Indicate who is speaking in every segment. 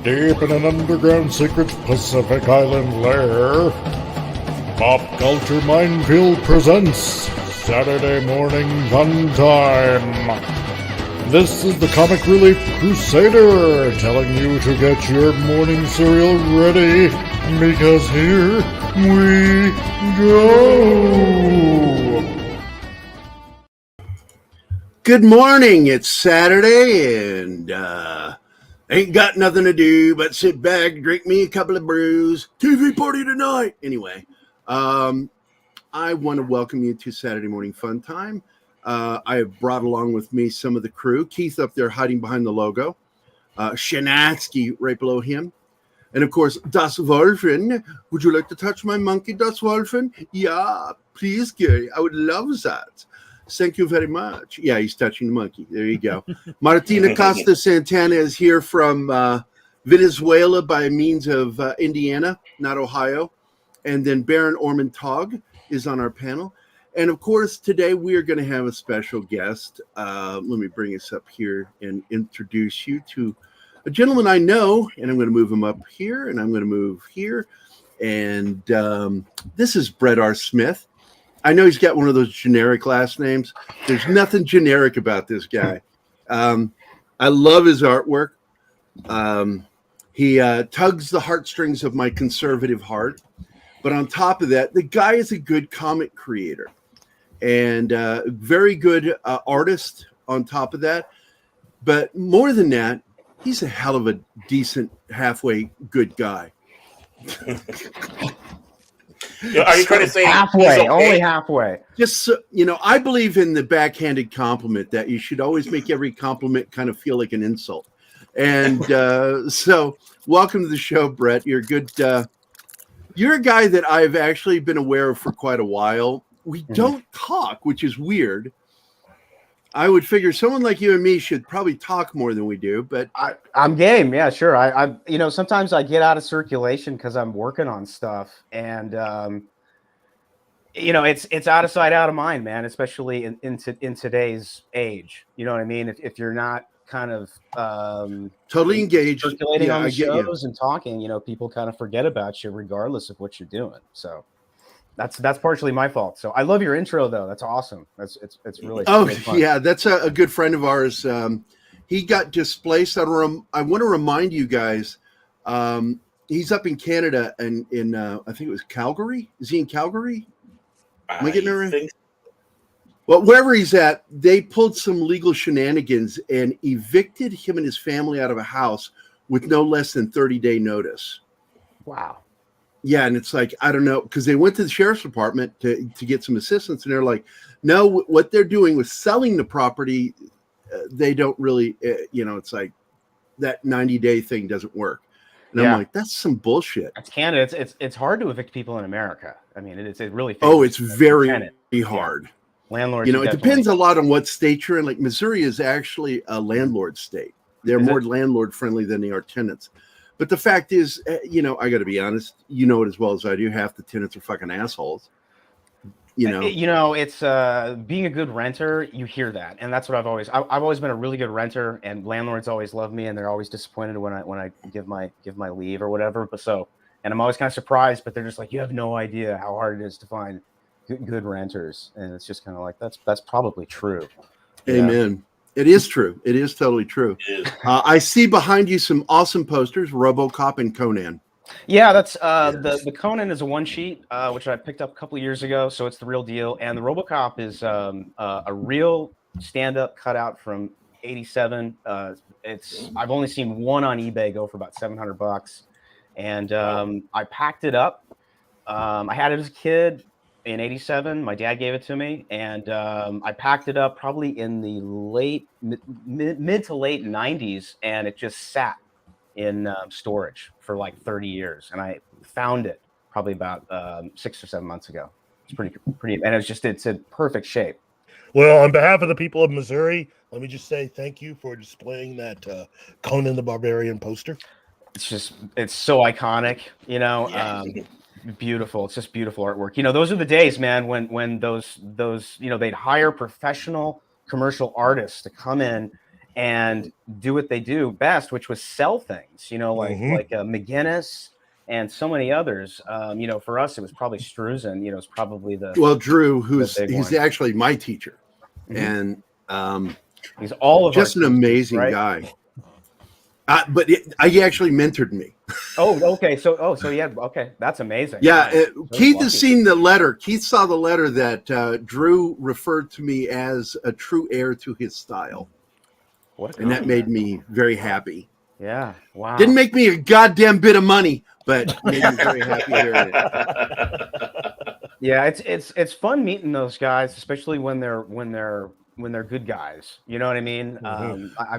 Speaker 1: deep in an underground secret Pacific Island lair, Pop Culture Minefield presents Saturday Morning Funtime. This is the Comic Relief Crusader telling you to get your morning cereal ready, because here we go.
Speaker 2: Good morning, it's Saturday, and ain't got nothing to do but sit back, drink me a couple of brews, TV party tonight. Anyway, I want to welcome you to Saturday Morning Funtime. I have brought along with me some of the crew. Keith up there hiding behind the logo. Shanatsky right below him. And of course, Das Wolfen. Would you like to touch my monkey, Das Wolfen? Yeah, please, Gary. I would love that. Thank you very much. Yeah, he's touching the monkey. There you go. Martina Costa Santana is here from Venezuela by means of Indiana, not Ohio. And then Baron Ormond-Tog is on our panel. And of course, today we are going to have a special guest. Let me bring us up here and introduce you to a gentleman I know. And I'm going to move him up here, and I'm going to move here. And this is Brett R. Smith. I know he's got one of those generic last names. There's nothing generic about this guy. I love his artwork. He tugs the heartstrings of my conservative heart. But on top of that, the guy is a good comic creator and very good artist on top of that. But more than that, he's a hell of a decent, halfway good guy.
Speaker 3: Are you trying to say
Speaker 4: halfway? Okay? Only halfway.
Speaker 2: Just so, I believe in the backhanded compliment, that you should always make every compliment kind of feel like an insult. And so, welcome to the show, Brett. You're good. You're a guy that I've actually been aware of for quite a while. We don't talk, which is weird. I would figure someone like you and me should probably talk more than we do, but
Speaker 4: I'm game. Yeah, sure. I sometimes I get out of circulation because I'm working on stuff, and it's out of sight, out of mind, man. Especially in today's age, you know what I mean. If you're not kind of
Speaker 2: totally engaged,
Speaker 4: circulating on the shows and talking, people kind of forget about you regardless of what you're doing. So that's partially my fault. So I love your intro though. That's awesome. It's really fun.
Speaker 2: Yeah. That's a good friend of ours. He got displaced. I want to remind you guys. He's up in Canada and in I think it was Calgary. Is he in Calgary? Am I getting it right? Well, wherever he's at, they pulled some legal shenanigans and evicted him and his family out of a house with no less than 30-day notice.
Speaker 4: Wow.
Speaker 2: Yeah, and it's like, I don't know, because they went to the sheriff's department to get some assistance, and they're like, no, what they're doing with selling the property, they don't really, it's like that 90-day thing doesn't work. And I'm like, that's some bullshit.
Speaker 4: It's Canada. It's hard to evict people in America. I mean, it's really.
Speaker 2: It's very hard.
Speaker 4: Yeah. Landlords.
Speaker 2: It depends a lot on what state you're in. Like Missouri is actually a landlord state. They're more landlord friendly than they are tenants. But the fact is, I got to be honest. You know it as well as I do. Half the tenants are fucking assholes.
Speaker 4: It's being a good renter. You hear that, and that's what I've always been a really good renter, and landlords always love me, and they're always disappointed when I give my leave or whatever. And I'm always kind of surprised, but they're just like, you have no idea how hard it is to find good renters, and it's just kind of like that's probably true.
Speaker 2: Amen. It is true. It is totally true. I see behind you some awesome posters, RoboCop and Conan.
Speaker 4: Yeah, that's the Conan is a one sheet, which I picked up a couple of years ago, so it's the real deal. And the RoboCop is a real stand-up cutout from '87. I've only seen one on eBay go for about $700, and I packed it up. I had it as a kid in '87. My dad gave it to me, and I packed it up probably in the mid to late '90s, and it just sat in storage for like 30 years, and I found it probably about 6 or 7 months ago. It's pretty, and it's in perfect shape.
Speaker 3: Well, on behalf of the people of Missouri, let me just say thank you for displaying that Conan the Barbarian poster.
Speaker 4: It's so iconic, beautiful. It's just beautiful artwork. Those are the days, man, when those they'd hire professional commercial artists to come in and do what they do best, which was sell things, like McGinnis and so many others. For us, it was probably Struzen, it's probably
Speaker 2: Drew, he's
Speaker 4: one.
Speaker 2: actually my teacher. And
Speaker 4: he's all of
Speaker 2: just
Speaker 4: our
Speaker 2: an
Speaker 4: teachers,
Speaker 2: amazing
Speaker 4: right?
Speaker 2: guy. But he actually mentored me.
Speaker 4: Oh, okay. So yeah, okay, that's amazing.
Speaker 2: Yeah, Keith has
Speaker 4: lucky.
Speaker 2: seen the letter. Keith saw the letter that Drew referred to me as a true heir to his style, and that made me very happy.
Speaker 4: Yeah, wow.
Speaker 2: Didn't make me a goddamn bit of money, but made me very happy hearing it.
Speaker 4: Yeah, it's fun meeting those guys, especially when they're good guys. You know what I mean?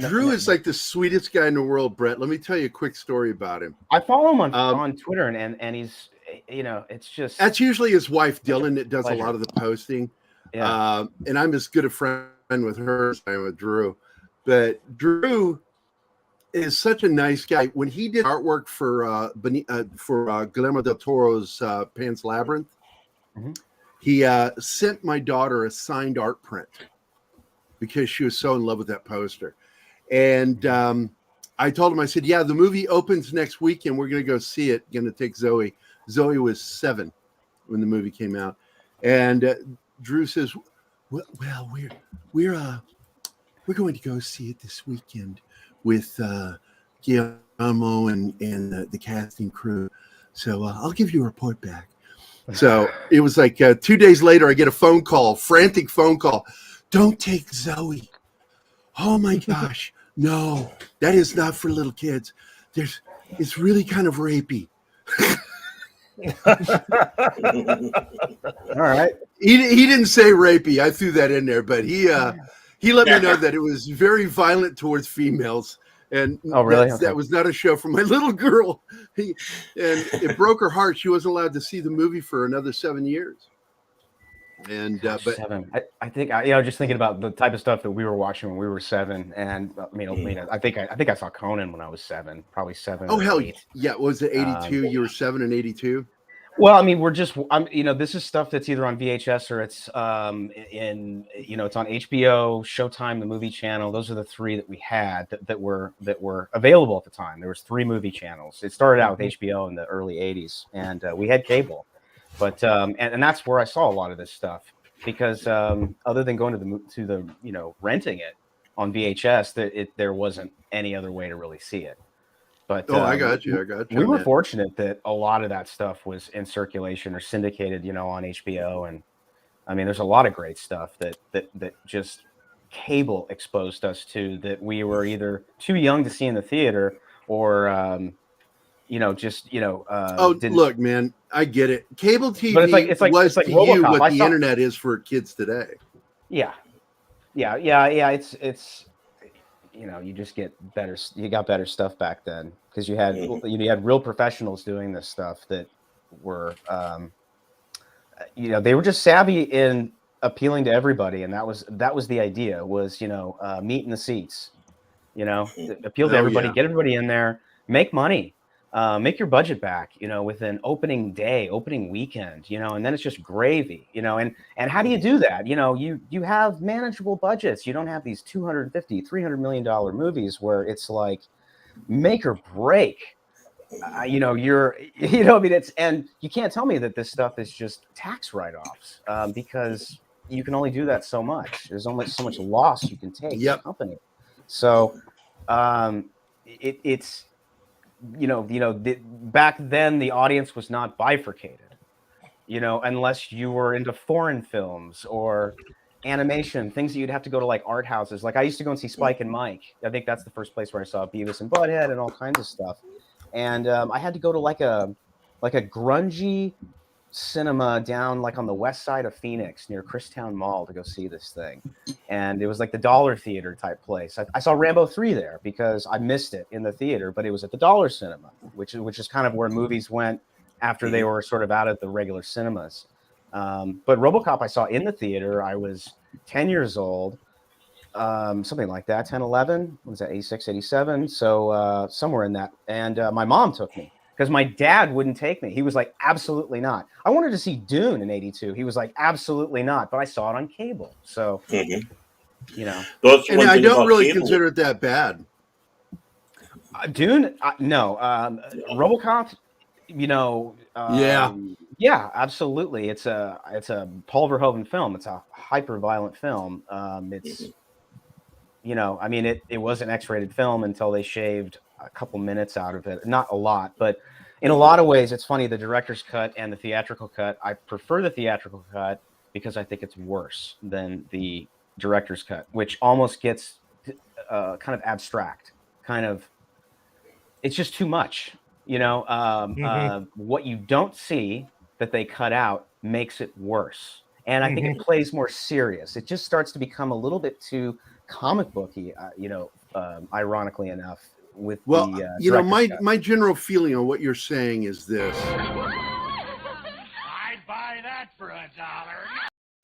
Speaker 2: Drew is like the sweetest guy in the world, Brett. Let me tell you a quick story about him.
Speaker 4: I follow him on Twitter, and he's, it's just,
Speaker 2: that's usually his wife Dylan that does a lot of the posting.
Speaker 4: Yeah.
Speaker 2: And I'm as good a friend with her as I am with Drew. But Drew is such a nice guy. When he did artwork for Guillermo del Toro's Pan's Labyrinth, he sent my daughter a signed art print because she was so in love with that poster. And I told him, I said, yeah, the movie opens next weekend. We're going to go see it. Going to take Zoe. Zoe was 7 when the movie came out. And Drew says, well, we're going to go see it this weekend with Guillermo and the casting crew. So I'll give you a report back. So it was like 2 days later, I get a phone call, frantic phone call. Don't take Zoe. Oh my gosh. No, that is not for little kids. It's really kind of rapey.
Speaker 4: All right.
Speaker 2: He didn't say rapey. I threw that in there, but he let me know that it was very violent towards females. And
Speaker 4: really?
Speaker 2: That was not a show for my little girl. And it broke her heart. She wasn't allowed to see the movie for another 7 years. And but
Speaker 4: 7. I think just thinking about the type of stuff that we were watching when we were 7, and I think I saw Conan when I was 7, probably 7.
Speaker 2: Oh hell
Speaker 4: 8.
Speaker 2: yeah! Was it 82? You were 7 and 82.
Speaker 4: Well, I mean, this is stuff that's either on VHS or it's it's on HBO, Showtime, the movie channel. Those are the 3 that we had that were available at the time. There was 3 movie channels. It started out with HBO in the early 80s, and we had cable. But and that's where I saw a lot of this stuff, because other than going to the renting it on VHS, there wasn't any other way to really see it. But
Speaker 2: I got you.
Speaker 4: We were fortunate that a lot of that stuff was in circulation or syndicated, on HBO. And I mean, there's a lot of great stuff that just cable exposed us to, that we were either too young to see in the theater or
Speaker 2: look, man, I get it. Cable TV
Speaker 4: but it's like
Speaker 2: was
Speaker 4: to
Speaker 2: you
Speaker 4: RoboCop.
Speaker 2: what the internet is for kids today.
Speaker 4: Yeah. It's you just get better. You got better stuff back then because you had real professionals doing this stuff that were, they were just savvy in appealing to everybody, and that was the idea, was meet in the seats, appeal to everybody, get everybody in there, make money. Make your budget back, with an opening day, opening weekend, and then it's just gravy, and how do you do that? You have manageable budgets. You don't have these $250, $300 million movies where it's like make or break. It's, and you can't tell me that this stuff is just tax write-offs, because you can only do that so much. There's only so much loss you can take as a company. So it's back then the audience was not bifurcated, unless you were into foreign films or animation, things that you'd have to go to like art houses. Like I used to go and see Spike and Mike. I think that's the first place where I saw Beavis and Butthead and all kinds of stuff. And I had to go to like a grungy cinema down like on the west side of Phoenix near Christown Mall to go see this thing. And it was like the Dollar Theater type place. I saw Rambo 3 there because I missed it in the theater, but it was at the Dollar Cinema, which is kind of where movies went after they were sort of out of the regular cinemas. But RoboCop I saw in the theater. I was 10 years old, something like that, 10, 11. What was that, 86, 87? So somewhere in that. And my mom took me, because my dad wouldn't take me. He was like, absolutely not. I wanted to see Dune in 82. He was like, absolutely not. But I saw it on cable. So, You know,
Speaker 2: And I don't really consider it that bad.
Speaker 4: Dune, no. RoboCop, you know, yeah, absolutely. It's a Paul Verhoeven film. It's a hyper violent film. It's, you know, I mean, it was an X-rated film until they shaved a couple minutes out of it. Not a lot, but in a lot of ways, it's funny. The director's cut and the theatrical cut. I prefer the theatrical cut because I think it's worse than the director's cut, which almost gets kind of abstract, kind of. It's just too much, you know. What you don't see that they cut out makes it worse, and I think it plays more serious. It just starts to become a little bit too comic booky, you know. Ironically enough, with
Speaker 2: you know, my general feeling on what you're saying is this.
Speaker 5: I'd buy that for $1.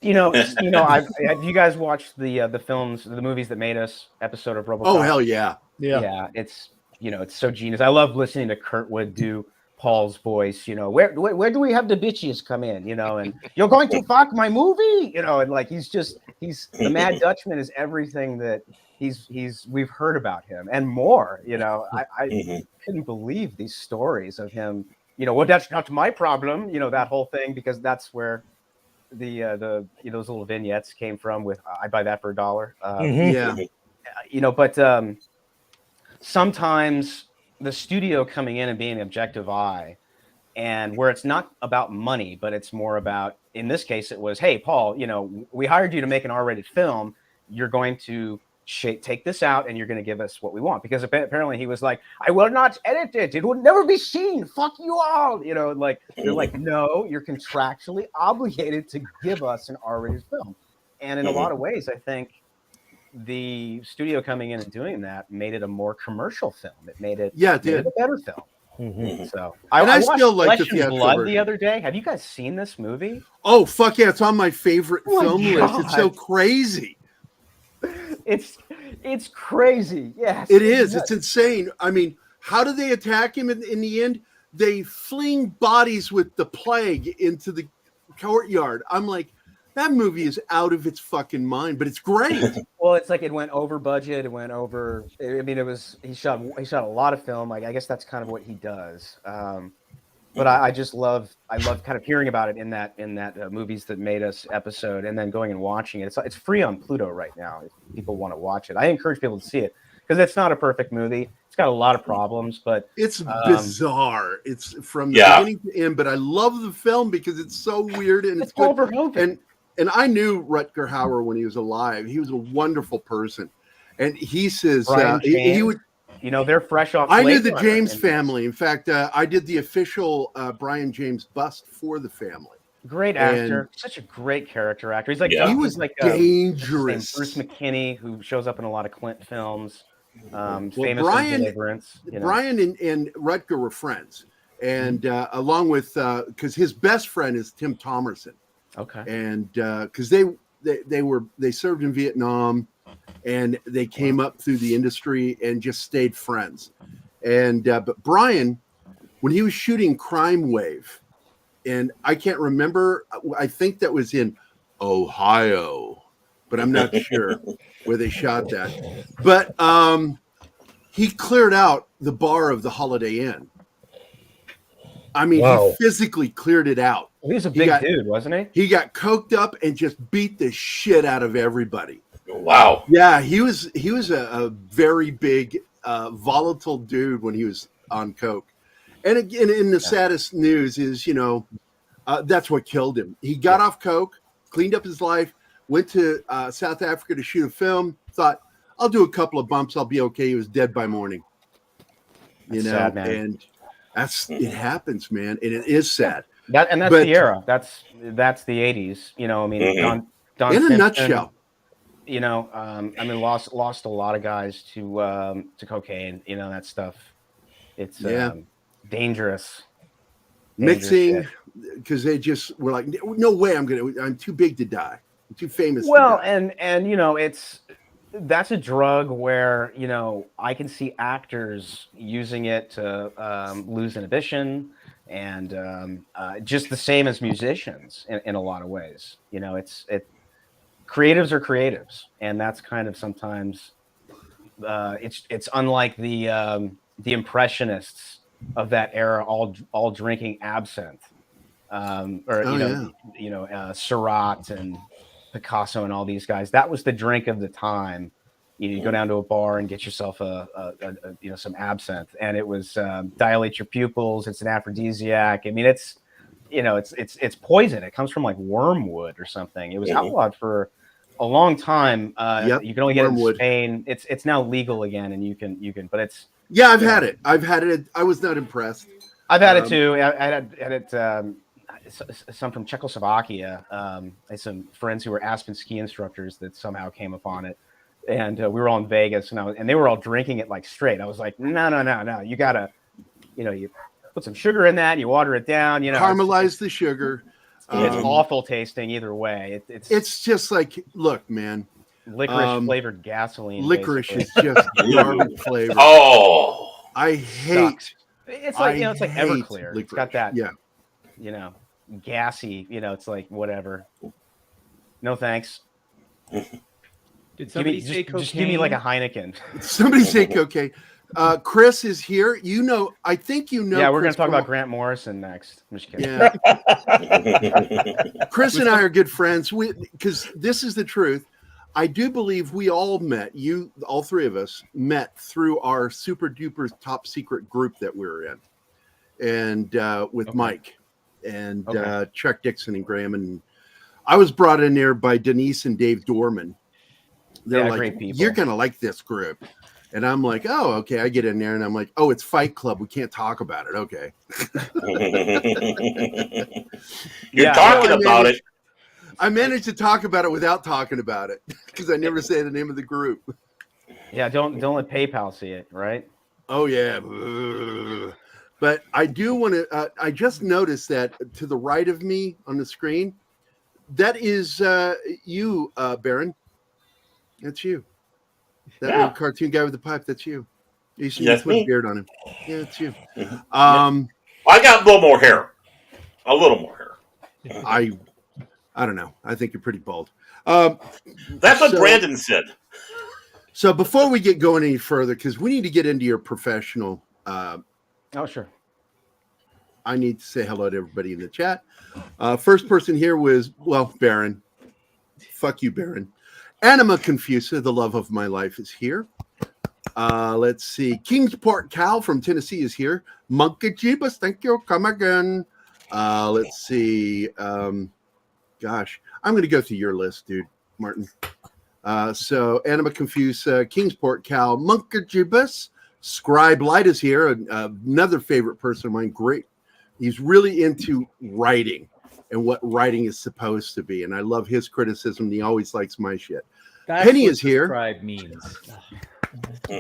Speaker 4: You know, have you guys watched the films, the movies that made us episode of RoboCop?
Speaker 2: Oh hell yeah,
Speaker 4: yeah. It's, you know, it's so genius. I love listening to Kurtwood do Paul's voice. You know, where do we have the bitches come in? You know, and you're going to fuck my movie. You know, and like he's the Mad Dutchman is everything that we've heard about him and more. You know, I couldn't believe these stories of him. You know, well, that's not my problem. You know, that whole thing, because that's where the you know, those little vignettes came from with I'd buy that for $1.
Speaker 2: Yeah,
Speaker 4: you know, but sometimes the studio coming in and being an objective eye, and where it's not about money, but it's more about, in this case, it was, hey, Paul, you know, we hired you to make an R-rated film. You're going to take this out and you're going to give us what we want. Because apparently he was like, I will not edit it. It will never be seen. Fuck you all. You know, like, they're like, no, you're contractually obligated to give us an R-rated film. And in a lot of ways, I think the studio coming in and doing that made it a more commercial film. It made it, made it a better film. So I
Speaker 2: still like
Speaker 4: Flesh
Speaker 2: the
Speaker 4: and Blood the other day. Have you guys seen this movie?
Speaker 2: Oh fuck yeah, it's on my favorite film list. It's so crazy.
Speaker 4: It's crazy. Yes,
Speaker 2: it is. It's insane. I mean, how do they attack him in the end? They fling bodies with the plague into the courtyard. I'm like, that movie is out of its fucking mind, but it's great.
Speaker 4: Well, it's like it went over budget. It went over. I mean, he shot a lot of film. Like, I guess that's kind of what he does. But I love kind of hearing about it in that movies that made us episode, and then going and watching it. It's free on Pluto right now if people want to watch it. I encourage people to see it because it's not a perfect movie. It's got a lot of problems, but
Speaker 2: it's bizarre. It's from the beginning to end. But I love the film because it's so weird and it's
Speaker 4: Paul
Speaker 2: good.
Speaker 4: Verhoeven.
Speaker 2: And I knew Rutger Hauer when he was alive. He was a wonderful person, and he says he would.
Speaker 4: You know, they're fresh off.
Speaker 2: I knew the James family. In fact, I did the official Brian James bust for the family.
Speaker 4: Great actor, such a great character actor. He's like
Speaker 2: he was like dangerous.
Speaker 4: Bruce McKinney, who shows up in a lot of Clint films. Famous
Speaker 2: Brian,
Speaker 4: Deliverance. You know.
Speaker 2: Brian and Rutger were friends, and along with because his best friend is Tim Thomerson.
Speaker 4: Okay,
Speaker 2: and because they served in Vietnam. And they came up through the industry and just stayed friends. And but Brian, when he was shooting Crime Wave, and I can't remember, I think that was in Ohio, but I'm not sure where they shot that. But he cleared out the bar of the Holiday Inn. I mean, he physically cleared it out.
Speaker 4: He was a big dude, wasn't he?
Speaker 2: He got coked up and just beat the shit out of everybody.
Speaker 6: Wow.
Speaker 2: Yeah, he was a very big, volatile dude when he was on coke. And again, in the saddest news is, you know, that's what killed him. He got off coke, cleaned up his life, went to South Africa to shoot a film, thought, I'll do a couple of bumps, I'll be okay. He was dead by morning. You know,
Speaker 4: sad, man.
Speaker 2: And it happens, man. And it is sad.
Speaker 4: That's the era. That's the 80s. You know, I mean, Don
Speaker 2: in
Speaker 4: Simpson,
Speaker 2: a nutshell.
Speaker 4: You know, I mean, lost a lot of guys to cocaine. You know, that stuff. It's dangerous.
Speaker 2: Mixing, because they just were like, no way, I'm too big to die. I'm too famous.
Speaker 4: Well, and you know, that's a drug where, you know, I can see actors using it to lose inhibition, and just the same as musicians in a lot of ways. You know, creatives are creatives, and that's kind of sometimes it's unlike the impressionists of that era, all drinking absinthe, Seurat and Picasso and all these guys. That was the drink of the time. You go down to a bar and get yourself some absinthe, and it was dilate your pupils. It's an aphrodisiac. I mean, it's poison. It comes from like wormwood or something. It was outlawed for a long time. You can only get it in Spain. It's now legal again, and you can. But it's
Speaker 2: I've had it. I was not impressed.
Speaker 4: I've had it too. I had it. Some from Czechoslovakia. I had some friends who were Aspen ski instructors that somehow came upon it. And we were all in Vegas, and they were all drinking it like straight. I was like, no. You gotta, you put some sugar in that, you water it down,
Speaker 2: caramelize the sugar.
Speaker 4: It's awful tasting either way.
Speaker 2: It's just like, look, man,
Speaker 4: licorice flavored gasoline.
Speaker 2: Licorice is just garbage flavor.
Speaker 5: Oh,
Speaker 2: I hate.
Speaker 4: It's like it's like Everclear.
Speaker 2: Licorice.
Speaker 4: It's got that,
Speaker 2: yeah,
Speaker 4: gassy. It's like whatever. No thanks.
Speaker 6: Did somebody say cocaine?
Speaker 4: Just give me like a Heineken.
Speaker 2: Somebody say cocaine. Chris is here. I think
Speaker 4: Yeah, we're going to talk about Grant Morrison next. I'm just kidding.
Speaker 2: Yeah. Chris and I are good friends. Because this is the truth. I do believe we all met. All three of us met through our super duper top secret group that we were in, and with Mike and Chuck Dixon and Graham, and I was brought in there by Denise and Dave Dorman. They're like,
Speaker 4: great people.
Speaker 2: You're going to like this group. And I'm like, oh, okay. I get in there and I'm like, oh, it's Fight Club. We can't talk about it. Okay.
Speaker 5: You're talking about it.
Speaker 2: I managed to talk about it without talking about it because I never say the name of the group.
Speaker 4: Yeah, don't let PayPal see it, right?
Speaker 2: Oh, yeah. But I do want to, I just noticed that to the right of me on the screen, that is you, Baron. That's you. That little cartoon guy with the pipe, that's you. You should put a beard on him. Yeah, it's you.
Speaker 5: I got a little more hair.
Speaker 2: I don't know. I think you're pretty bald.
Speaker 5: That's what Brandon said.
Speaker 2: So before we get going any further, because we need to get into your professional.
Speaker 4: Sure.
Speaker 2: I need to say hello to everybody in the chat. First person here was, Baron. Fuck you, Baron. Anima Confusa, the love of my life, is here. Let's see. Kingsport Cal from Tennessee is here. Monkey Jeebus, thank you. Come again. Let's see. Gosh, I'm going to go through your list, dude, Martin. So Anima Confusa, Kingsport Cal, Monkey Jeebus, Scribe Light is here. Another favorite person of mine. Great. He's really into writing and what writing is supposed to be. And I love his criticism. He always likes my shit.
Speaker 6: That's
Speaker 2: Penny
Speaker 6: what
Speaker 2: is here.
Speaker 6: Scribe means.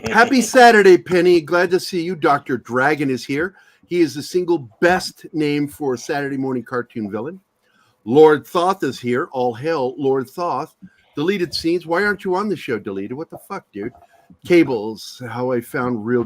Speaker 2: Happy Saturday, Penny. Glad to see you. Dr. Dragon is here. He is the single best name for a Saturday morning cartoon villain. Lord Thoth is here. All hail, Lord Thoth. Deleted scenes. Why aren't you on the show, Deleted? What the fuck, dude? Cables. How I found real...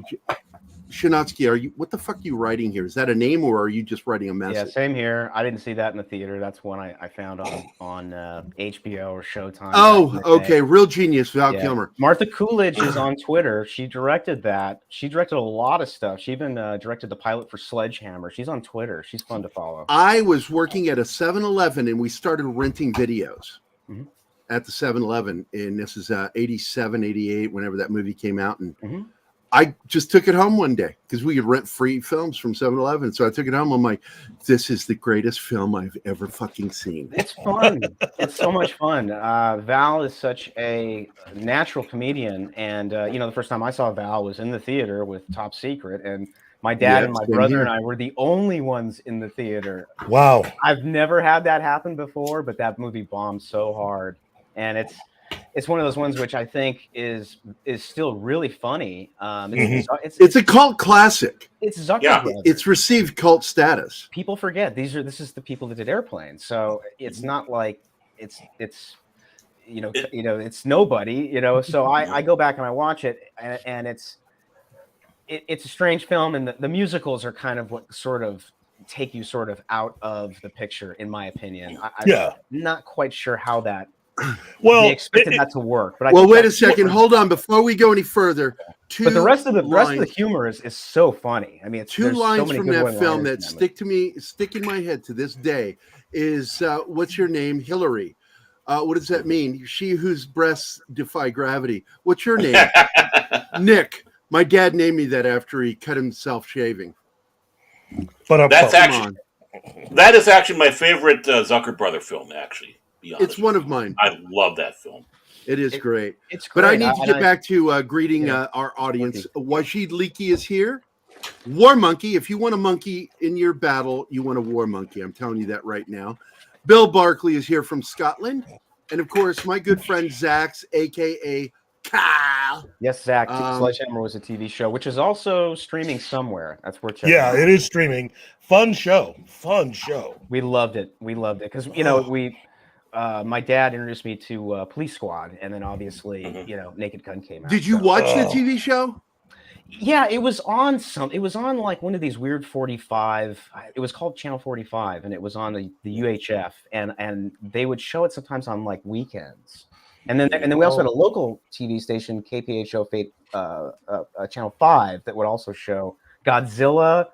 Speaker 2: Shinatsky, what the fuck are you writing here? Is that a name or are you just writing a message?
Speaker 4: Yeah, same here. I didn't see that in the theater. That's one I found on HBO or Showtime.
Speaker 2: Oh, okay. Real genius, Val Kilmer.
Speaker 4: Martha Coolidge is on Twitter. She directed that. She directed a lot of stuff. She even directed the pilot for Sledgehammer. She's on Twitter. She's fun to follow.
Speaker 2: I was working at a 7-Eleven and we started renting videos at the 7-Eleven. And this is 87, 88, whenever that movie came out. And I just took it home one day because we could rent free films from 7-Eleven. So I took it home. I'm like, this is the greatest film I've ever fucking seen.
Speaker 4: It's fun. It's so much fun. Val is such a natural comedian. And, the first time I saw Val was in the theater with Top Secret. And my dad and my brother and I were the only ones in the theater.
Speaker 3: Wow.
Speaker 4: I've never had that happen before, but that movie bombed so hard. And it's one of those ones which I think is still really funny.
Speaker 2: It's a cult classic.
Speaker 4: It's Zucker Brothers.
Speaker 2: It's received cult status.
Speaker 4: People forget this is the people that did Airplane. So it's not like it's nobody. So I go back and I watch it, and it's a strange film, and the musicals are kind of what sort of take you sort of out of the picture, in my opinion. I'm not quite sure how that
Speaker 3: Well,
Speaker 4: they expected that to work. But
Speaker 2: wait a second. Hold on. Before we go any further,
Speaker 4: but the rest of the humor is so funny. I mean,
Speaker 2: two lines from that film that stick in my head to this day is what's your name, Hillary? What does that mean? She whose breasts defy gravity. What's your name? Nick. My dad named me that after he cut himself shaving.
Speaker 3: But
Speaker 5: that is actually my favorite Zucker brother film. Actually,
Speaker 2: it's one of mine.
Speaker 5: I love that film.
Speaker 2: It is great.
Speaker 4: It's great.
Speaker 2: But I need to get back to greeting our audience. Wajid Leakey is here. War Monkey. If you want a monkey in your battle, you want a war monkey. I'm telling you that right now. Bill Barkley is here from Scotland. And, of course, my good friend Zach's, a.k.a. Kyle.
Speaker 4: Yes, Zach. Sledgehammer was a TV show, which is also streaming somewhere. That's where.
Speaker 3: It is streaming. Fun show.
Speaker 4: We loved it. Because my dad introduced me to Police Squad, and then obviously Naked Gun came out.
Speaker 2: Did you watch the TV show?
Speaker 4: Yeah, it was on like one of these weird 45. It was called Channel 45, and it was on the UHF, and they would show it sometimes on like weekends. And then we also had a local TV station, KPHO Channel 5, that would also show Godzilla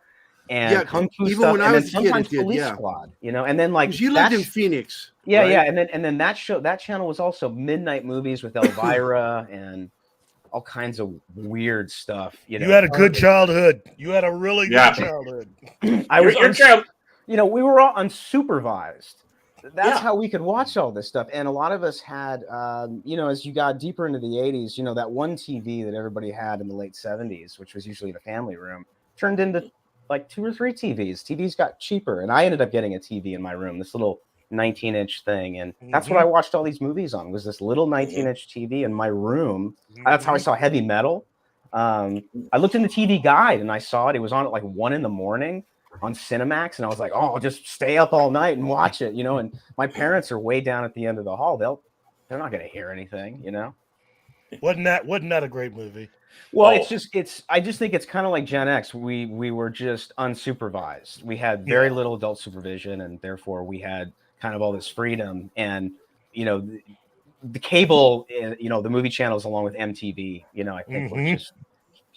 Speaker 4: and Kung Fu
Speaker 2: even
Speaker 4: stuff,
Speaker 2: when
Speaker 4: and
Speaker 2: I
Speaker 4: then
Speaker 2: was
Speaker 4: sometimes
Speaker 2: a kid,
Speaker 4: Police Squad, and then like
Speaker 2: you lived in Phoenix.
Speaker 4: Yeah,
Speaker 2: right?
Speaker 4: yeah, and then that channel was also Midnight Movies with Elvira and all kinds of weird stuff.
Speaker 3: You had a good childhood. You had a really good childhood.
Speaker 4: We were all unsupervised. That's how we could watch all this stuff. And a lot of us had, as you got deeper into the 80s, that one TV that everybody had in the late 70s, which was usually the family room, turned into like 2 or 3 TVs. TVs got cheaper. And I ended up getting a TV in my room, this little 19-inch thing. And that's what I watched all these movies on, was this little 19-inch TV in my room. That's how I saw heavy metal. I looked in the TV guide and I saw it. It was on at like 1 a.m. on Cinemax, and I was like, "Oh, I'll just stay up all night and watch it," And my parents are way down at the end of the hall. They're not going to hear anything,
Speaker 3: Wasn't that a great movie?
Speaker 4: Well, I just think it's kind of like Gen X. We were just unsupervised. We had very little adult supervision, and therefore we had kind of all this freedom. And the cable, the movie channels, along with MTV, I think was just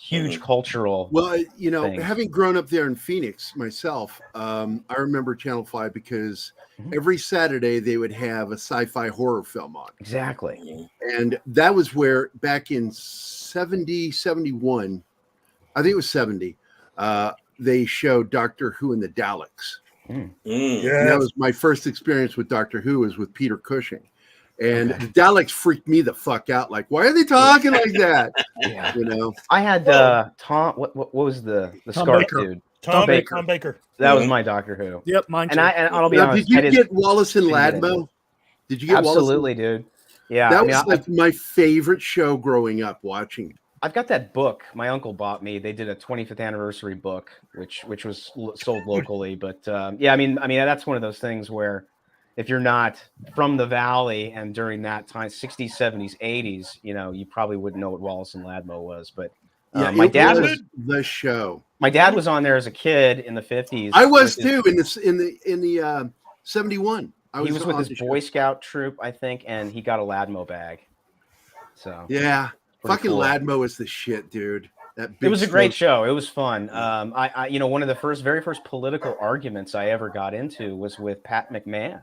Speaker 4: huge cultural.
Speaker 2: Well,
Speaker 4: things.
Speaker 2: Having grown up there in Phoenix myself, I remember Channel 5 because every Saturday they would have a sci-fi horror film on.
Speaker 4: Exactly.
Speaker 2: And that was where back in 71, I think it was 70, they showed Doctor Who and the Daleks.
Speaker 3: Yeah,
Speaker 2: that was my first experience with Doctor Who, was with Peter Cushing. And the Daleks freaked me the fuck out. Like, why are they talking like that?
Speaker 4: Yeah. I had Tom. What was the scarf dude?
Speaker 3: Tom Baker.
Speaker 4: That was my Doctor Who.
Speaker 6: Yep, mine too.
Speaker 4: And I'll be honest.
Speaker 2: Did you get Wallace and Ladmo? Did you get
Speaker 4: absolutely, dude? Yeah,
Speaker 2: that was my favorite show growing up. Watching.
Speaker 4: I've got that book my uncle bought me. They did a 25th anniversary book, which was sold locally. But I mean that's one of those things where, if you're not from the Valley and during that time, 60s, 70s, 80s, you probably wouldn't know what Wallace and Ladmo was. But my dad was
Speaker 2: the show.
Speaker 4: My dad was on there as a kid in the 50s.
Speaker 2: I was too in the 71.
Speaker 4: He was with his Boy Scout troop, I think, and he got a Ladmo bag. So
Speaker 2: yeah, fucking cool. Ladmo is the shit, dude.
Speaker 4: It was a great show. It was fun. I one of the very first political arguments I ever got into was with Pat McMahon,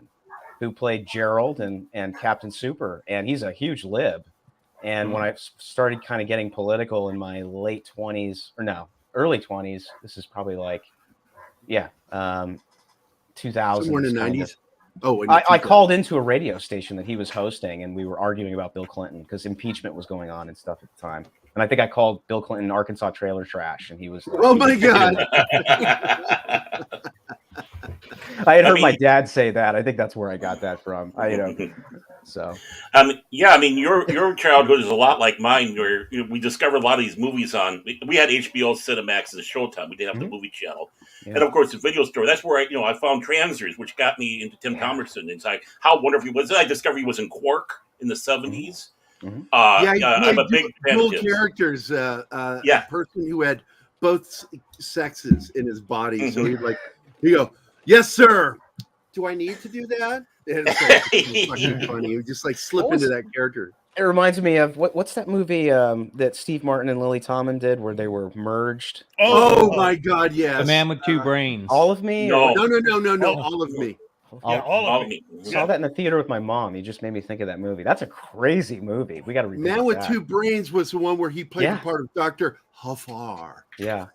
Speaker 4: who played Gerald and Captain Super, and he's a huge lib. And when I started kind of getting political in my early 20s, this is probably like, 2000.
Speaker 2: Somewhere in the 90s.
Speaker 4: I called into a radio station that he was hosting, and we were arguing about Bill Clinton because impeachment was going on and stuff at the time. And I think I called Bill Clinton Arkansas trailer trash, and he was.
Speaker 2: Oh my God.
Speaker 4: I had heard my dad say that. I think that's where I got that from. So.
Speaker 5: Your childhood is a lot like mine, where we discovered a lot of these movies on. We had HBO, Cinemax, and Showtime. We didn't have the movie channel, and of course the video store. That's where I found Transers, which got me into Tim Thomerson. It's like how wonderful he was. I discovered he was in Quark in the 70s. I'm a big fan of his
Speaker 2: characters. A person who had both sexes in his body. So he'd go, "Yes, sir. do I need to do that? It's so fucking funny. You just like slip into that character.
Speaker 4: It reminds me of what's that movie that Steve Martin and Lily Tomlin did where they were merged?
Speaker 2: Oh my God, yes.
Speaker 7: The Man with Two Brains.
Speaker 4: All of Me?
Speaker 5: No.
Speaker 2: No. All of Me.
Speaker 3: Yeah, all of me.
Speaker 4: Saw that in the theater with my mom. You just made me think of that movie. That's a crazy movie. We got to revisit
Speaker 2: Man with
Speaker 4: that.
Speaker 2: Two Brains was the one where he played the part of Dr. Huffar.
Speaker 4: Yeah.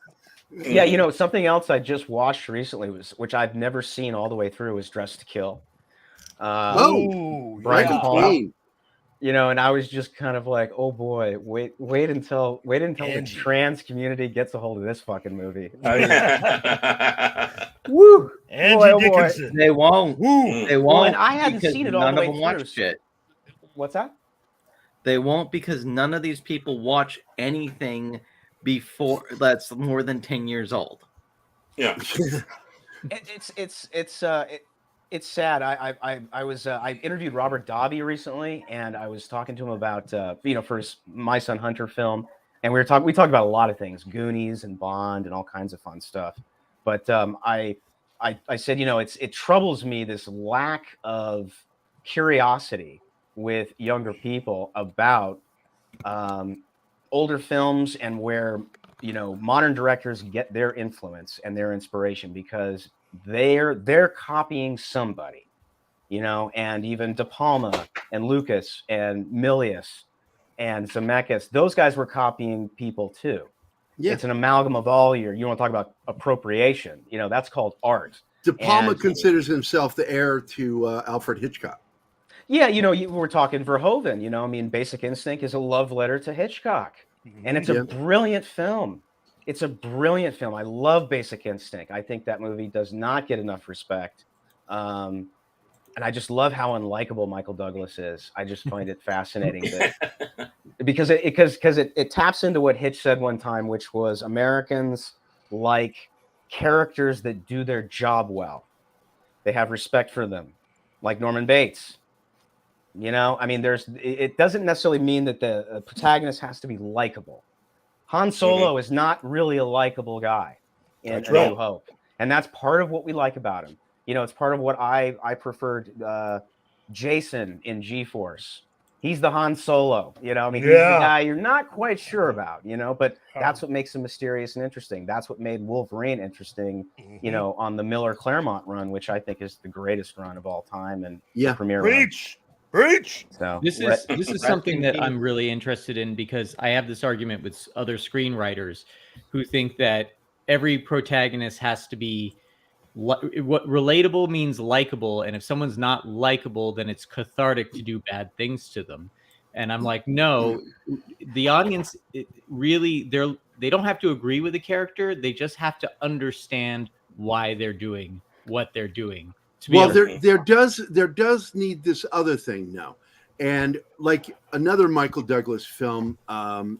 Speaker 4: Yeah, you know, something else I just watched recently which I've never seen all the way through was Dressed to Kill. Brian De Palma. You know, and I was just kind of like, oh boy, wait until the trans community gets a hold of this fucking movie. Woo!
Speaker 3: Angie Dickinson.
Speaker 8: They won't.
Speaker 3: Woo!
Speaker 8: They won't.
Speaker 4: And I hadn't seen it all the way through.
Speaker 8: None of them watched it.
Speaker 4: What's that?
Speaker 8: They won't because none of these people watch anything before that's more than 10 years old.
Speaker 5: Yeah.
Speaker 4: It's sad. I interviewed Robert Davi recently, and I was talking to him about for his My Son Hunter film, and we talked about a lot of things, Goonies and Bond and all kinds of fun stuff. But I said, it troubles me, this lack of curiosity with younger people about older films and where modern directors get their influence and their inspiration, because they're copying somebody, and even De Palma and Lucas and Milius and Zemeckis, those guys were copying people too. Yeah. It's an amalgam of all you want to talk about appropriation, that's called art.
Speaker 2: De Palma considers himself the heir to Alfred Hitchcock.
Speaker 4: Yeah, we're talking Verhoeven, Basic Instinct is a love letter to Hitchcock, and it's a brilliant film. It's a brilliant film. I love Basic Instinct. I think that movie does not get enough respect. And I just love how unlikable Michael Douglas is. I just find it fascinating because it taps into what Hitch said one time, which was Americans like characters that do their job well. They have respect for them, like Norman Bates. It doesn't necessarily mean that the protagonist has to be likable. Han Solo is not really a likable guy in A New Hope. And that's part of what we like about him. It's part of what I preferred Jason in G-Force. He's the Han Solo, he's the guy you're not quite sure about, but that's what makes him mysterious and interesting. That's what made Wolverine interesting, on the Miller Claremont run, which I think is the greatest run of all time and premiere run.
Speaker 3: Preach.
Speaker 7: So this is something that I'm really interested in, because I have this argument with other screenwriters who think that every protagonist has to be what relatable means likable, and if someone's not likable, then it's cathartic to do bad things to them. And I'm like, no, the audience they don't have to agree with the character; they just have to understand why they're doing what they're doing.
Speaker 2: Well, there does need this other thing now, and like another Michael Douglas film, the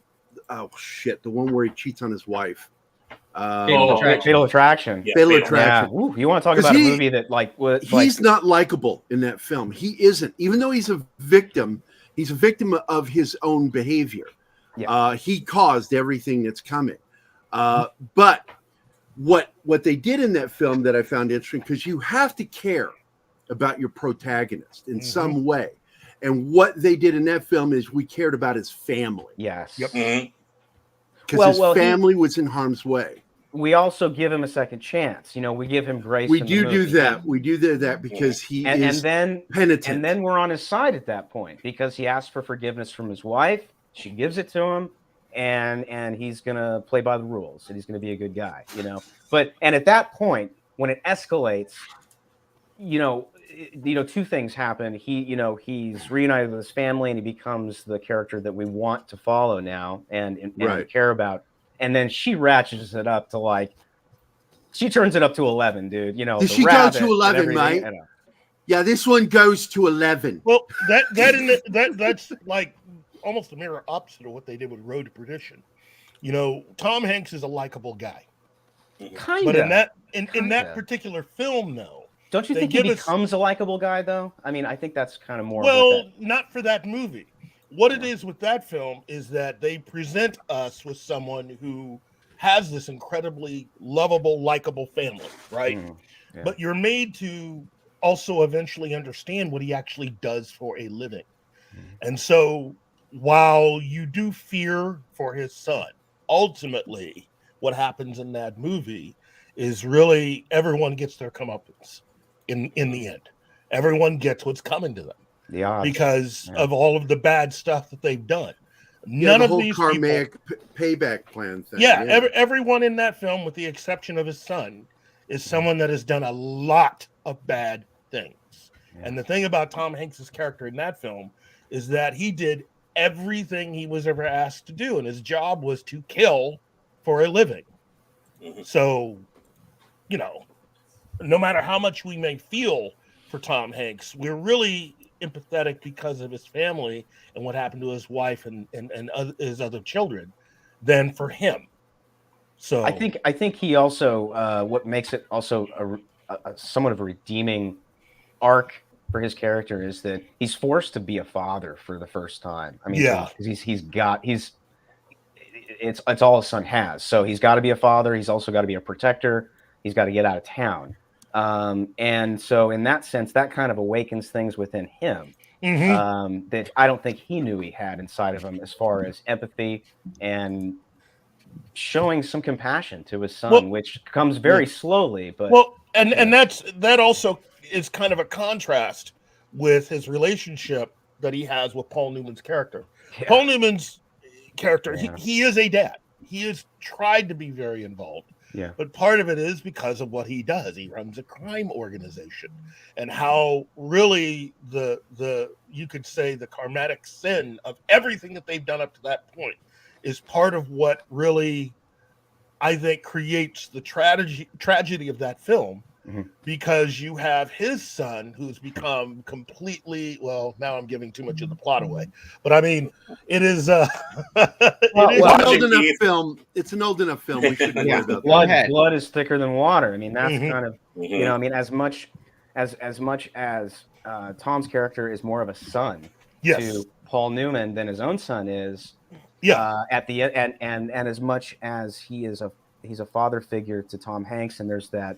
Speaker 2: one where he cheats on his wife,
Speaker 4: Fatal Attraction.
Speaker 2: Yeah, Fatal Attraction.
Speaker 4: Yeah. Ooh, you want to talk about a movie that
Speaker 2: he's not likable in that film. He isn't, even though he's a victim. He's a victim of his own behavior. Yeah. He caused everything that's coming, but. What they did in that film that I found interesting, because you have to care about your protagonist in some way. And what they did in that film is we cared about his family.
Speaker 4: Yes.
Speaker 2: Yep. Because his family was in harm's way.
Speaker 4: We also give him a second chance. We give him grace.
Speaker 2: We do that. We do that because he is penitent.
Speaker 4: And then we're on his side at that point, because he asked for forgiveness from his wife. She gives it to him. And he's gonna play by the rules, and he's gonna be a good guy, But at that point, when it escalates, two things happen. He's reunited with his family, and he becomes the character that we want to follow now and care about. And then she ratchets it up to she turns it up to 11, dude.
Speaker 2: Does she go to 11, Mike? Yeah, this one goes to 11.
Speaker 3: Well, that's like almost the mirror opposite of what they did with Road to Perdition. Tom Hanks is a likable guy.
Speaker 4: Kind
Speaker 3: of. But in that particular film, though.
Speaker 4: Don't you think he becomes a likable guy, though? I think that's kind of more.
Speaker 3: Well, not for that movie. What it is with that film is that they present us with someone who has this incredibly lovable, likable family, right? But you're made to also eventually understand what he actually does for a living. And so while you do fear for his son, ultimately what happens in that movie is really everyone gets their comeuppance in the end. Everyone gets what's coming to them because of all of the bad stuff that they've done. None
Speaker 2: the
Speaker 3: of
Speaker 2: whole
Speaker 3: these
Speaker 2: karmic
Speaker 3: people,
Speaker 2: payback plan thing.
Speaker 3: everyone in that film, with the exception of his son, is someone that has done a lot of bad things. And the thing about Tom Hanks's character in that film is that he did everything he was ever asked to do, and his job was to kill for a living. So, you know, no matter how much we may feel for Tom Hanks, we're really empathetic because of his family and what happened to his wife and his other children than for him. So
Speaker 4: I think he also what makes it also a somewhat of a redeeming arc for his character is that he's forced to be a father for the first time. I mean, because it's all his son has. So he's got to be a father. He's also got to be a protector. He's got to get out of town. And so in that sense, that kind of awakens things within him that I don't think he knew he had inside of him, as far as empathy and showing some compassion to his son, which comes very slowly. But
Speaker 3: and that also is kind of a contrast with his relationship that he has with Paul Newman's character. Paul Newman's character, he is a dad. He has tried to be very involved.
Speaker 4: Yeah.
Speaker 3: But part of it is because of what he does. He runs a crime organization, and how really the you could say the karmatic sin of everything that they've done up to that point is part of what really, I think, creates the tragedy of that film. Because you have his son who's become completely, well, now I'm giving too much of the plot away, but I mean, it is
Speaker 2: it's an old enough film. It's an old enough film. We shouldn't worry about that.
Speaker 4: Blood is thicker than water. I mean, that's kind of, you know, I mean, as much as Tom's character is more of a son to Paul Newman than his own son is, at the end, and as much as he's a father figure to Tom Hanks, and there's that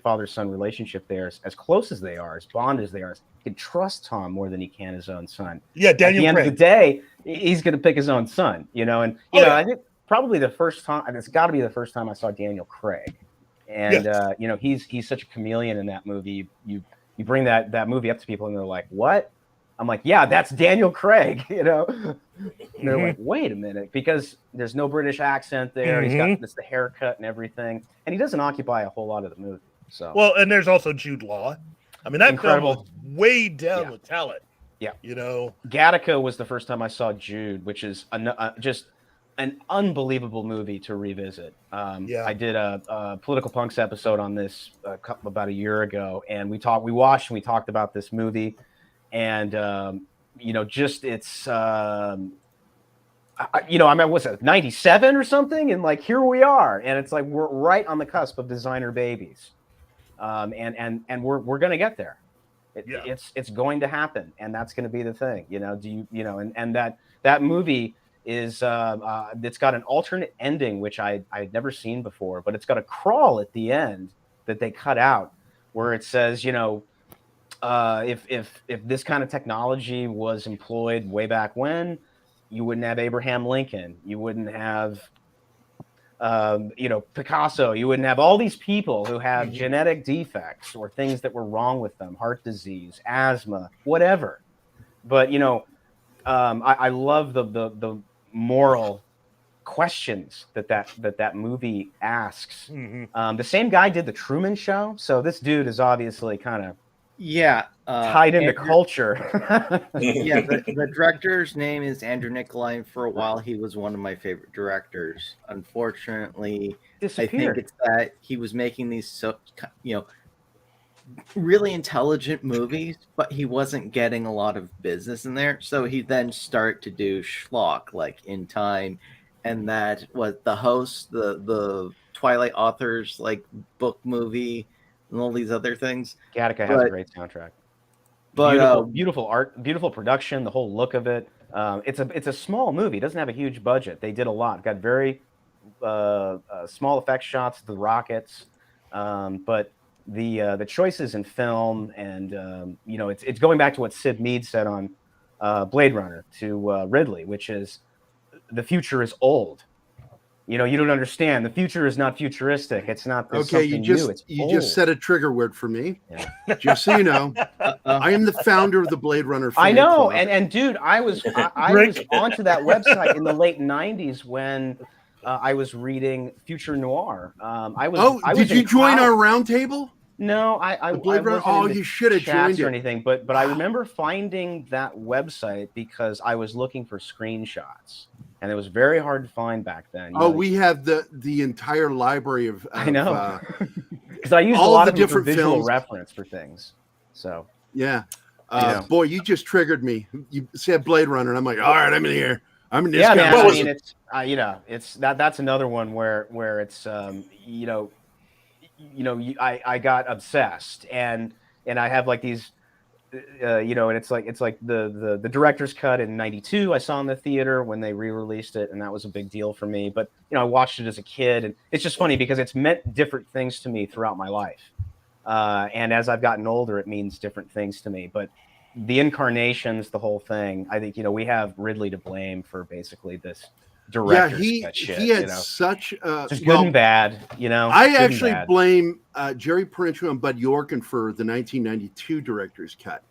Speaker 4: father-son relationship there, as close as they are, as bonded as they are. He can trust Tom more than he can his own son.
Speaker 3: Yeah, Daniel
Speaker 4: At the
Speaker 3: Craig.
Speaker 4: end of the day, he's going to pick his own son, you know. And you know, I think probably the first time, and it's got to be the first time I saw Daniel Craig, and you know, he's such a chameleon in that movie. You bring that movie up to people, and they're like, "What?" I'm like, "Yeah, that's Daniel Craig," you know. And they're like, "Wait a minute," because there's no British accent there. He's got the haircut and everything, and he doesn't occupy a whole lot of the movie. So
Speaker 3: and there's also Jude Law. I mean, that film was way down with talent.
Speaker 4: Yeah,
Speaker 3: you know,
Speaker 4: Gattaca was the first time I saw Jude, which is just an unbelievable movie to revisit. I did a Political Punks episode on this about a year ago, and we watched and we talked about this movie, and you know, just it's you know, I mean, what's it, 97 or something, and like here we are, and it's like we're right on the cusp of Designer Babies, and we're gonna get there. It's going to happen, and that's going to be the thing. You know, and that movie is it's got an alternate ending, which I'd never seen before, but it's got a crawl at the end that they cut out where it says, you know, if this kind of technology was employed way back when, you wouldn't have Abraham Lincoln, you wouldn't have you know, Picasso, you wouldn't have all these people who have genetic defects or things that were wrong with them, heart disease, asthma, whatever. But, you know, I love the moral questions that movie asks. The same guy did The Truman Show. So this dude is obviously kind of tied into culture.
Speaker 8: The director's name is Andrew Nicolai. For a while, he was one of my favorite directors. Unfortunately, I think it's that he was making these really intelligent movies, but he wasn't getting a lot of business in there. So he then started to do schlock like In Time, and that was The Host, the Twilight Authors like book movie, and all these other things.
Speaker 4: Gattaca has a great soundtrack. But beautiful art, beautiful production, the whole look of it. It's a small movie. It doesn't have a huge budget. They did a lot. Got very small effects shots, the rockets, but the choices in film, and it's going back to what Sid Mead said on Blade Runner to Ridley, which is the future is old. You don't understand. The future is not futuristic. It's not this
Speaker 2: okay.
Speaker 4: something new. It's
Speaker 2: you
Speaker 4: old.
Speaker 2: just said a trigger word for me.
Speaker 4: Yeah.
Speaker 2: Just so you know, I am the founder of the Blade Runner fan
Speaker 4: I know,
Speaker 2: club.
Speaker 4: and dude, I was onto that website in the late '90s when I was reading Future Noir.
Speaker 2: Did you join our roundtable?
Speaker 4: No, I
Speaker 2: Blade Runner.
Speaker 4: wasn't into
Speaker 2: You should have
Speaker 4: chats
Speaker 2: joined
Speaker 4: or
Speaker 2: it.
Speaker 4: anything. But I remember finding that website because I was looking for screenshots, and it was very hard to find back then.
Speaker 2: We have the entire library of
Speaker 4: I know, because I used a lot of different visual films. Reference for things. So
Speaker 2: yeah, boy, you just triggered me. You said Blade Runner, and I'm like, all right, I'm in here. I'm in this.
Speaker 4: Yeah, man. I mean, it's that's another one where it's I got obsessed, and I have like these, and it's like the director's cut in '92 I saw in the theater when they re-released it, and that was a big deal for me. But I watched it as a kid, and it's just funny because it's meant different things to me throughout my life, and as I've gotten older, it means different things to me. But the incarnations, the whole thing, I think we have Ridley to blame for basically this. Director's cut shit,
Speaker 2: he had such
Speaker 4: just good and bad,
Speaker 2: I actually blame Jerry Parenteau and Bud Yorkin for the 1992 director's cut.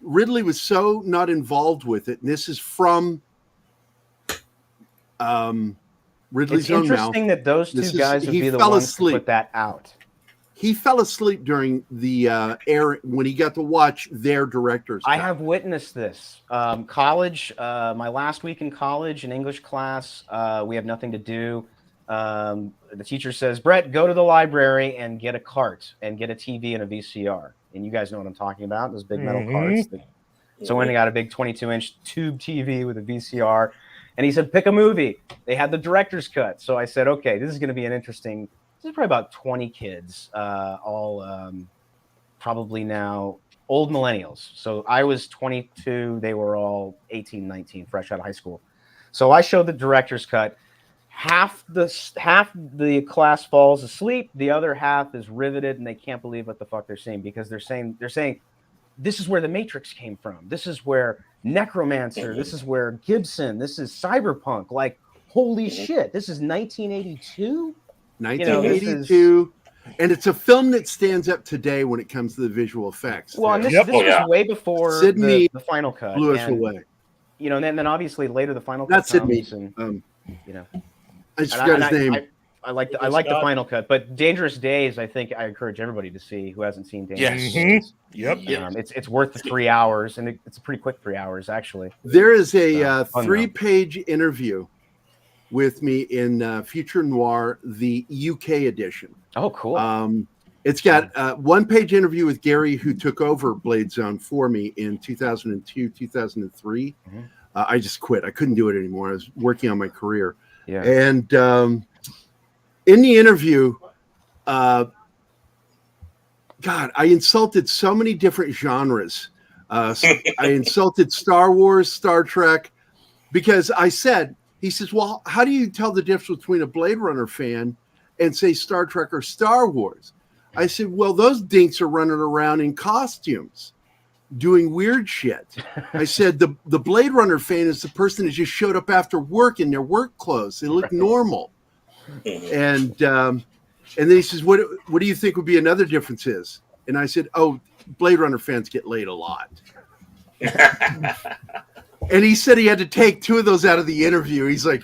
Speaker 2: Ridley was so not involved with it, and this is from Ridley's own mouth.
Speaker 4: It's interesting that those two guys would be the ones to put that out.
Speaker 2: He fell asleep during the air when he got to watch their directors.
Speaker 4: I have witnessed this. College, my last week in college in English class, we have nothing to do. The teacher says, Brett, go to the library and get a cart and get a TV and a VCR. And you guys know what I'm talking about, those big metal carts. So when I got a big 22-inch tube TV with a VCR, and he said, pick a movie. They had the director's cut. So I said, okay, this is going to be an interesting. This is probably about 20 kids, all probably now old millennials. So I was 22. They were all 18, 19, fresh out of high school. So I showed the director's cut. Half the class falls asleep. The other half is riveted, and they can't believe what the fuck they're seeing because they're saying this is where the Matrix came from. This is where Necromancer. This is where Gibson. This is cyberpunk. Like, holy shit! This is 1982.
Speaker 2: 1982, and it's a film that stands up today when it comes to the visual effects.
Speaker 4: Well, and this was way before
Speaker 2: Sydney
Speaker 4: the final cut.
Speaker 2: Blew us away.
Speaker 4: And then obviously later the final cut.
Speaker 2: Not Sydney.
Speaker 4: And,
Speaker 2: I just forgot his name.
Speaker 4: I like the final cut, but Dangerous Days. I think I encourage everybody to see who hasn't seen Dangerous Days.
Speaker 3: Yep.
Speaker 4: It's worth the 3 hours, and it's a pretty quick 3 hours actually.
Speaker 2: There is a 3-page interview with me in Future Noir, the UK edition.
Speaker 4: Oh, cool.
Speaker 2: It's got a 1-page interview with Gary, who took over Blade Zone for me in 2002, 2003. Mm-hmm. I just quit. I couldn't do it anymore. I was working on my career.
Speaker 4: Yeah.
Speaker 2: And in the interview, God, I insulted so many different genres. I insulted Star Wars, Star Trek, because I said, he says, well, how do you tell the difference between a Blade Runner fan and, say, Star Trek or Star Wars? I said, well, those dinks are running around in costumes doing weird shit. I said, the Blade Runner fan is the person that just showed up after work in their work clothes. They look normal. And then he says, what do you think would be another difference is? And I said, oh, Blade Runner fans get laid a lot. And he said he had to take 2 of those out of the interview. He's like,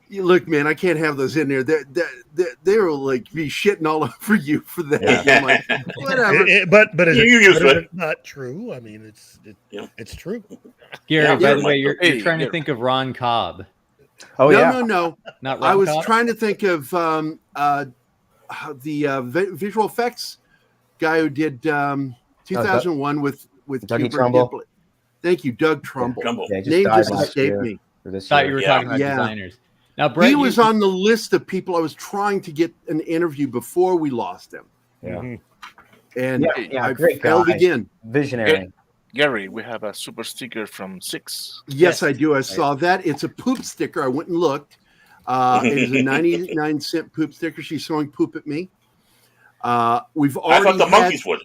Speaker 2: look, man, I can't have those in there. They will like be shitting all over you for that.
Speaker 3: Yeah.
Speaker 2: I'm like, whatever.
Speaker 3: But is it not true? I mean, it's true.
Speaker 7: Gary, by the way, you're trying to think of Ron Cobb.
Speaker 2: Oh, no.
Speaker 7: Not Ron
Speaker 2: I was
Speaker 7: Cobb?
Speaker 2: trying to think of the visual effects guy who did 2001 with
Speaker 4: Dougie Trumbull.
Speaker 2: Thank you, Doug Trumbull.
Speaker 4: Yeah,
Speaker 2: Name just escaped me.
Speaker 7: Thought you were talking about designers. Now, Brett,
Speaker 2: he was on the list of people I was trying to get an interview before we lost him.
Speaker 4: Yeah.
Speaker 2: And I
Speaker 4: great
Speaker 2: failed
Speaker 4: guy.
Speaker 2: again.
Speaker 4: Visionary.
Speaker 9: Gary, we have a super sticker from 6.
Speaker 2: Yes, I do. I saw that. It's a poop sticker. I went and looked. It is a 99-cent poop sticker. She's throwing poop at me. We've
Speaker 5: I
Speaker 2: already
Speaker 5: thought the
Speaker 2: had
Speaker 5: monkeys would.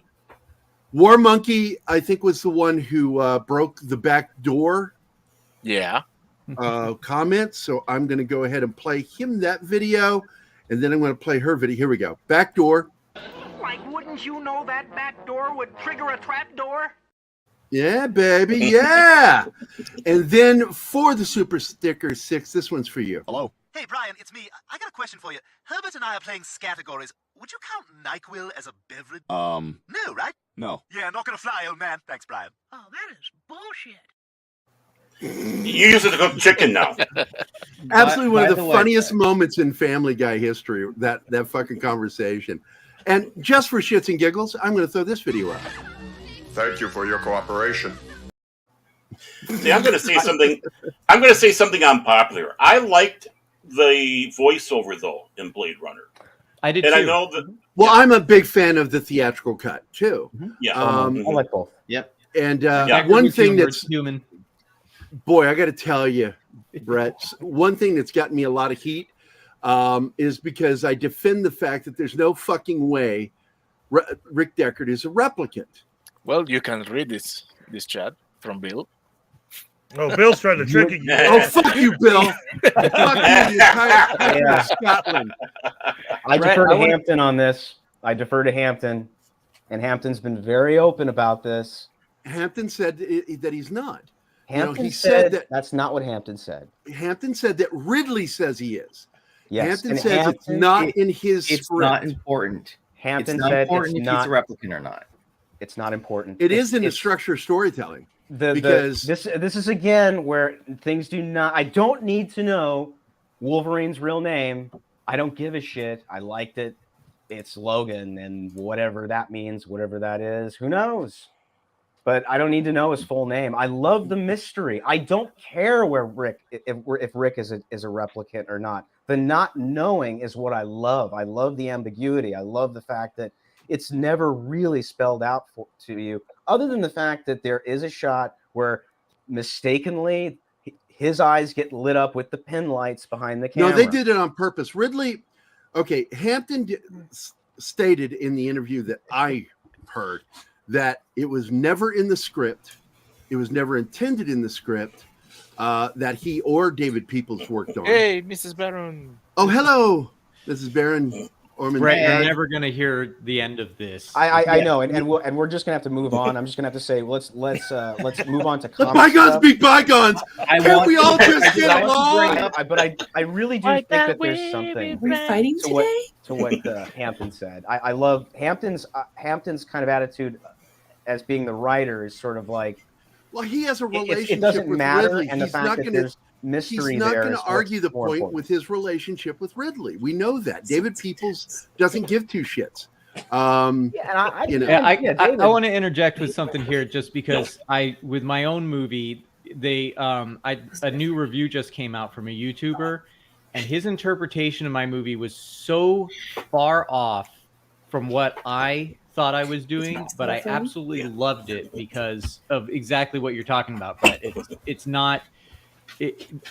Speaker 2: War Monkey, I think, was the one who broke the back door
Speaker 9: Yeah.
Speaker 2: comment. So I'm going to go ahead and play him that video, and then I'm going to play her video. Here we go. Back door.
Speaker 10: Like, wouldn't you know that back door would trigger a trap door?
Speaker 2: Yeah, baby. Yeah. And then for the Super Sticker 6, this one's for you.
Speaker 11: Hello. Hey, Brian, it's me. I got a question for you. Herbert and I are playing categories. Would you count NyQuil as a beverage? No, right?
Speaker 12: No.
Speaker 11: Yeah, not gonna fly, old man. Thanks, Brian.
Speaker 10: Oh, that is bullshit.
Speaker 5: You use it to cook chicken now.
Speaker 2: Absolutely one of the
Speaker 8: way,
Speaker 2: funniest moments in Family Guy history, that fucking conversation. And just for shits and giggles, I'm going to throw this video up.
Speaker 12: Thank you for your cooperation.
Speaker 5: See, I'm going to say something. I'm going to say something unpopular. I liked the voiceover though in Blade Runner.
Speaker 7: I did
Speaker 5: And
Speaker 7: too.
Speaker 5: I know that.
Speaker 2: Well, I'm a big fan of the theatrical cut, too.
Speaker 5: Yeah.
Speaker 4: I like both.
Speaker 8: Yep.
Speaker 2: And
Speaker 5: Yeah.
Speaker 2: one thing
Speaker 7: Humor,
Speaker 2: that's,
Speaker 7: human.
Speaker 2: boy, I got to tell you, Brett, one thing that's gotten me a lot of heat is because I defend the fact that there's no fucking way Rick Deckard is a replicant.
Speaker 9: Well, you can read this chat from Bill.
Speaker 3: Oh, Bill's trying to trick you.
Speaker 2: Oh, fuck you, Bill. Fuck you, entire Scotland.
Speaker 4: I defer to Hampton on this. I defer to Hampton, and Hampton's been very open about this.
Speaker 2: Hampton said that he's not.
Speaker 4: Hampton
Speaker 2: he
Speaker 4: said
Speaker 2: that
Speaker 4: that's not what Hampton said.
Speaker 2: Hampton said that Ridley says he is.
Speaker 4: Yes,
Speaker 2: Hampton
Speaker 4: and
Speaker 2: says it's not in his
Speaker 8: It's
Speaker 2: script.
Speaker 8: not important.
Speaker 4: Hampton
Speaker 8: It's not
Speaker 4: said
Speaker 8: important
Speaker 4: it's
Speaker 8: if he's
Speaker 4: not.
Speaker 8: a replicant or not.
Speaker 4: It's not important.
Speaker 2: It is in the
Speaker 4: it's-
Speaker 2: structure of storytelling.
Speaker 4: because this is again where things do not. I don't need to know Wolverine's real name. I don't give a shit. I liked it. It's Logan, and whatever that means, whatever that is, who knows? But I don't need to know his full name. I love the mystery. I don't care where Rick, if Rick is a replicant or not. The not knowing is what I love. I love the ambiguity. I love the fact that it's never really spelled out to you, other than the fact that there is a shot where mistakenly his eyes get lit up with the pin lights behind the camera.
Speaker 2: No, they did it on purpose. Ridley, okay, Hampton stated in the interview that I heard that it was never in the script. It was never intended in the script that he or David Peoples worked on.
Speaker 9: Hey, Mrs. Barron.
Speaker 2: Oh, hello, Mrs. Barron.
Speaker 7: Brett, you're never going to hear the end of this.
Speaker 4: I know, and we're just gonna have to move on. I'm just gonna have to say let's move on to
Speaker 2: Let
Speaker 4: comic
Speaker 2: bygones
Speaker 4: stuff.
Speaker 2: be bygones. Can't we all just get along?
Speaker 4: But I really do think that there's something.
Speaker 13: Are we fighting today?
Speaker 4: To what Hampton said. I love Hampton's kind of attitude as being the writer is sort of like.
Speaker 2: Well, he has a relationship
Speaker 4: it doesn't
Speaker 2: with
Speaker 4: matter,
Speaker 2: Ridley.
Speaker 4: and the
Speaker 2: He's
Speaker 4: fact
Speaker 2: not
Speaker 4: that
Speaker 2: going to.
Speaker 4: there's mystery
Speaker 2: He's not
Speaker 4: there
Speaker 2: going to
Speaker 4: is
Speaker 2: argue the
Speaker 4: more
Speaker 2: point
Speaker 4: important.
Speaker 2: with his relationship with Ridley. We know that. David Peoples doesn't give two shits. I
Speaker 7: want to interject with something here, just because with my own movie, a new review just came out from a YouTuber, and his interpretation of my movie was so far off from what I thought I was doing, but I absolutely loved it because of exactly what you're talking about, Brett. It's not.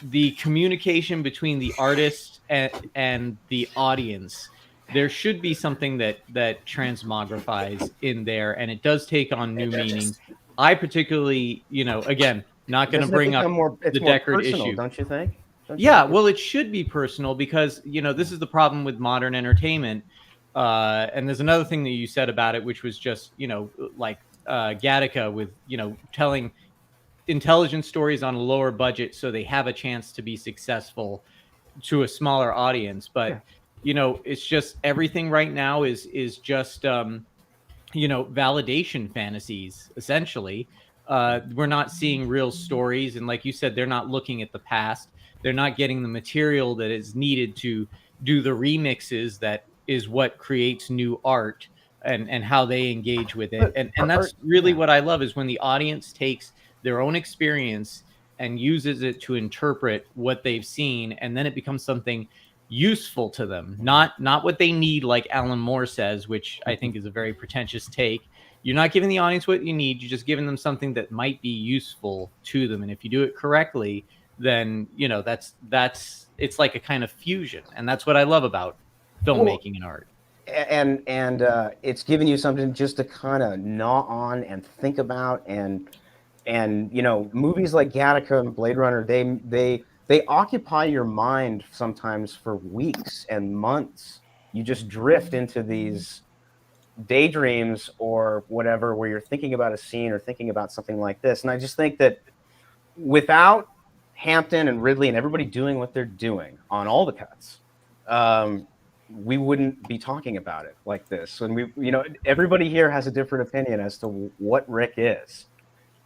Speaker 7: The communication between the artist and the audience, there should be something that transmogrifies in there, and it does take on new meaning. I particularly, again, not going to bring up the Deckard
Speaker 4: personal,
Speaker 7: issue,
Speaker 4: don't you think?
Speaker 7: Well, it should be personal because this is the problem with modern entertainment. And there's another thing that you said about it, which was just like Gattaca with telling intelligent stories on a lower budget so they have a chance to be successful to a smaller audience. But it's just everything right now is just validation fantasies essentially. We're not seeing real stories, and like you said, they're not looking at the past. They're not getting the material that is needed to do the remixes that is what creates new art and how they engage with it. And that's really what I love, is when the audience takes their own experience and uses it to interpret what they've seen, and then it becomes something useful to them, not what they need, like Alan Moore says, which I think is a very pretentious take. You're not giving the audience what you need, you're just giving them something that might be useful to them. And if you do it correctly, then that's it's like a kind of fusion, and that's what I love about filmmaking and art.
Speaker 4: and it's giving you something just to kind of gnaw on and think about, and movies like Gattaca and Blade Runner, they occupy your mind sometimes for weeks and months. You just drift into these daydreams or whatever, where you're thinking about a scene or thinking about something like this. And I just think that without Hampton and Ridley and everybody doing what they're doing on all the cuts, we wouldn't be talking about it like this. And everybody here has a different opinion as to what Rick is.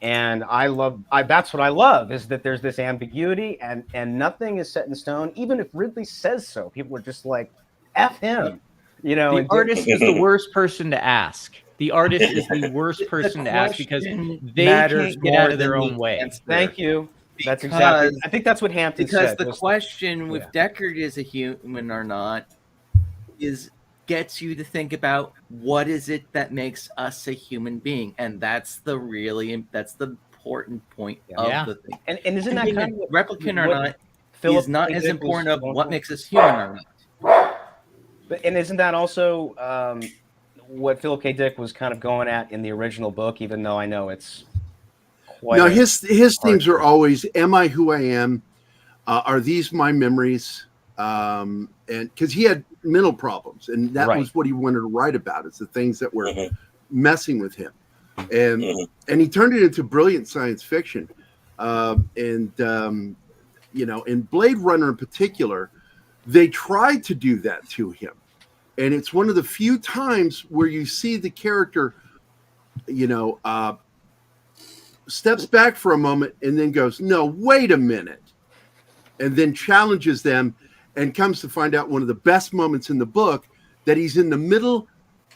Speaker 4: And that's what I love, is that there's this ambiguity and nothing is set in stone. Even if Ridley says so, people are just like, F him.
Speaker 7: The artist is the worst person to ask. The artist is the worst person to ask because they can't get out of their own way.
Speaker 4: Thank you. That's exactly. I think that's what Hampton said.
Speaker 8: Because the question with Deckard is a human or not gets you to think about what is it that makes us a human being, and that's the important point of the thing.
Speaker 4: And isn't that kind of
Speaker 8: replicant or not is not as important of what makes us human or not.
Speaker 4: And isn't that also what Philip K. Dick was kind of going at in the original book, even though I know it's quite...
Speaker 2: No, his themes are always, am I who I am? Are these my memories? And because he had mental problems, and that was what he wanted to write about, is the things that were messing with him. And he turned it into brilliant science fiction. In Blade Runner in particular, they tried to do that to him. And it's one of the few times where you see the character, steps back for a moment and then goes, no, wait a minute. And then challenges them and comes to find out one of the best moments in the book, that he's in the middle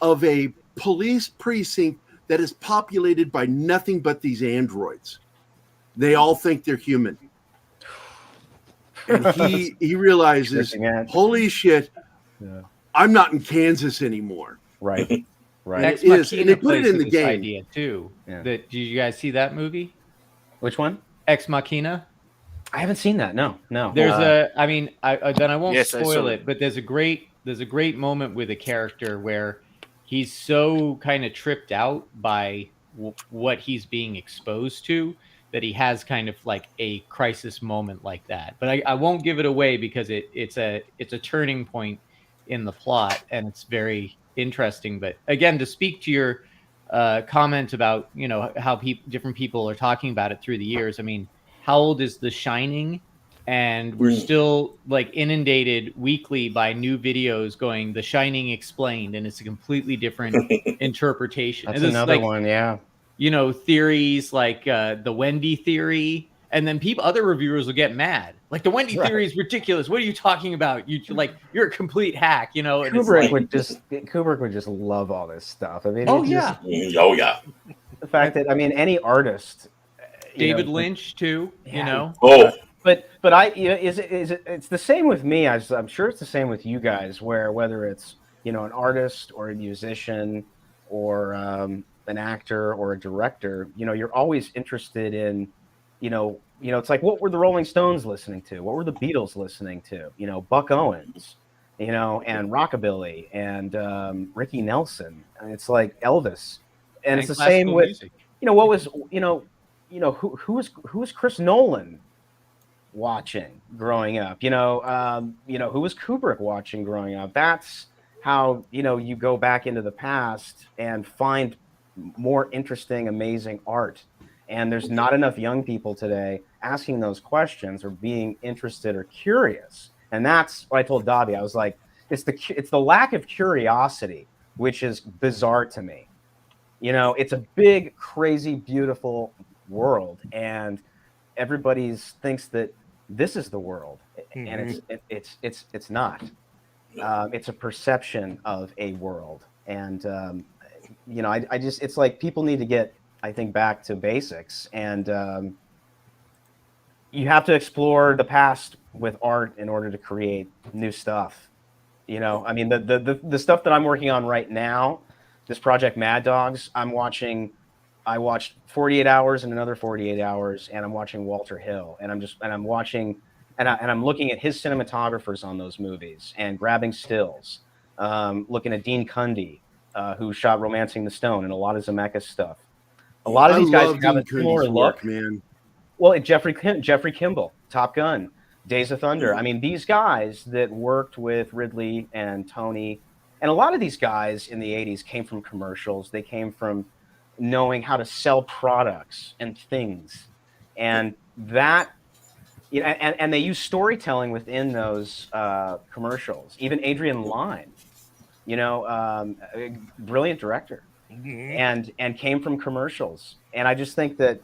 Speaker 2: of a police precinct that is populated by nothing but these androids. They all think they're human. And he realizes, holy shit, I'm not in Kansas anymore.
Speaker 4: Right.
Speaker 7: Ex
Speaker 2: It is,
Speaker 7: Machina
Speaker 2: and they put
Speaker 7: plays
Speaker 2: it in
Speaker 7: with
Speaker 2: the
Speaker 7: this
Speaker 2: game.
Speaker 7: idea too. Did you guys see that movie?
Speaker 4: Which one?
Speaker 7: Ex Machina.
Speaker 4: I haven't seen that. No.
Speaker 7: There's I won't spoil it, but there's a great moment with a character where he's so kind of tripped out by what he's being exposed to that he has kind of like a crisis moment like that. But I won't give it away because it's a turning point in the plot, and it's very interesting. But again, to speak to your comment about how different people are talking about it through the years, I mean, how old is The Shining? And we're still like inundated weekly by new videos going The Shining explained, and it's a completely different interpretation.
Speaker 4: That's another one, yeah.
Speaker 7: Theories like the Wendy theory, and then other reviewers will get mad. Like, the Wendy theory is ridiculous. What are you talking about? You're a complete hack, And
Speaker 4: Kubrick would just love all this stuff. I mean,
Speaker 5: the
Speaker 4: fact that any artist,
Speaker 7: David Lynch too,
Speaker 4: But it's the same with me. I'm sure it's the same with you guys, where whether it's an artist or a musician or an actor or a director, you're always interested in, it's like, what were the Rolling Stones listening to? What were the Beatles listening to? Buck Owens, and rockabilly and Ricky Nelson. And it's like Elvis, and it's the same with
Speaker 7: music.
Speaker 4: What was who was Chris Nolan watching growing up? Who was Kubrick watching growing up? That's how you go back into the past and find more interesting, amazing art. And there's not enough young people today asking those questions or being interested or curious. And that's what I told Dobby. I was like, it's the lack of curiosity which is bizarre to me. It's a big, crazy, beautiful world, and everybody thinks that this is the world, and it's not. It's a perception of a world, and I just, it's like people need to get, I think, back to basics, and you have to explore the past with art in order to create new stuff. I mean, the stuff that I'm working on right now, this project Mad Dogs, I watched 48 Hours and another 48 Hours, and I'm watching Walter Hill, and I'm looking at his cinematographers on those movies and grabbing stills Looking at Dean Cundy, who shot Romancing the Stone and a lot of Zemeckis stuff. A lot of these guys have a similar look.
Speaker 2: Man.
Speaker 4: Well, Jeffrey Kimball, Top Gun, Days of Thunder. I mean, these guys that worked with Ridley and Tony, and a lot of these guys in the 80s came from commercials. They came from knowing how to sell products and things. And that, you know, and they use storytelling within those commercials. Even Adrian Lyne, you know, a brilliant director, and came from commercials. And I just think that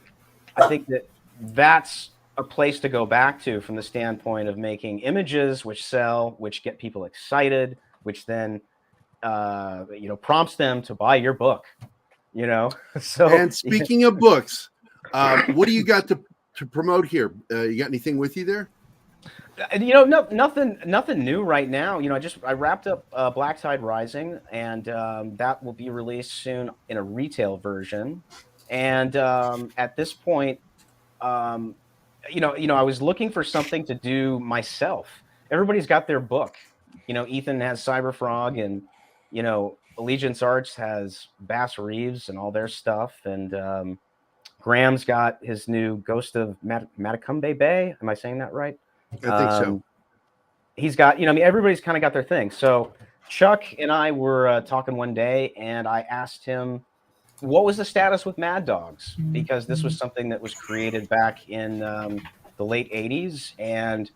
Speaker 4: that's a place to go back to from the standpoint of making images which sell, which get people excited, which then you know, prompts them to buy your book. You know, so.
Speaker 2: And speaking of books, what do you got to promote here? You got anything with you there?
Speaker 4: You know, nothing new right now. You know, I wrapped up Black Tide Rising, and that will be released soon in a retail version. And at this point, you know, I was looking for something to do myself. Everybody's got their book. You know, Ethan has Cyberfrog, and you know, Allegiance Arts has Bass Reeves and all their stuff, and Graham's got his new Ghost of Matacumbe Bay. Am I saying that right?
Speaker 2: I think so.
Speaker 4: He's got, you know, I mean, everybody's kind of got their thing. So Chuck and I were talking one day, and I asked him what was the status with Mad Dogs, because this was something that was created back in the late 80s, and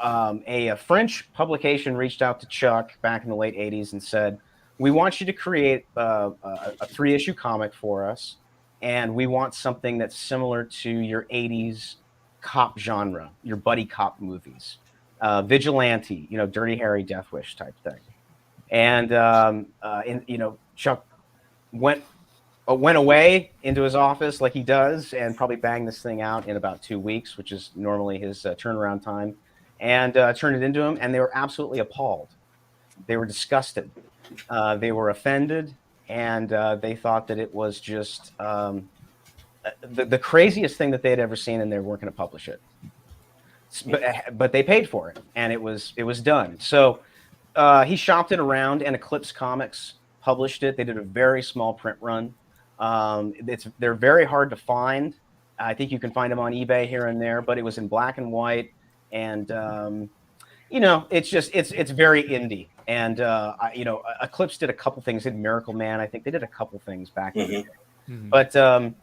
Speaker 4: a French publication reached out to Chuck back in the late 80s and said, we want you to create a 3-issue comic for us, and we want something that's similar to your 80s cop genre, your buddy cop movies, vigilante, you know, Dirty Harry, Death Wish type thing. And you know, Chuck went away into his office like he does, and probably banged this thing out in about 2 weeks, which is normally his turnaround time, and turned it into him, and they were absolutely appalled. They were disgusted. They were offended, and they thought that it was just the craziest thing that they had ever seen, and they weren't going to publish it. But they paid for it, and it was done. So he shopped it around, and Eclipse Comics published it. They did a very small print run. They're very hard to find. I think you can find them on eBay here and there, but it was in black and white, and you know, it's very indie. And you know, Eclipse did a couple things. They did Miracle Man, I think they did a couple things back in the day. But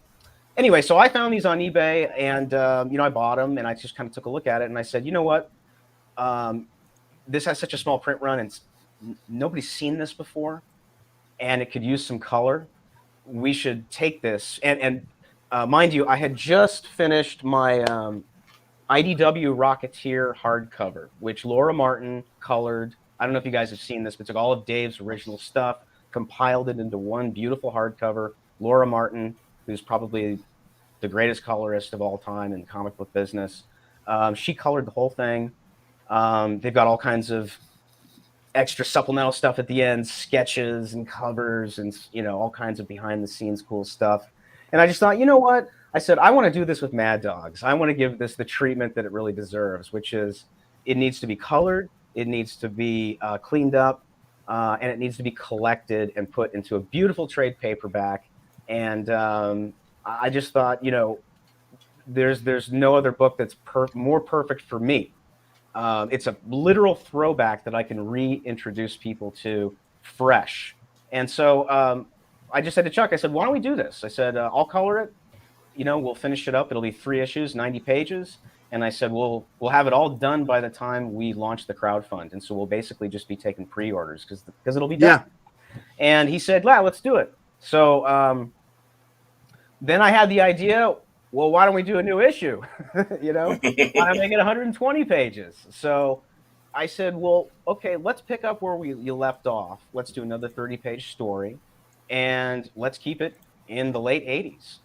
Speaker 4: anyway, so I found these on eBay, and you know, I bought them, and I just kind of took a look at it, and I said, you know what, this has such a small print run, and nobody's seen this before, and it could use some color. We should take this, and mind you, I had just finished my IDW Rocketeer hardcover, which Laura Martin colored. I don't know if you guys have seen this, but took all of Dave's original stuff, compiled it into one beautiful hardcover. Laura Martin, who's probably the greatest colorist of all time in the comic book business, she colored the whole thing. They've got all kinds of extra supplemental stuff at the end, sketches and covers, and you know, all kinds of behind the scenes cool stuff. And I just thought, you know what? I said, I want to do this with Mad Dogs. I want to give this the treatment that it really deserves, which is it needs to be colored, it needs to be cleaned up, and it needs to be collected and put into a beautiful trade paperback. And I just thought, you know, there's no other book that's more perfect for me. It's a literal throwback that I can reintroduce people to fresh. And so I just said to Chuck, I said, why don't we do this? I said, I'll color it. You know, we'll finish it up. It'll be 3 issues, 90 pages. And I said, we'll have it all done by the time we launch the crowdfund. And so we'll basically just be taking pre-orders because it'll be done. Yeah. And he said, yeah, let's do it. So then I had the idea, well, why don't we do a new issue? You know, why not make it 120 pages? So I said, well, okay, let's pick up where you left off. Let's do another 30-page story, and let's keep it in the late 80s.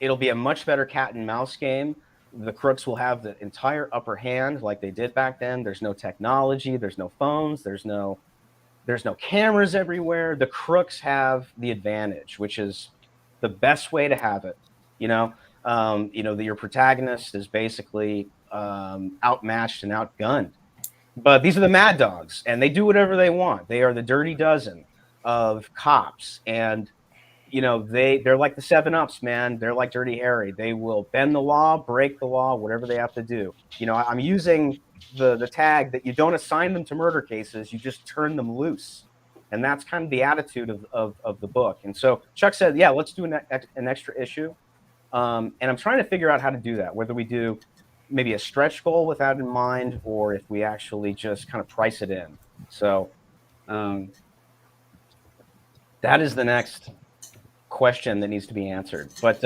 Speaker 4: It'll be a much better cat and mouse game. The crooks will have the entire upper hand like they did back then. There's no technology. There's no phones. There's no cameras everywhere. The crooks have the advantage, which is the best way to have it. You know, your protagonist is basically outmatched and outgunned. But these are the Mad Dogs, and they do whatever they want. They are the Dirty Dozen of cops, and they're like the 7-Ups, man. They're like Dirty Harry. They will bend the law, break the law, whatever they have to do. I'm using the tag that you don't assign them to murder cases, you just turn them loose. And that's kind of the attitude of the book. And so Chuck said, yeah, let's do an extra issue. And I'm trying to figure out how to do that, whether we do maybe a stretch goal with that in mind, or if we actually just kind of price it in. So that is the next question that needs to be answered. But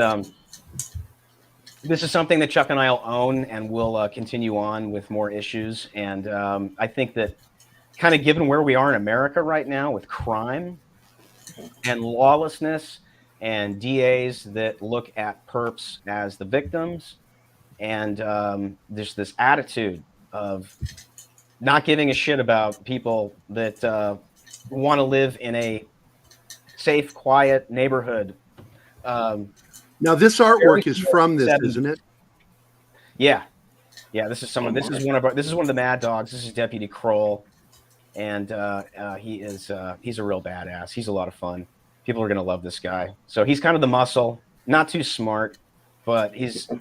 Speaker 4: this is something that Chuck and I will own, and we'll continue on with more issues. And I think that kind of given where we are in America right now with crime and lawlessness and DAs that look at perps as the victims, and there's this attitude of not giving a shit about people that want to live in a safe, quiet neighborhood.
Speaker 2: Now, this artwork is from this, isn't it?
Speaker 4: Yeah. This is someone. This is one of the Mad Dogs. This is Deputy Kroll, and he's a real badass. He's a lot of fun. People are gonna love this guy. So he's kind of the muscle, not too smart, but he's a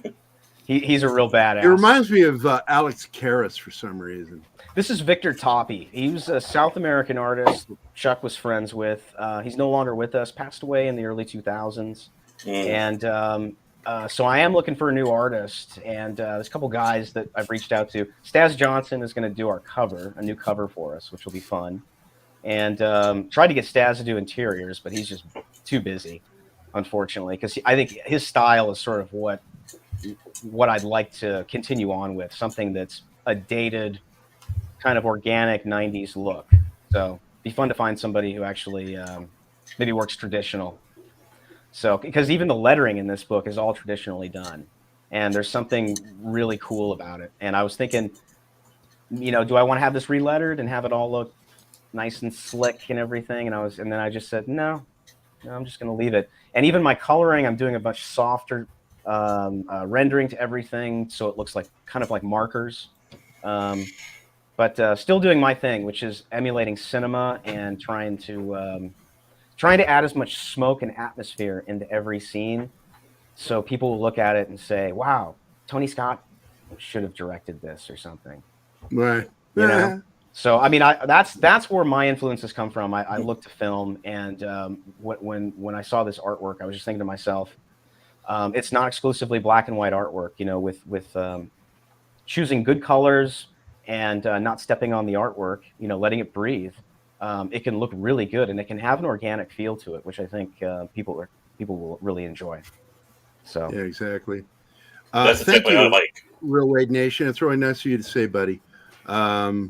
Speaker 4: real badass.
Speaker 2: It reminds me of Alex Karras for some reason.
Speaker 4: This is Victor Toppy. He was a South American artist Chuck was friends with. He's no longer with us, passed away in the early 2000s. And so I am looking for a new artist. And there's a couple guys that I've reached out to. Staz Johnson is going to do our cover, a new cover for us, which will be fun. And tried to get Staz to do interiors, but he's just too busy, unfortunately, because I think his style is sort of what I'd like to continue on with, something that's a dated, kind of organic 90s look. So it'd be fun to find somebody who actually maybe works traditional. So, because even the lettering in this book is all traditionally done, and there's something really cool about it. And I was thinking, do I want to have this relettered and have it all look nice and slick and everything? And then I just said, no, I'm just going to leave it. And even my coloring, I'm doing a much softer rendering to everything, so it looks like kind of like markers. But still doing my thing, which is emulating cinema and trying to add as much smoke and atmosphere into every scene, so people will look at it and say, "Wow, Tony Scott should have directed this or something."
Speaker 2: Right.
Speaker 4: So I mean, that's where my influences come from. I look to film, and when I saw this artwork, I was just thinking to myself, it's not exclusively black and white artwork. With choosing good colors and not stepping on the artwork, letting it breathe. It can look really good, and it can have an organic feel to it, which I think people will really enjoy. So
Speaker 2: yeah, exactly.
Speaker 5: That's
Speaker 2: thank you,
Speaker 5: I like.
Speaker 2: Real Wade Nation. It's really nice of you to say, buddy. Yeah,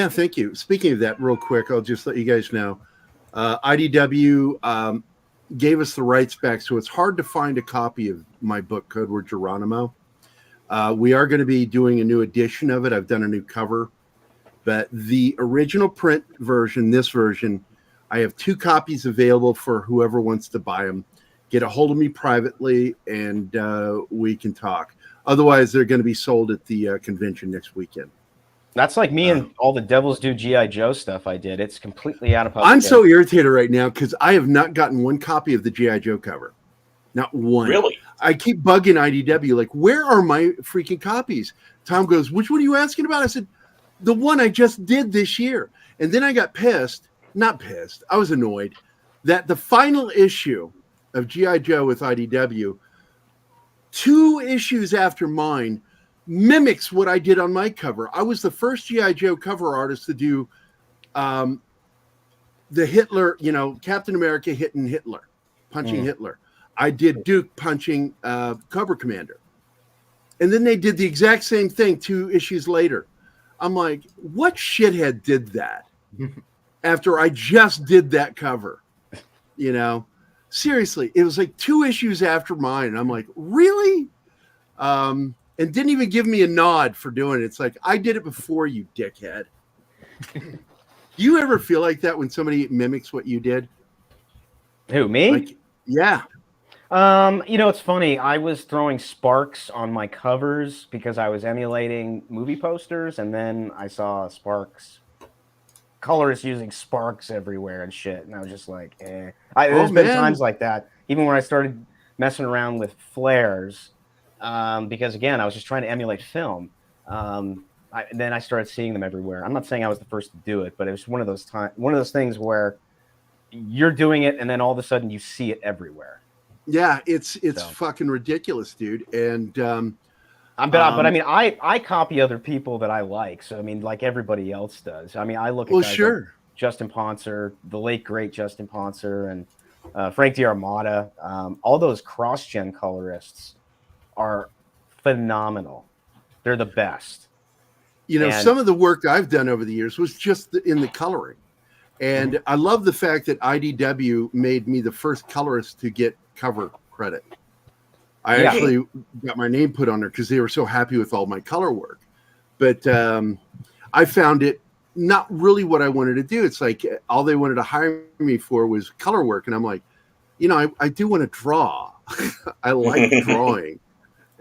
Speaker 2: thank you. Speaking of that, real quick, I'll just let you guys know. IDW gave us the rights back, so it's hard to find a copy of my book, Code Word Geronimo. We are going to be doing a new edition of it. I've done a new cover. But the original print version, this version, I have 2 copies available for whoever wants to buy them. Get a hold of me privately, and we can talk. Otherwise, they're going to be sold at the convention next weekend.
Speaker 4: That's like me and all the Devils Do G.I. Joe stuff I did. It's completely out of public.
Speaker 2: I'm so irritated right now because I have not gotten one copy of the G.I. Joe cover. Not one.
Speaker 5: Really?
Speaker 2: I keep bugging IDW, like, where are my freaking copies? Tom goes, which one are you asking about? I said, the one I just did this year. And then I got not pissed. I was annoyed that the final issue of G.I. Joe with IDW, 2 issues after mine, mimics what I did on my cover. I was the first G.I. Joe cover artist to do the Hitler, Captain America hitting Hitler, punching Hitler. I did Duke punching Cobra Commander. And then they did the exact same thing 2 issues later. I'm like, what shithead did that after I just did that cover? Seriously, it was like 2 issues after mine. And I'm like, really? And didn't even give me a nod for doing it. It's like, I did it before you, dickhead. You ever feel like that when somebody mimics what you did?
Speaker 4: Who, me?
Speaker 2: Yeah.
Speaker 4: It's funny. I was throwing sparks on my covers because I was emulating movie posters, and then I saw sparks, colorists using sparks everywhere and shit, and I was just like, eh. There's been times like that, even when I started messing around with flares, because again, I was just trying to emulate film. Then I started seeing them everywhere. I'm not saying I was the first to do it, but it was one of those things where you're doing it, and then all of a sudden you see it everywhere.
Speaker 2: Yeah, it's fucking ridiculous, dude. And
Speaker 4: but I mean, I copy other people that I like. So I mean, like everybody else does. I mean, I look at guys like Justin Ponser, the late great Justin Ponser, and Frank D'Armata. All those cross-gen colorists are phenomenal. They're the best.
Speaker 2: Some of the work I've done over the years was just in the coloring. And I love the fact that IDW made me the first colorist to get cover credit. I actually got my name put on there because they were so happy with all my color work. But I found it not really what I wanted to do. It's like all they wanted to hire me for was color work. And I'm like, I do want to draw. I like drawing.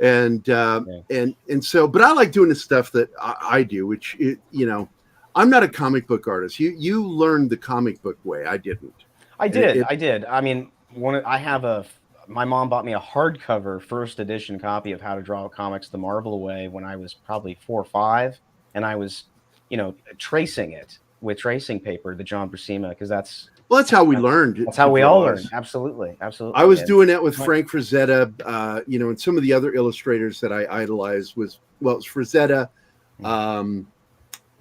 Speaker 2: And so, but I like doing the stuff that I do, which, I'm not a comic book artist. You learned the comic book way. I didn't.
Speaker 4: I did. I mean, my mom bought me a hardcover first edition copy of How to Draw Comics the Marvel Way when I was probably 4 or 5, and I was, tracing it with tracing paper, the John Buscema, because that's how we
Speaker 2: learned.
Speaker 4: That's how we all learned. Absolutely.
Speaker 2: I was doing that with Frank Frazetta, and some of the other illustrators that I idolized it's Frazetta.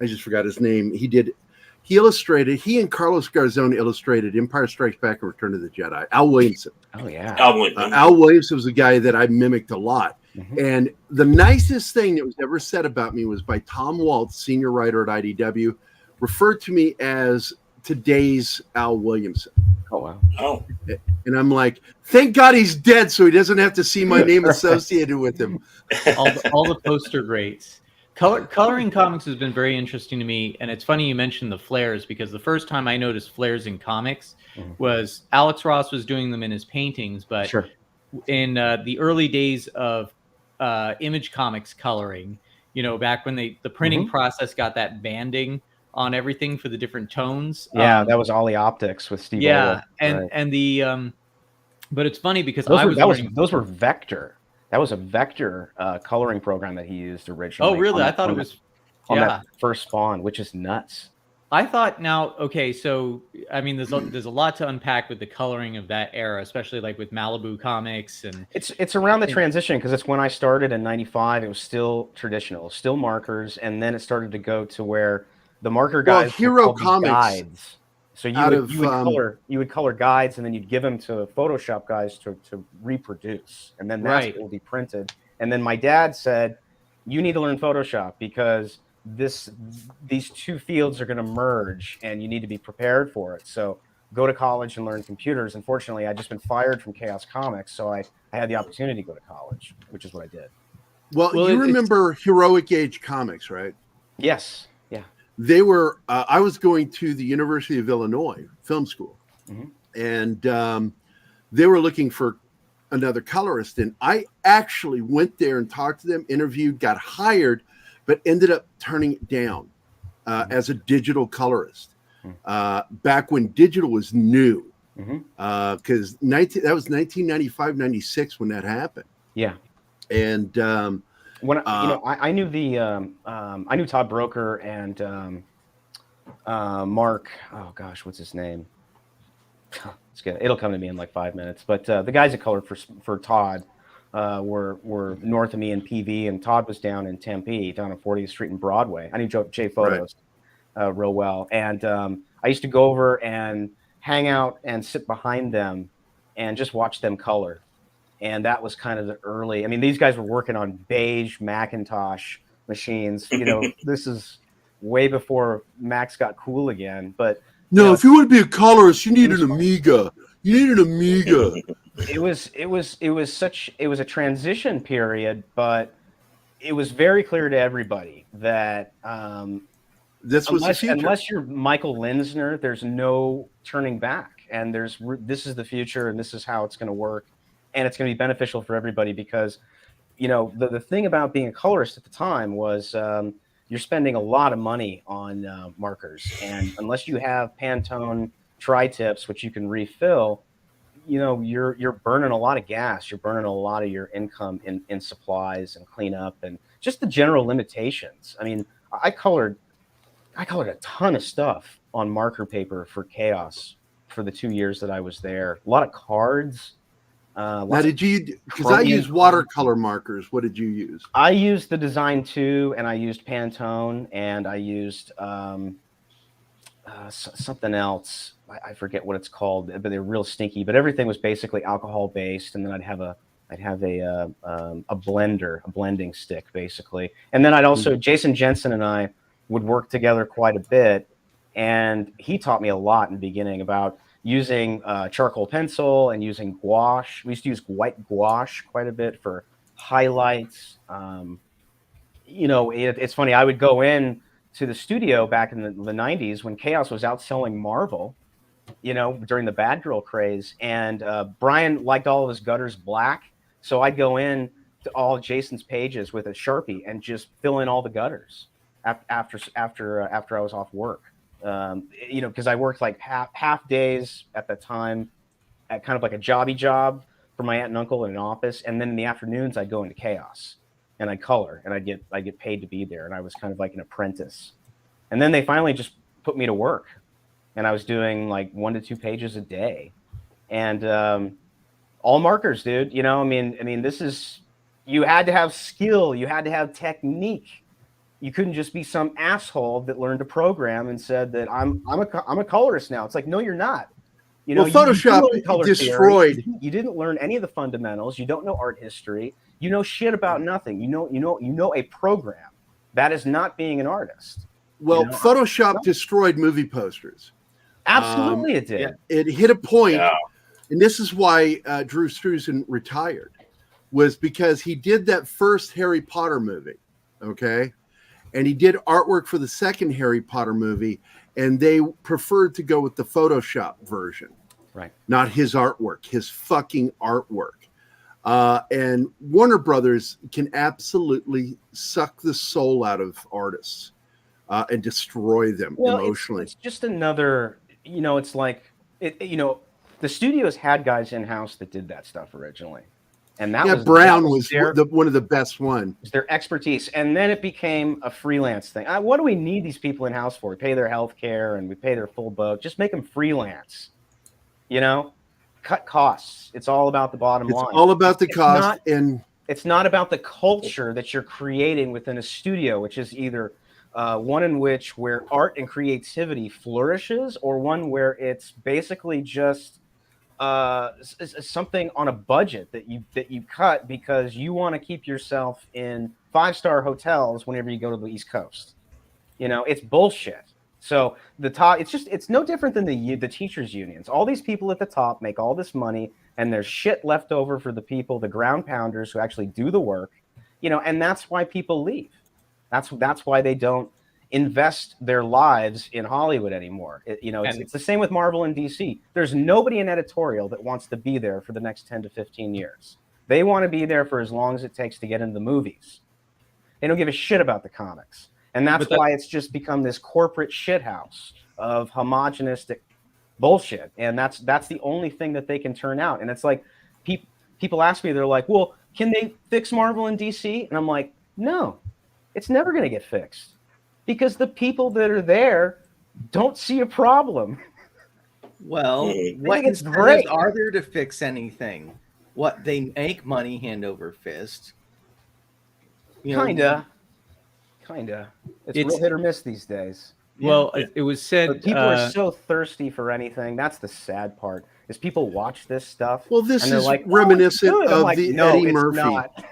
Speaker 2: I just forgot his name. He and Carlos Garzón illustrated Empire Strikes Back and Return of the Jedi. Al Williamson.
Speaker 4: Oh, yeah.
Speaker 2: Al Williamson was a guy that I mimicked a lot. Mm-hmm. And the nicest thing that was ever said about me was by Tom Waltz, senior writer at IDW, referred to me as today's Al Williamson.
Speaker 4: Oh, wow.
Speaker 5: Oh.
Speaker 2: And I'm like, thank God he's dead so he doesn't have to see my name associated with him.
Speaker 7: All the poster greats. Coloring comics has been very interesting to me, and it's funny you mentioned the flares, because the first time I noticed flares in comics was Alex Ross was doing them in his paintings, but in the early days of Image Comics coloring, back when the printing process got that banding on everything for the different tones.
Speaker 4: Yeah, that was Ollie Optics with Steve.
Speaker 7: Yeah, and the but it's funny because
Speaker 4: those were vector. That was a vector coloring program that he used originally.
Speaker 7: Oh, really? I thought it was
Speaker 4: on that first Spawn, which is nuts.
Speaker 7: I thought so I mean, there's a lot to unpack with the coloring of that era, especially like with Malibu Comics, and
Speaker 4: it's around the transition, because it's when I started in '95. It was still traditional, still markers, and then it started to go to where the marker guys
Speaker 2: Hero Comics
Speaker 4: guides. So you would color guides, and then you'd give them to Photoshop guys to reproduce, and then that's what will be printed. And then my dad said, "You need to learn Photoshop because these two fields are going to merge, and you need to be prepared for it. So go to college and learn computers." Unfortunately, I'd just been fired from Chaos Comics, so I had the opportunity to go to college, which is what I did.
Speaker 2: Well, you remember Heroic Age Comics, right?
Speaker 4: Yes.
Speaker 2: They were. I was going to the University of Illinois Film School, and they were looking for another colorist. And I actually went there and talked to them, interviewed, got hired, but ended up turning it down as a digital colorist back when digital was new. Because that was 1995, 96 when that happened.
Speaker 4: Yeah,
Speaker 2: and.
Speaker 4: When I knew I knew Todd Broker and Mark. Oh gosh, what's his name? It'll come to me in like 5 minutes. But the guys that colored for Todd were north of me in PV, and Todd was down in Tempe, down on 40th Street and Broadway. I knew Jay Photos real well, and I used to go over and hang out and sit behind them and just watch them color. And that was kind of the early. I mean, these guys were working on beige Macintosh machines. This is way before Macs got cool again. But
Speaker 2: if you want to be a colorist, you need an Amiga. It
Speaker 4: was a transition period, but it was very clear to everybody that
Speaker 2: this was the future.
Speaker 4: Unless you're Michael Linsner, there's no turning back. And this is the future, and this is how it's going to work. and it's going to be beneficial for everybody because, you know, the thing about being a colorist at the time was you're spending a lot of money on markers, and unless you have Pantone tri-tips, which you can refill, you know, you're burning a lot of gas. You're burning a lot of your income in supplies and cleanup and just the general limitations. I mean, I colored a ton of stuff on marker paper for Chaos for the 2 years that I was there. A lot of cards.
Speaker 2: Now, did you? Because I use watercolor markers. What did you use?
Speaker 4: I used the Design 2, and I used Pantone, and I used something else. I forget what it's called, but they're real stinky. But everything was basically alcohol based, and then I'd have a blender, a blending stick, basically. And then I'd also Jason Jensen and I would work together quite a bit, and he taught me a lot in the beginning about using charcoal pencil and using gouache. We used to use white gouache quite a bit for highlights. You know, it's funny. I would go in to the studio back in the 90s when Chaos was outselling Marvel, you know, during the Bad Girl craze. And Brian liked all of his gutters black. So I'd go in to all Jason's pages with a Sharpie and just fill in all the gutters after I was off work. You know, because I worked like half days at the time at kind of like a jobby job for my aunt and uncle in an office. And then in the afternoons, I'd go into Chaos and I'd color and I get paid to be there. And I was kind of like an apprentice. And then they finally just put me to work. And I was doing like 1 to 2 pages a day. And all markers, dude. You know, I mean, this is, you had to have skill. You had to have technique. You couldn't just be some asshole that learned to program and said that I'm a colorist now. It's like, no, you're not. You know,
Speaker 2: well, Photoshop destroyed.
Speaker 4: You didn't learn any of the fundamentals. You don't know art history. You know shit about nothing. You know a program. That is not being an artist.
Speaker 2: Well,
Speaker 4: you know?
Speaker 2: Photoshop destroyed movie posters.
Speaker 4: Absolutely, it did.
Speaker 2: It hit a point, and this is why Drew Struzan retired, was because he did that first Harry Potter movie, okay? And he did artwork for the second Harry Potter movie, and they preferred to go with the Photoshop version.
Speaker 4: Right.
Speaker 2: Not his artwork, his fucking artwork. And Warner Brothers can absolutely suck the soul out of artists and destroy them emotionally.
Speaker 4: It's just another, you know, it's like, you know, the studios had guys in-house that did that stuff originally. And that
Speaker 2: Brown was one of the best ones.
Speaker 4: Their expertise. And then it became a freelance thing. What do we need these people in-house for? We pay their health care and we pay their full boat. Just make them freelance. You know? Cut costs. It's all about the bottom line.
Speaker 2: It's all about the cost.
Speaker 4: It's not about the culture that you're creating within a studio, which is either one in which where art and creativity flourishes, or one where it's basically just something on a budget that you cut because you want to keep yourself in 5-star hotels whenever you go to the East Coast. You know, it's bullshit. So the top, it's no different than the teachers unions. All these people at the top make all this money, and there's shit left over for the people, the ground pounders who actually do the work. You know, and that's why people leave. That's why they don't invest their lives in Hollywood anymore. It's the same with Marvel and DC. There's nobody in editorial that wants to be there for the next 10 to 15 years. They want to be there for as long as it takes to get into the movies. They don't give a shit about the comics. And that's why it's just become this corporate shithouse of homogenistic bullshit. And that's the only thing that they can turn out. And it's like, people ask me, they're like, well, can they fix Marvel and DC? And I'm like, no, it's never going to get fixed. Because the people that are there don't see a problem.
Speaker 8: Well, what incentives are there to fix anything? What, they make money hand over fist?
Speaker 4: Kinda. It's real hit or miss these days.
Speaker 7: Well, it was said
Speaker 4: but people are so thirsty for anything. That's the sad part. Is people watch this stuff.
Speaker 2: Well, this
Speaker 4: and
Speaker 2: is
Speaker 4: like,
Speaker 2: reminiscent of
Speaker 4: like,
Speaker 2: the
Speaker 4: no,
Speaker 2: Eddie
Speaker 4: it's
Speaker 2: Murphy.
Speaker 4: Not.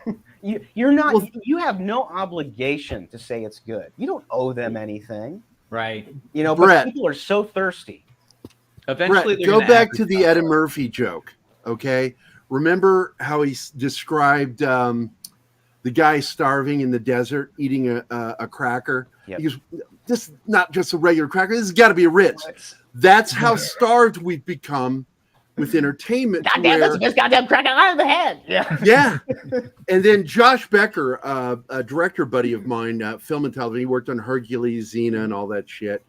Speaker 4: You're not. Well, you have no obligation to say it's good. You don't owe them anything,
Speaker 7: right?
Speaker 4: You know, but
Speaker 2: Brett,
Speaker 4: people are so thirsty.
Speaker 7: Eventually,
Speaker 2: Brett, go back to the Eddie Murphy joke. Okay, remember how he described the guy starving in the desert eating a cracker?
Speaker 4: Yep.
Speaker 2: He goes, "This is not just a regular cracker. This has got to be a Ritz." That's how starved we've become with entertainment.
Speaker 4: Goddamn, that's the best goddamn crack I've ever had. Yeah.
Speaker 2: Yeah. And then Josh Becker, a director buddy of mine, film and television, he worked on Hercules, Xena, and all that shit.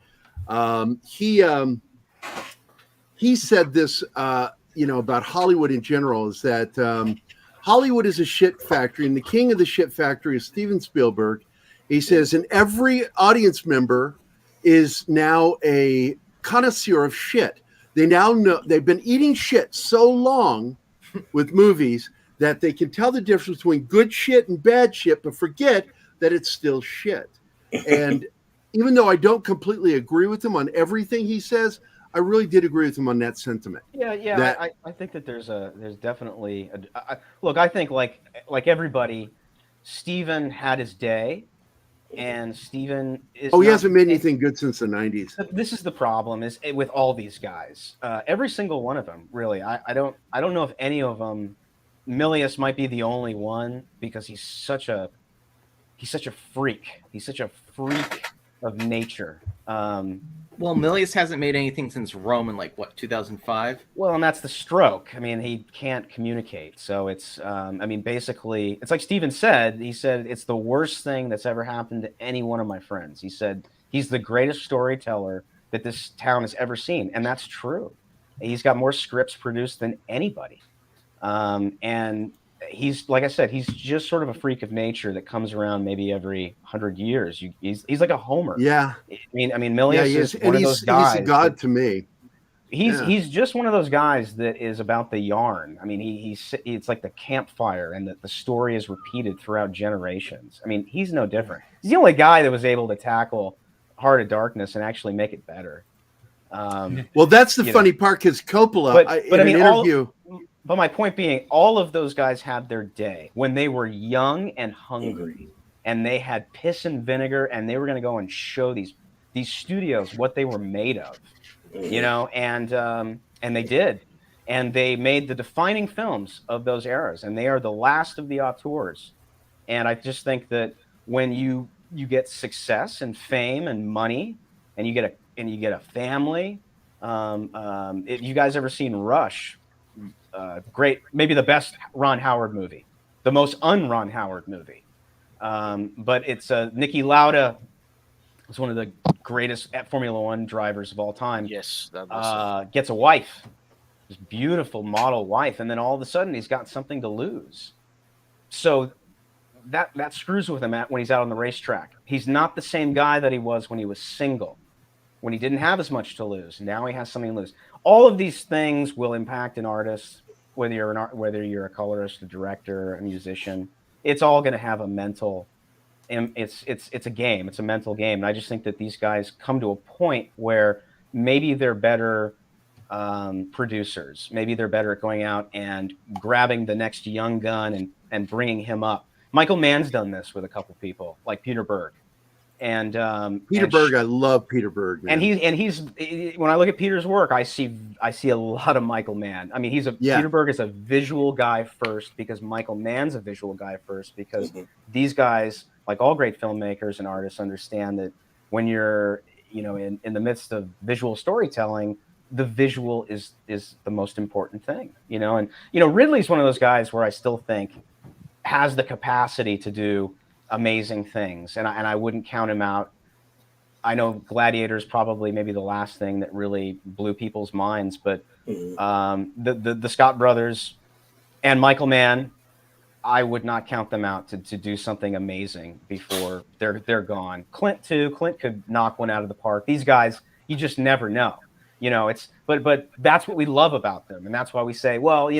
Speaker 2: He said this, about Hollywood in general, is that Hollywood is a shit factory, and the king of the shit factory is Steven Spielberg. He says, and every audience member is now a connoisseur of shit. They now know they've been eating shit so long with movies that they can tell the difference between good shit and bad shit, but forget that it's still shit. And even though I don't completely agree with him on everything he says, I really did agree with him on that sentiment.
Speaker 4: Yeah. I think that there's definitely look. I think like everybody, Steven had his day, and Steven is.
Speaker 2: He hasn't made anything good since the 90s.
Speaker 4: This is the problem is with all these guys. Every single one of them, really. I don't know if any of them. Milius might be the only one because he's such a freak. He's such a freak of nature.
Speaker 8: Well, Milius hasn't made anything since Rome in 2005.
Speaker 4: Well, and that's the stroke. I mean, he can't communicate. So it's, basically, it's like Steven said. He said it's the worst thing that's ever happened to any one of my friends. He said he's the greatest storyteller that this town has ever seen, and that's true. He's got more scripts produced than anybody, and he's, like I said, he's just sort of a freak of nature that comes around maybe every 100 years. He's like a Homer.
Speaker 2: Yeah.
Speaker 4: I mean, Milius is one of those guys.
Speaker 2: He's a god to me.
Speaker 4: He's just one of those guys that is about the yarn. I mean, it's like the campfire, and the story is repeated throughout generations. I mean, he's no different. He's the only guy that was able to tackle Heart of Darkness and actually make it better.
Speaker 2: Well, that's the funny part, because Coppola, in an interview.
Speaker 4: But my point being, all of those guys had their day when they were young and hungry, and they had piss and vinegar, and they were going to go and show these studios what they were made of, and they did, and they made the defining films of those eras, and they are the last of the auteurs. And I just think that when you get success and fame and money, and you get a family, if you guys ever seen Rush? Great, maybe the best Ron Howard movie, the most un-Ron Howard movie. But it's Niki Lauda was one of the greatest Formula One drivers of all time.
Speaker 9: Yes, that was
Speaker 4: gets a wife, this beautiful model wife, and then all of a sudden he's got something to lose. So that screws with him when he's out on the racetrack. He's not the same guy that he was when he was single, when he didn't have as much to lose. Now he has something to lose. All of these things will impact an artist, whether you're a colorist, a director, a musician. It's all going to have a mental. It's a game. It's a mental game, and I just think that these guys come to a point where maybe they're better producers. Maybe they're better at going out and grabbing the next young gun and bringing him up. Michael Mann's done this with a couple people, like Peter Berg. And
Speaker 2: Peter Berg, I love Peter Berg, man.
Speaker 4: And he's when I look at Peter's work, I see a lot of Michael Mann. I mean, Peter Berg is a visual guy first, because Michael Mann's a visual guy first, because these guys, like all great filmmakers and artists, understand that when you're in the midst of visual storytelling, the visual is the most important thing. And Ridley's one of those guys where I still think has the capacity to do amazing things, and I wouldn't count him out. I know Gladiator is probably maybe the last thing that really blew people's minds, but the Scott brothers and Michael Mann, I would not count them out to do something amazing before they're gone. Clint too. Clint could knock one out of the park. These guys, you just never know. But that's what we love about them, and that's why we say, well,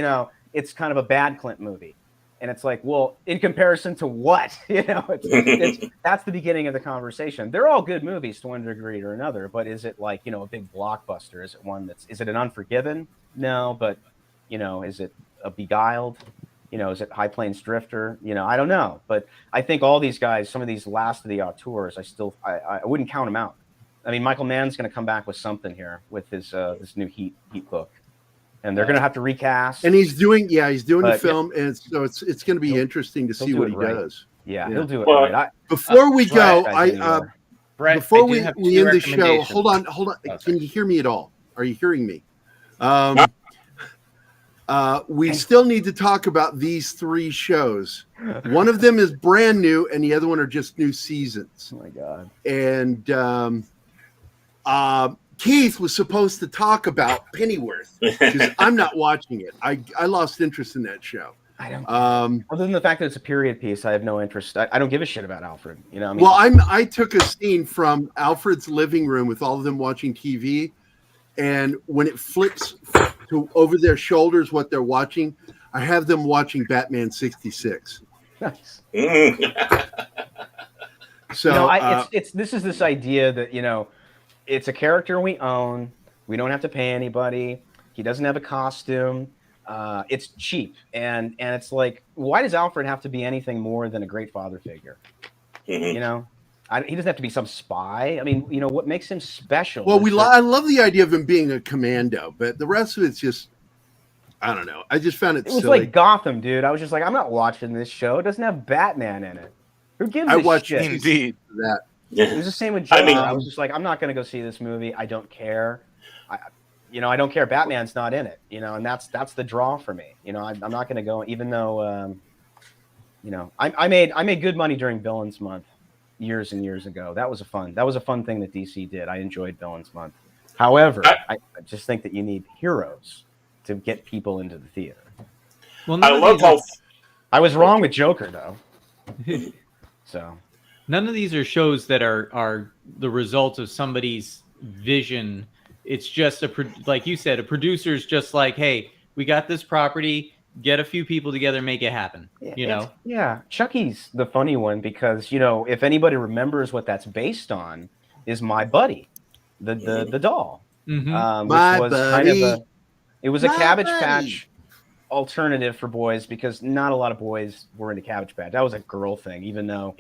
Speaker 4: it's kind of a bad Clint movie. And it's like, well, in comparison to what? That's the beginning of the conversation. They're all good movies to one degree or another, but is it like, a big blockbuster? Is it one is it an Unforgiven? No, but, is it a Beguiled? Is it High Plains Drifter? I don't know. But I think all these guys, some of these last of the auteurs, I wouldn't count them out. I mean, Michael Mann's going to come back with something here with his this new Heat book. And they're going to have to recast.
Speaker 2: And he's doing the film, and so it's going to be interesting to see what he does.
Speaker 4: Yeah, he'll do it right.
Speaker 2: Before we go, before we end the show, hold on. Can you hear me at all? Are you hearing me? We still need to talk about these 3 shows. One of them is brand new, and the other one are just new seasons.
Speaker 4: Oh my god!
Speaker 2: And Keith was supposed to talk about Pennyworth because I'm not watching it. I lost interest in that show.
Speaker 4: I don't. Other than the fact that it's a period piece, I have no interest. I don't give a shit about Alfred. You know.
Speaker 2: Well, I took a scene from Alfred's living room with all of them watching TV, and when it flips to over their shoulders what they're watching, I have them watching Batman 66.
Speaker 4: Nice.
Speaker 2: So
Speaker 4: this is this idea that it's a character we own. We don't have to pay anybody. He doesn't have a costume. It's cheap, and it's like, why does Alfred have to be anything more than a great father figure? He doesn't have to be some spy. I mean, what makes him special?
Speaker 2: Well, I love the idea of him being a commando, but the rest of it's just, I don't know. I just found it.
Speaker 4: It was
Speaker 2: silly.
Speaker 4: like Gotham, dude. I was just like, I'm not watching this show. It doesn't have Batman in it. Who gives a shit?
Speaker 9: Indeed.
Speaker 2: That.
Speaker 4: It was the same with Joker. I was just like, I'm not going to go see this movie. I don't care. I don't care. Batman's not in it. And that's the draw for me. I'm not going to go, even though, I made good money during Villains Month years and years ago. That was a fun thing that DC did. I enjoyed Villains Month. However, I just think that you need heroes to get people into the theater.
Speaker 7: Well,
Speaker 4: I was wrong with Joker though. So
Speaker 7: none of these are shows that are the result of somebody's vision. It's just like you said, a producer's just like, hey, we got this property, get a few people together, make it happen.
Speaker 4: Yeah. Chucky's the funny one because, if anybody remembers what that's based on, is My Buddy, the doll.
Speaker 7: Mm-hmm.
Speaker 4: It was a Cabbage Patch alternative for boys because not a lot of boys were into Cabbage Patch. That was a girl thing, even though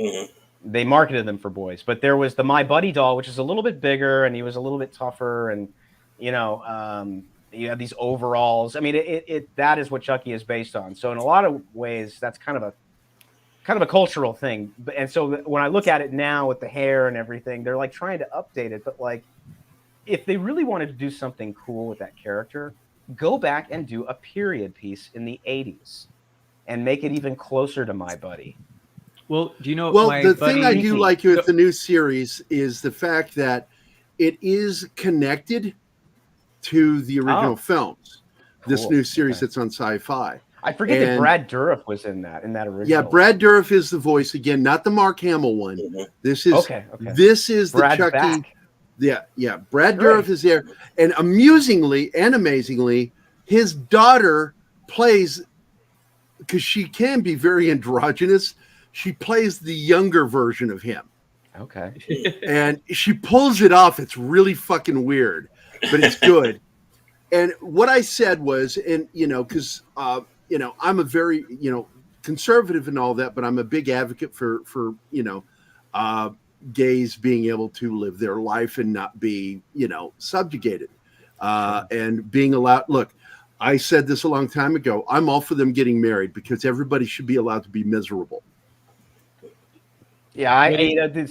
Speaker 4: they marketed them for boys. But there was the My Buddy doll, which is a little bit bigger and he was a little bit tougher, and you had these overalls. I mean, that is what Chucky is based on. So in a lot of ways, that's kind of a cultural thing. And so when I look at it now with the hair and everything, they're like trying to update it. But like, if they really wanted to do something cool with that character, go back and do a period piece in the 80s and make it even closer to My Buddy.
Speaker 7: Well, do you know?
Speaker 2: Well, the thing I do like with the new series is the fact that it is connected to the original films. This new series that's on Sci-Fi.
Speaker 4: I forget that Brad Dourif was in that original.
Speaker 2: Yeah, Brad Dourif is the voice again, not the Mark Hamill one. This is This is
Speaker 4: Brad
Speaker 2: the Chucky.
Speaker 4: Back.
Speaker 2: Yeah. Brad Dourif is there, and amusingly and amazingly, his daughter plays, because she can be very androgynous. She plays the younger version of him.
Speaker 4: Okay.
Speaker 2: And she pulls it off. It's really fucking weird, but it's good. And what I said was, and because I'm a very conservative and all that, but I'm a big advocate for gays being able to live their life and not be subjugated, and being allowed. Look, I said this a long time ago. I'm all for them getting married because everybody should be allowed to be miserable.
Speaker 4: Yeah, I think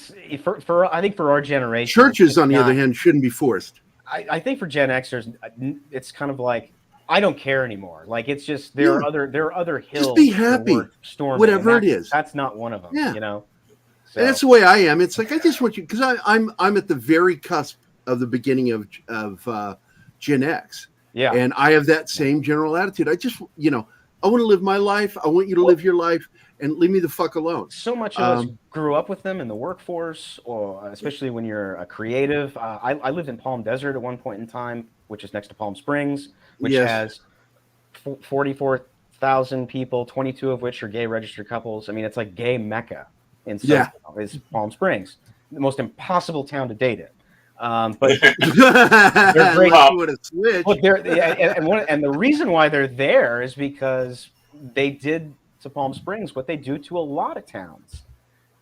Speaker 4: for our generation,
Speaker 2: churches, on the other hand, shouldn't be forced.
Speaker 4: I think for Gen Xers, it's kind of like, I don't care anymore. Like, it's just there are other hills.
Speaker 2: Just be happy,
Speaker 4: storming,
Speaker 2: whatever it is.
Speaker 4: That's not one of them.
Speaker 2: Yeah.
Speaker 4: So.
Speaker 2: And that's the way I am. It's like, I just want you, because I'm at the very cusp of the beginning of Gen X.
Speaker 4: Yeah,
Speaker 2: and I have that same general attitude. I just I want to live my life. I want you to live your life, and leave me the fuck alone.
Speaker 4: So much of us grew up with them in the workforce, or especially when you're a creative. I lived in Palm Desert at one point in time, which is next to Palm Springs, which has 44,000 people, 22 of which are gay registered couples. I mean, it's like gay Mecca in is Palm Springs, the most impossible town to date in. But they're great. And the reason why they're there is because they did to Palm Springs what they do to a lot of towns.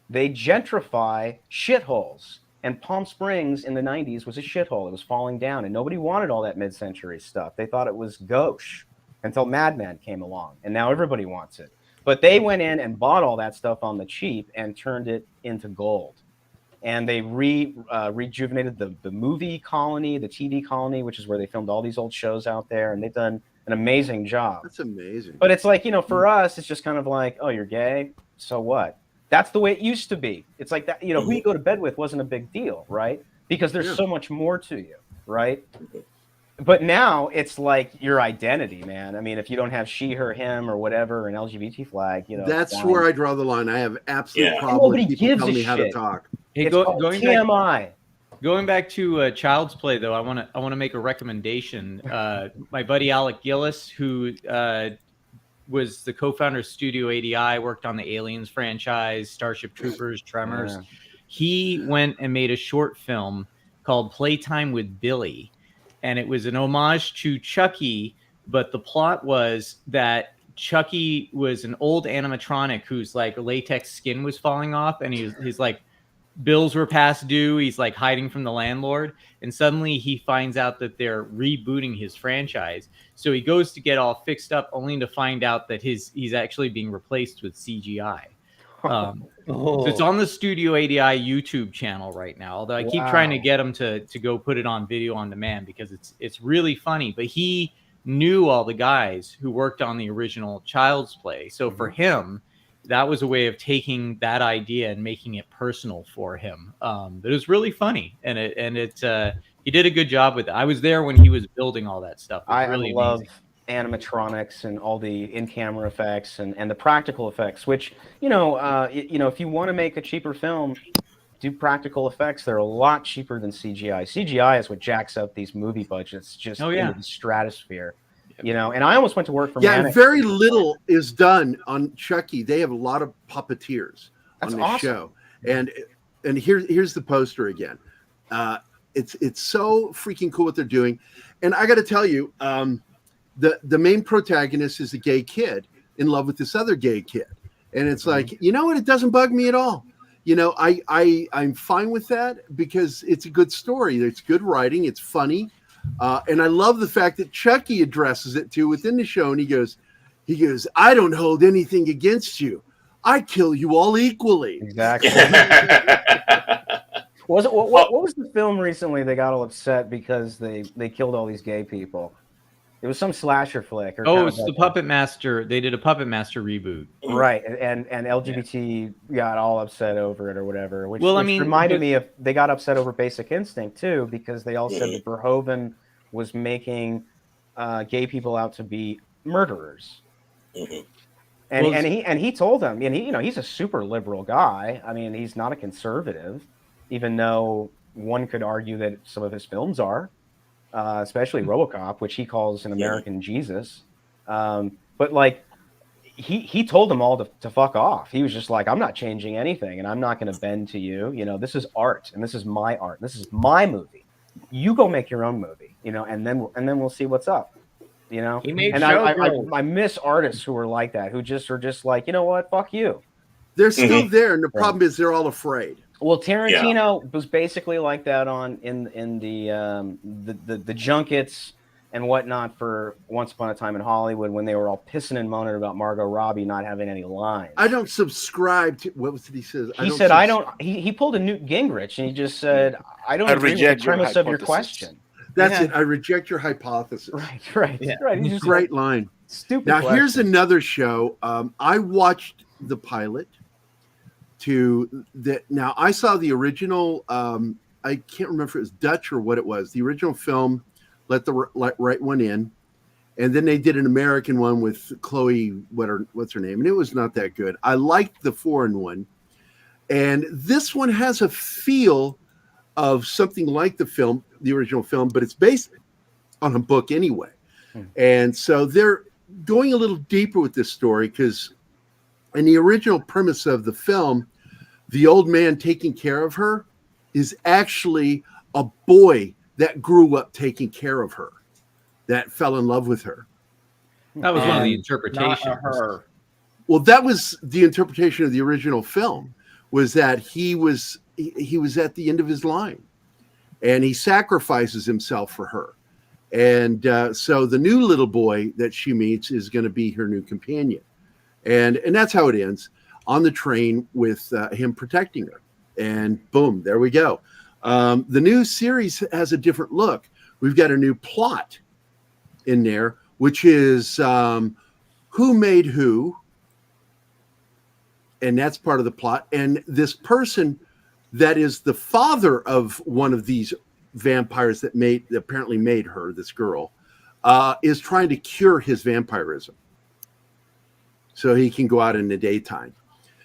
Speaker 4: They gentrify shitholes. And Palm Springs in the 90s was a shithole. It was falling down, and nobody wanted all that mid-century stuff. They thought it was gauche until Mad Men came along, and now everybody wants it. But they went in and bought all that stuff on the cheap and turned it into gold. And they rejuvenated the movie colony, the TV colony, which is where they filmed all these old shows out there. And they've done an amazing job.
Speaker 2: That's amazing.
Speaker 4: But it's like, for us, it's just kind of like, oh, you're gay, so what? That's the way it used to be. It's like that, who you go to bed with wasn't a big deal, right? Because there's so much more to you, right? But now it's like your identity, man. I mean, if you don't have she, her, him, or whatever, an LGBT flag,
Speaker 2: That's where I draw the line. I have absolute problem
Speaker 4: Nobody
Speaker 2: with people
Speaker 4: gives
Speaker 2: telling
Speaker 4: a
Speaker 2: me how to
Speaker 4: shit.
Speaker 2: talk.
Speaker 7: Hey,
Speaker 4: It's called
Speaker 7: going
Speaker 4: TMI.
Speaker 7: Going back to Child's Play, though, I want to make a recommendation. My buddy Alec Gillis, who was the co-founder of Studio ADI, worked on the Aliens franchise, Starship Troopers, Tremors.
Speaker 4: Yeah.
Speaker 7: He went and made a short film called Playtime with Billy, and it was an homage to Chucky, but the plot was that Chucky was an old animatronic whose like latex skin was falling off, and he's like, bills were past due. He's like hiding from the landlord, and suddenly he finds out that they're rebooting his franchise. So he goes to get all fixed up, only to find out that he's actually being replaced with CGI. So it's on the Studio ADI YouTube channel right now. Although I keep trying to get him to go put it on video on demand because it's really funny. But he knew all the guys who worked on the original Child's Play, so for him, that was a way of taking that idea and making it personal for him. But it was really funny, and he did a good job with it. I was there when he was building all that stuff. It was really
Speaker 4: love
Speaker 7: amazing.
Speaker 4: animatronics and all the in-camera effects and the practical effects. Which if you want to make a cheaper film, do practical effects. They're a lot cheaper than CGI. CGI is what jacks up these movie budgets into the stratosphere. And I almost went to work for
Speaker 2: and very little is done on Chucky. They have a lot of puppeteers on this show, and here's the poster again. It's so freaking cool what they're doing, and I got to tell you, the main protagonist is a gay kid in love with this other gay kid, and it's like, you know what? It doesn't bug me at all. I'm fine with that because it's a good story. It's good writing. It's funny. And I love the fact that Chucky addresses it too within the show, and he goes, I don't hold anything against you. I kill you all equally.
Speaker 4: Exactly. What was the film recently they got all upset because they killed all these gay people? It was some slasher flick.
Speaker 7: It's the Puppet Master. They did a Puppet Master reboot.
Speaker 4: Right, and LGBT got all upset over it or whatever, which reminded me of, they got upset over Basic Instinct too, because they all said that Verhoeven was making gay people out to be murderers. And he told them, and he's a super liberal guy. I mean, he's not a conservative, even though one could argue that some of his films are. Especially RoboCop, which he calls an American Jesus. But like, he told them all to fuck off. He was just like, I'm not changing anything, and I'm not going to bend to you. This is art, and this is my art. This is my movie. You go make your own movie, and then we'll see what's up. He made I miss artists who are like that, who are just like, you know what, fuck you.
Speaker 2: They're still there, and the problem is they're all afraid.
Speaker 4: Well, Tarantino was basically like that in the junkets and whatnot for Once Upon a Time in Hollywood, when they were all pissing and moaning about Margot Robbie not having any lines.
Speaker 2: I don't subscribe to what was it he says?
Speaker 4: He pulled a Newt Gingrich and he just said, I don't agree with the premise of your question.
Speaker 2: That's it. I reject your hypothesis.
Speaker 4: Right.
Speaker 2: It's a great line.
Speaker 4: Stupid.
Speaker 2: Now
Speaker 4: question.
Speaker 2: here's another show. I watched the pilot. Now I saw the original. I can't remember if it was Dutch or what it was. The original film, let the right one in, and then they did an American one with Chloe. What's her name? And it was not that good. I liked the foreign one, and this one has a feel of something like the original film, but it's based on a book anyway. And so they're going a little deeper with this story because. In the original premise of the film, the old man taking care of her is actually a boy that grew up taking care of her, that fell in love with her.
Speaker 7: That was one of the interpretations.
Speaker 2: Well, that was the interpretation of the original film, was that he was at the end of his line, and he sacrifices himself for her. And so the new little boy that she meets is going to be her new companion. And that's how it ends, on the train with him protecting her. And boom, there we go. The new series has a different look. We've got a new plot in there which is who made who, and that's part of the plot. And this person that is the father of one of these vampires that apparently made her, this girl, is trying to cure his vampirism so he can go out in the daytime.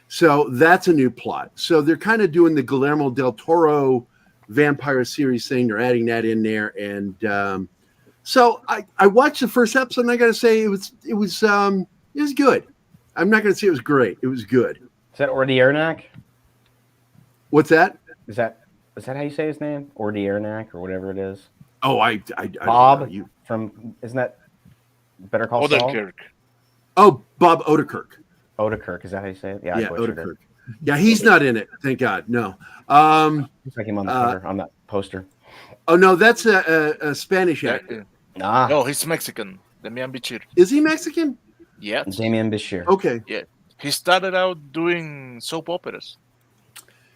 Speaker 2: So that's a new plot. So they're kind of doing the Guillermo del Toro vampire series thing. They're adding that in there. And so I watched the first episode, and I got to say it was good. I'm not going to say it was great. It was good.
Speaker 4: Is that Ordiernak?
Speaker 2: What's that?
Speaker 4: Is that how you say his name? Ordiernak or whatever it is?
Speaker 2: Oh, I
Speaker 4: Bob from, isn't that Better Call Saul?
Speaker 9: Odenkirk.
Speaker 2: Oh, Bob Odenkirk.
Speaker 4: Odenkirk, is that how you say it? Yeah,
Speaker 2: Odenkirk. Yeah, he's not in it. Thank God. No.
Speaker 4: Looks like him on the cover, on that poster.
Speaker 2: Oh no, that's a Spanish actor.
Speaker 9: No, he's Mexican. Damian Bichir.
Speaker 2: Is he Mexican?
Speaker 9: Yeah.
Speaker 4: Damian Bichir.
Speaker 2: Okay.
Speaker 9: Yeah. He started out doing soap operas.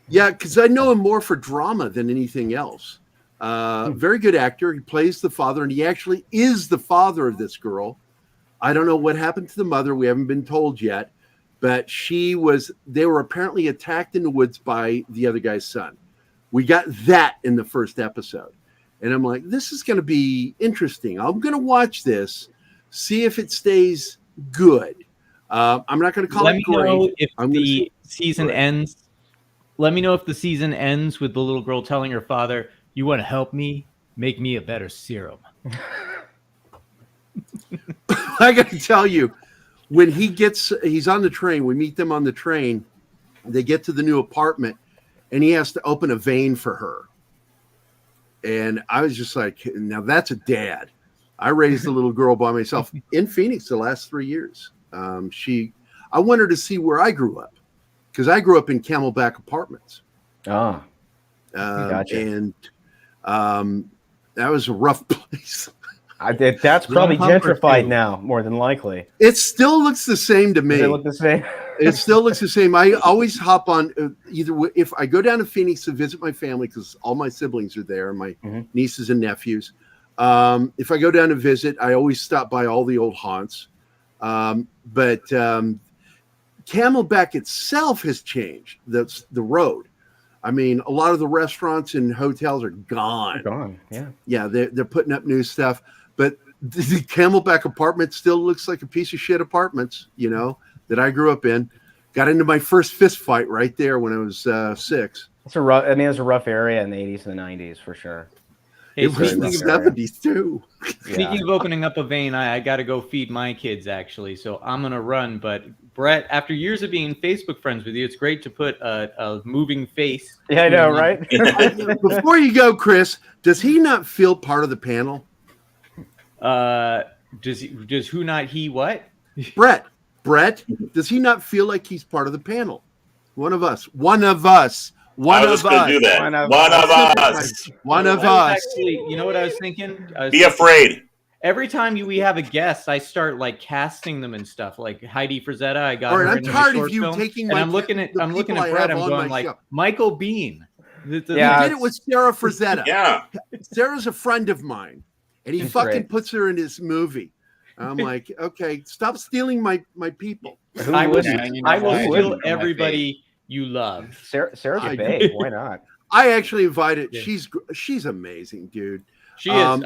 Speaker 2: Yeah, because I know him more for drama than anything else. Very good actor. He plays the father, and he actually is the father of this girl. I don't know what happened to the mother. We haven't been told yet, but they were apparently attacked in the woods by the other guy's son. We got that in the first episode. And I'm like, this is going to be interesting. I'm going to watch this, see if it stays good. I'm not going to call it great.
Speaker 7: Let me know if the season ends. Let me know if the season ends with the little girl telling her father, "You want to help me? Make me a better serum."
Speaker 2: I got to tell you, when he's on the train, we meet them on the train. They get to the new apartment, and he has to open a vein for her. And I was just like, now that's a dad. I raised a little girl by myself in Phoenix the last 3 years. I want her to see where I grew up, because I grew up in Camelback Apartments.
Speaker 4: Gotcha.
Speaker 2: And that was a rough place.
Speaker 4: That's probably gentrified now, more than likely.
Speaker 2: It still looks the same to me.
Speaker 4: Does it look the same?
Speaker 2: It still looks the same. I always hop on if I go down to Phoenix to visit my family, because all my siblings are there, my nieces and nephews. If I go down to visit, I always stop by all the old haunts. But Camelback itself has changed. That's the road. I mean, a lot of the restaurants and hotels are gone.
Speaker 4: They're gone. Yeah.
Speaker 2: Yeah, they're putting up new stuff. But the Camelback apartment still looks like a piece of shit apartments, that I grew up in. Got into my first fist fight right there when I was 6.
Speaker 4: It's a rough. I mean, it was a rough area in the 80s and the 90s for sure.
Speaker 2: It was in the 70s too.
Speaker 7: Speaking of opening up a vein, I got to go feed my kids actually, so I'm gonna run. But Brett, after years of being Facebook friends with you, it's great to put a moving face.
Speaker 4: Yeah, I know, right?
Speaker 2: Before you go, Chris, does he not feel part of the panel?
Speaker 7: Does who not he what?
Speaker 2: Brett, does he not feel like he's part of the panel? One of us.
Speaker 5: I was going to do that.
Speaker 2: One of us.
Speaker 7: Actually, you know what I was thinking?
Speaker 5: Be afraid.
Speaker 7: Every time we have a guest, I start like casting them and stuff. Like Heidi Frazetta, I got
Speaker 2: All
Speaker 7: her
Speaker 2: right,
Speaker 7: in
Speaker 2: I'm tired
Speaker 7: a
Speaker 2: of
Speaker 7: short
Speaker 2: you
Speaker 7: film,
Speaker 2: taking.
Speaker 7: And I'm looking at Brett. I'm going like
Speaker 2: show.
Speaker 7: Michael Bean.
Speaker 2: You did it with Sarah Frazetta.
Speaker 5: Yeah,
Speaker 2: Sarah's a friend of mine, and he puts her in his movie. I'm like, okay, stop stealing my people.
Speaker 7: I will steal everybody you love.
Speaker 4: Sarah's a babe. Why not?
Speaker 2: I actually invited. Yeah. She's amazing, dude.
Speaker 7: She is.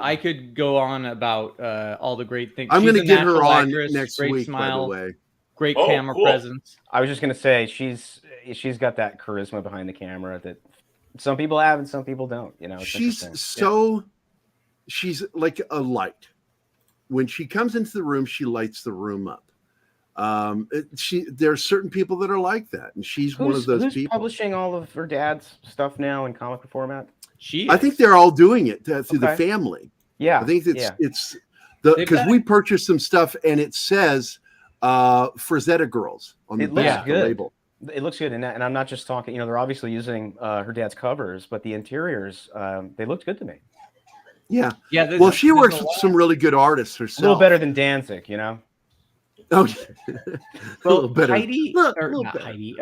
Speaker 7: I could go on about all the great things.
Speaker 2: I'm going to get her on
Speaker 7: actress,
Speaker 2: next
Speaker 7: great
Speaker 2: week.
Speaker 7: Smile,
Speaker 2: by the way,
Speaker 7: great camera presence.
Speaker 4: I was just going to say she's got that charisma behind the camera that some people have and some people don't.
Speaker 2: She's like a light. When she comes into the room, she lights the room up. There are certain people that are like that, and she's one of those people.
Speaker 4: Publishing all of her dad's stuff now in comic format?
Speaker 2: I think they're all doing it through the family.
Speaker 4: Yeah,
Speaker 2: I think it's because we purchased some stuff and it says Frazetta Girls on the back of the label.
Speaker 4: It looks good, and I'm not just talking. They're obviously using her dad's covers, but the interiors they looked good to me.
Speaker 2: Yeah. Well, she works with some really good artists herself.
Speaker 4: A little better than Danzig,
Speaker 2: Oh,
Speaker 7: well,
Speaker 2: a little better.
Speaker 7: Heidi,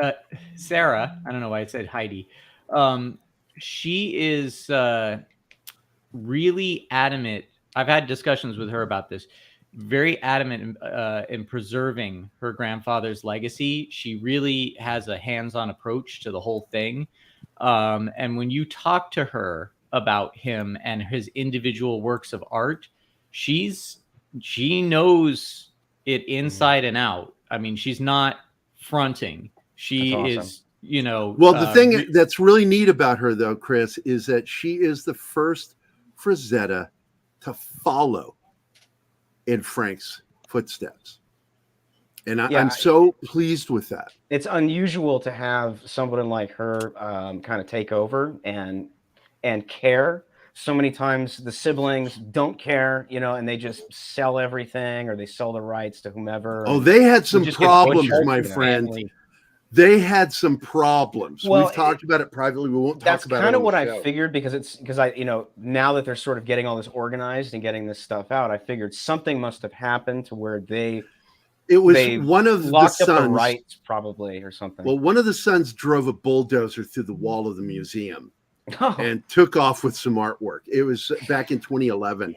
Speaker 7: Sarah. I don't know why I said Heidi. She is really adamant I've had discussions with her about this. Very adamant in preserving her grandfather's legacy. She really has a hands-on approach to the whole thing. And when you talk to her about him and his individual works of art, she knows it inside and out. I mean, she's not fronting. She is, you know.
Speaker 2: Well, the thing that's really neat about her, though, Chris, is that she is the first Frazetta to follow in Frank's footsteps. And I'm so pleased with that.
Speaker 4: It's unusual to have someone like her kind of take over and care. So many times the siblings don't care, you know, and they just sell everything or they sell the rights to whomever.
Speaker 2: Oh, they had some problems, my friend. They had some problems.
Speaker 4: Well,
Speaker 2: we've talked about it privately. We won't talk about it.
Speaker 4: That's kind of what I figured because I, you know, now that they're sort of getting all this organized and getting this stuff out, I figured something must have happened to where they
Speaker 2: one of the
Speaker 4: locked up the
Speaker 2: sons,
Speaker 4: rights probably or something.
Speaker 2: Well, one of the sons drove a bulldozer through the wall of the museum and took off with some artwork. It was back in 2011.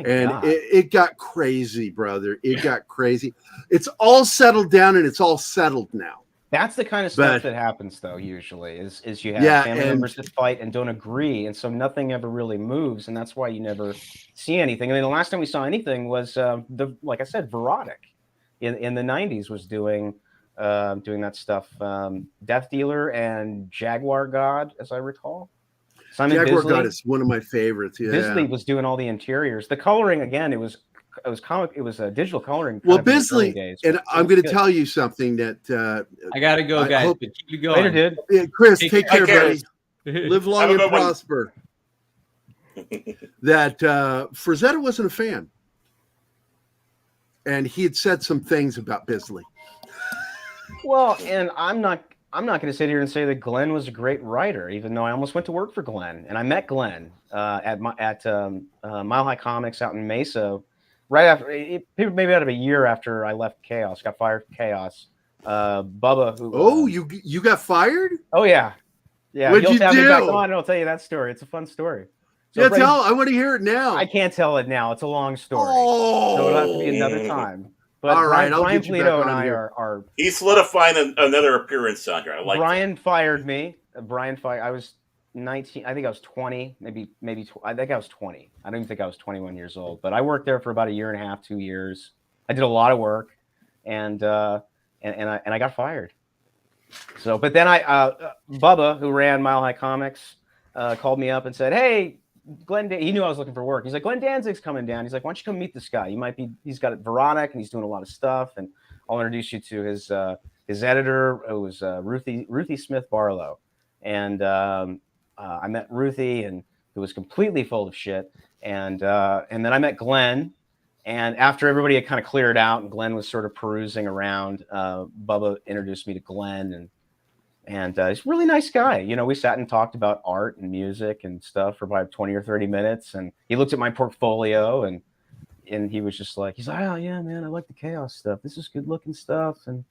Speaker 2: And it got crazy, brother. It got crazy. It's all settled down and it's all settled now.
Speaker 4: That's the kind of stuff that happens, though. Usually, is you have family members that fight and don't agree, and so nothing ever really moves, and that's why you never see anything. I mean, the last time we saw anything was like I said, Verotic in the '90s was doing that stuff. Death Dealer and Jaguar God, as I recall. Simon
Speaker 2: Jaguar
Speaker 4: Bisley,
Speaker 2: God is one of my favorites. Yeah,
Speaker 4: Bisley was doing all the interiors. The coloring again, it was digital coloring.
Speaker 2: Well, Bisley, and I'm going to tell you something that
Speaker 7: I got to go, guys. But keep it going.
Speaker 4: Later, dude.
Speaker 2: Yeah, Chris, take care, buddy. Live long and prosper. That Frazetta wasn't a fan, and he had said some things about Bisley.
Speaker 4: Well, and I'm not going to sit here and say that Glenn was a great writer, even though I almost went to work for Glenn, and I met Glenn at Mile High Comics out in Mesa. Right after, maybe out of a year after I left Chaos, got fired from Chaos. Bubba, who
Speaker 2: you got fired?
Speaker 4: Oh yeah.
Speaker 2: What'd you do?
Speaker 4: Me back on, and I'll tell you that story. It's a fun story. So
Speaker 2: I want to hear it now.
Speaker 4: I can't tell it now. It's a long story. So it'll have to be another time. But
Speaker 2: all right,
Speaker 4: Brian Polito and I are
Speaker 5: he's solidifying another appearance on here. I like
Speaker 4: Brian fired me. I was 19. I think I was 20, maybe. I think I was 20. I don't even think I was 21 years old. But I worked there for about a year and a half, 2 years. I did a lot of work, and I got fired. So, but then Bubba, who ran Mile High Comics, called me up and said, "Hey, Glenn." He knew I was looking for work. He's like, "Glenn Danzig's coming down." He's like, "Why don't you come meet this guy? He's got Veronica, and he's doing a lot of stuff, and I'll introduce you to his editor. It was Ruthie Smith Barlow, and I met Ruthie, and it was completely full of shit. And then I met Glenn, and after everybody had kind of cleared out, and Glenn was sort of perusing around, Bubba introduced me to Glenn, and he's a really nice guy. You know, we sat and talked about art and music and stuff for about 20 or 30 minutes, and he looked at my portfolio, and he was just like, he's like, "Oh yeah, man, I like the Chaos stuff. This is good looking stuff, and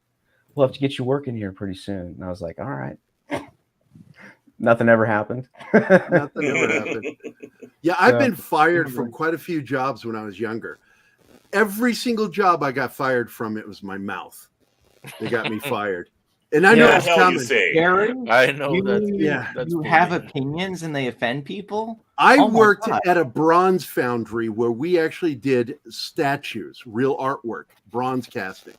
Speaker 4: we'll have to get you working here pretty soon." And I was like, "All right." Nothing ever happened.
Speaker 2: Nothing ever happened. Yeah, I've been fired from quite a few jobs when I was younger. Every single job I got fired from, it was my mouth. They got me fired. And I know it's coming.
Speaker 8: Aaron,
Speaker 9: I know
Speaker 8: you have opinions and they offend people?
Speaker 2: I worked at a bronze foundry where we actually did statues, real artwork, bronze casting,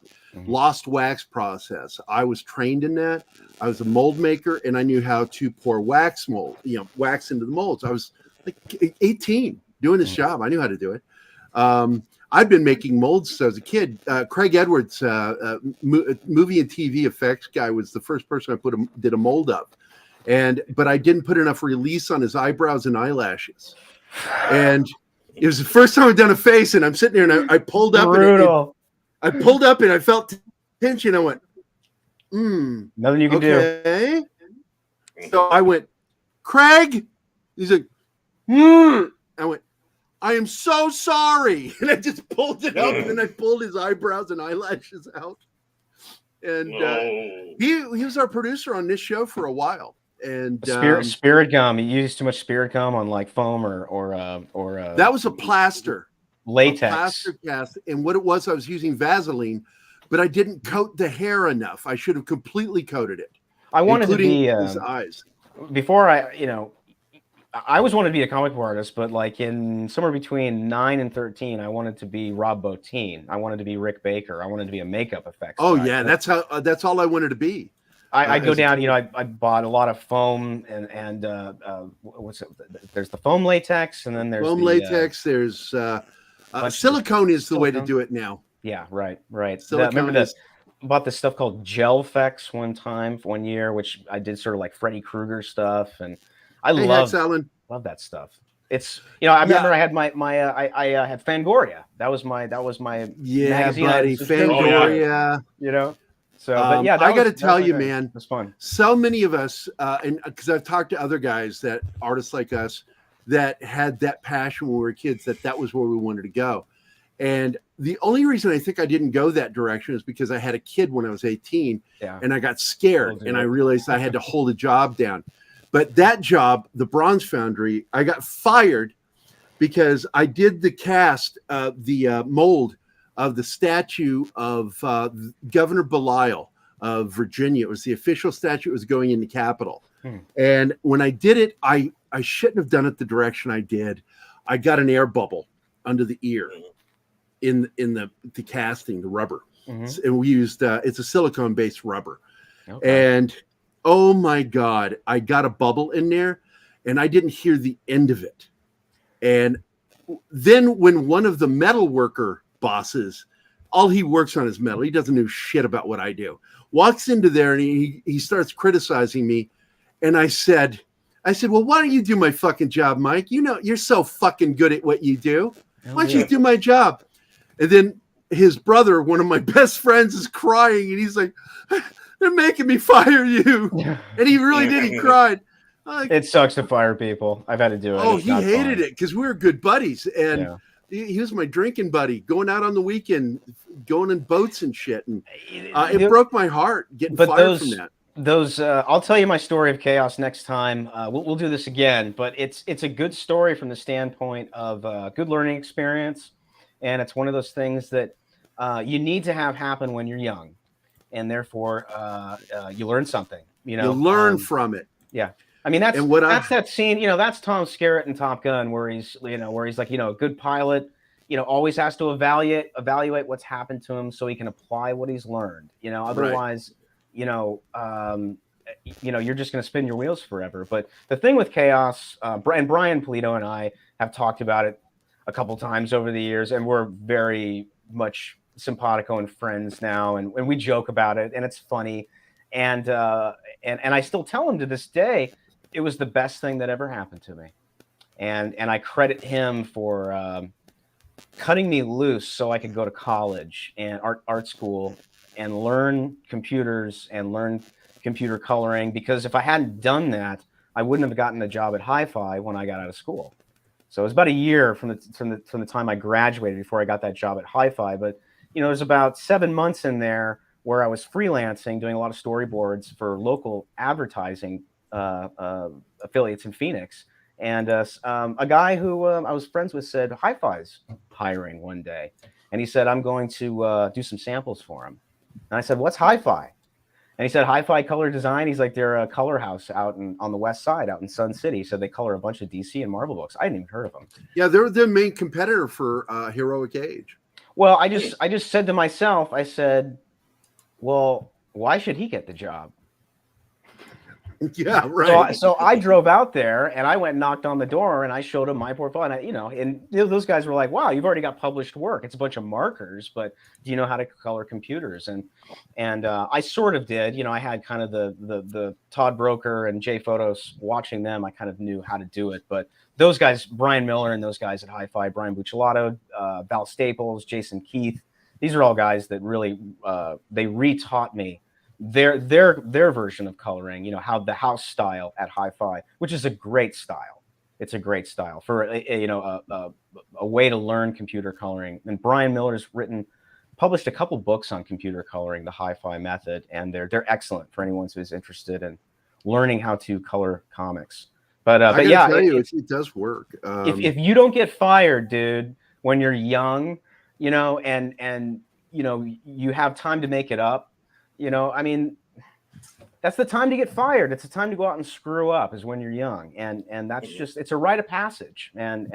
Speaker 2: lost wax process. I was trained in that. I was a mold maker, and I knew how to pour wax into the molds. I was like 18 doing this job. I knew how to do it. I'd been making molds since I was a kid. Craig Edwards, movie and TV effects guy, was the first person I did a mold of. But I didn't put enough release on his eyebrows and eyelashes. And it was the first time I'd done a face, and I'm sitting there, and I pulled up.
Speaker 4: Brutal.
Speaker 2: I pulled up, and I felt tension. I went,
Speaker 4: nothing you can do.
Speaker 2: So I went, "Craig?" He's like, I went, "I am so sorry." And I just pulled it up, and then I pulled his eyebrows and eyelashes out. And he was our producer on this show for a while. And
Speaker 4: spirit gum. You use too much spirit gum on like foam or
Speaker 2: that was a plaster.
Speaker 4: Latex.
Speaker 2: A plaster cast. And what it was, I was using Vaseline, but I didn't coat the hair enough. I should have completely coated it.
Speaker 4: I wanted to be
Speaker 2: his eyes.
Speaker 4: Before I always wanted to be a comic book artist, but like in somewhere between 9 and 13, I wanted to be Rob Bottin. I wanted to be Rick Baker. I wanted to be a makeup effects guy.
Speaker 2: Yeah, that's all I wanted to be.
Speaker 4: I go down, I bought a lot of foam and what's it? There's the foam latex, and then there's
Speaker 2: foam latex. There's silicone is the way to do it now.
Speaker 4: Yeah, right. Bought this stuff called Gel Fex one year, which I did sort of like Freddy Krueger stuff, and I love that stuff. It's I remember I had I had Fangoria. That was my magazine.
Speaker 2: Buddy, Fangoria.
Speaker 4: So, but yeah,
Speaker 2: I got to tell you, man,
Speaker 4: it's fun.
Speaker 2: So many of us, and because I've talked to other guys artists like us, that had that passion when we were kids, that was where we wanted to go. And the only reason I think I didn't go that direction is because I had a kid when I was 18 and I got scared and I realized I had to hold a job down. But that job, the Bronze Foundry, I got fired because I did the cast, the mold of the statue of Governor Belial of Virginia. It was the official statue. It was going in the Capitol. And when I did it, I shouldn't have done it the direction I did. I got an air bubble under the ear in the casting, the rubber. And we used, it's a silicone-based rubber. And oh my God, I got a bubble in there and I didn't hear the end of it. And then when one of the metal worker bosses, all he works on is metal, he doesn't know shit about what I do, walks into there and he starts criticizing me. And I said, well, why don't you do my fucking job, Mike? You're so fucking good at what you do. Why don't you do my job? And then his brother, one of my best friends, is crying and he's like, they're making me fire you. And he really did. He cried.
Speaker 4: It sucks to fire people. I've had to do it.
Speaker 2: Oh, he hated it because we were good buddies. And he was my drinking buddy, going out on the weekend, going in boats and shit. And it broke my heart getting fired from that.
Speaker 4: I'll tell you my story of chaos next time. We'll do this again, but it's a good story from the standpoint of good learning experience. And it's one of those things that you need to have happen when you're young. And therefore, you learn something. You
Speaker 2: learn from it.
Speaker 4: Yeah, I mean that's that scene. That's Tom Skerritt in Top Gun, where he's like a good pilot. Always has to evaluate what's happened to him so he can apply what he's learned. Otherwise, you're just going to spin your wheels forever. But the thing with chaos, and Brian Polito and I have talked about it a couple times over the years, and we're very much simpatico and friends now, and we joke about it, and it's funny, and I still tell him to this day it was the best thing that ever happened to me, and I credit him for cutting me loose so I could go to college and art school and learn computers and learn computer coloring, because if I hadn't done that, I wouldn't have gotten a job at Hi-Fi when I got out of school. So it was about a year from the time I graduated before I got that job at Hi-Fi, but there's about 7 months in there where I was freelancing, doing a lot of storyboards for local advertising affiliates in Phoenix. And a guy who I was friends with said, Hi-Fi's hiring one day. And he said, I'm going to do some samples for him. And I said, what's Hi-Fi? And he said, Hi-Fi Color Design. He's like, they're a color house out on the west side, out in Sun City. So they color a bunch of DC and Marvel books. I hadn't even heard of them.
Speaker 2: Yeah, they're the main competitor for Heroic Age.
Speaker 4: Well, I just said to myself, I said, well, why should he get the job?
Speaker 2: Yeah, right.
Speaker 4: So I drove out there and I went and knocked on the door and I showed him my portfolio. And those guys were like, wow, you've already got published work. It's a bunch of markers, but do you know how to color computers? And I sort of did. I had kind of the Todd Broker and Jay Photos watching them. I kind of knew how to do it. But those guys, Brian Miller and those guys at Hi-Fi, Brian Buccellato, Val Staples, Jason Keith, these are all guys that really they retaught me their version of coloring, how the house style at Hi-Fi, which is a great style. It's a great style for a way to learn computer coloring. And Brian Miller's published a couple books on computer coloring, the Hi-Fi method, and they're excellent for anyone who's interested in learning how to color comics. But
Speaker 2: I
Speaker 4: yeah,
Speaker 2: tell you, it does work.
Speaker 4: If you don't get fired, dude, when you're young, and you have time to make it up, I mean, that's the time to get fired. It's the time to go out and screw up, is when you're young, and that's just, it's a rite of passage, and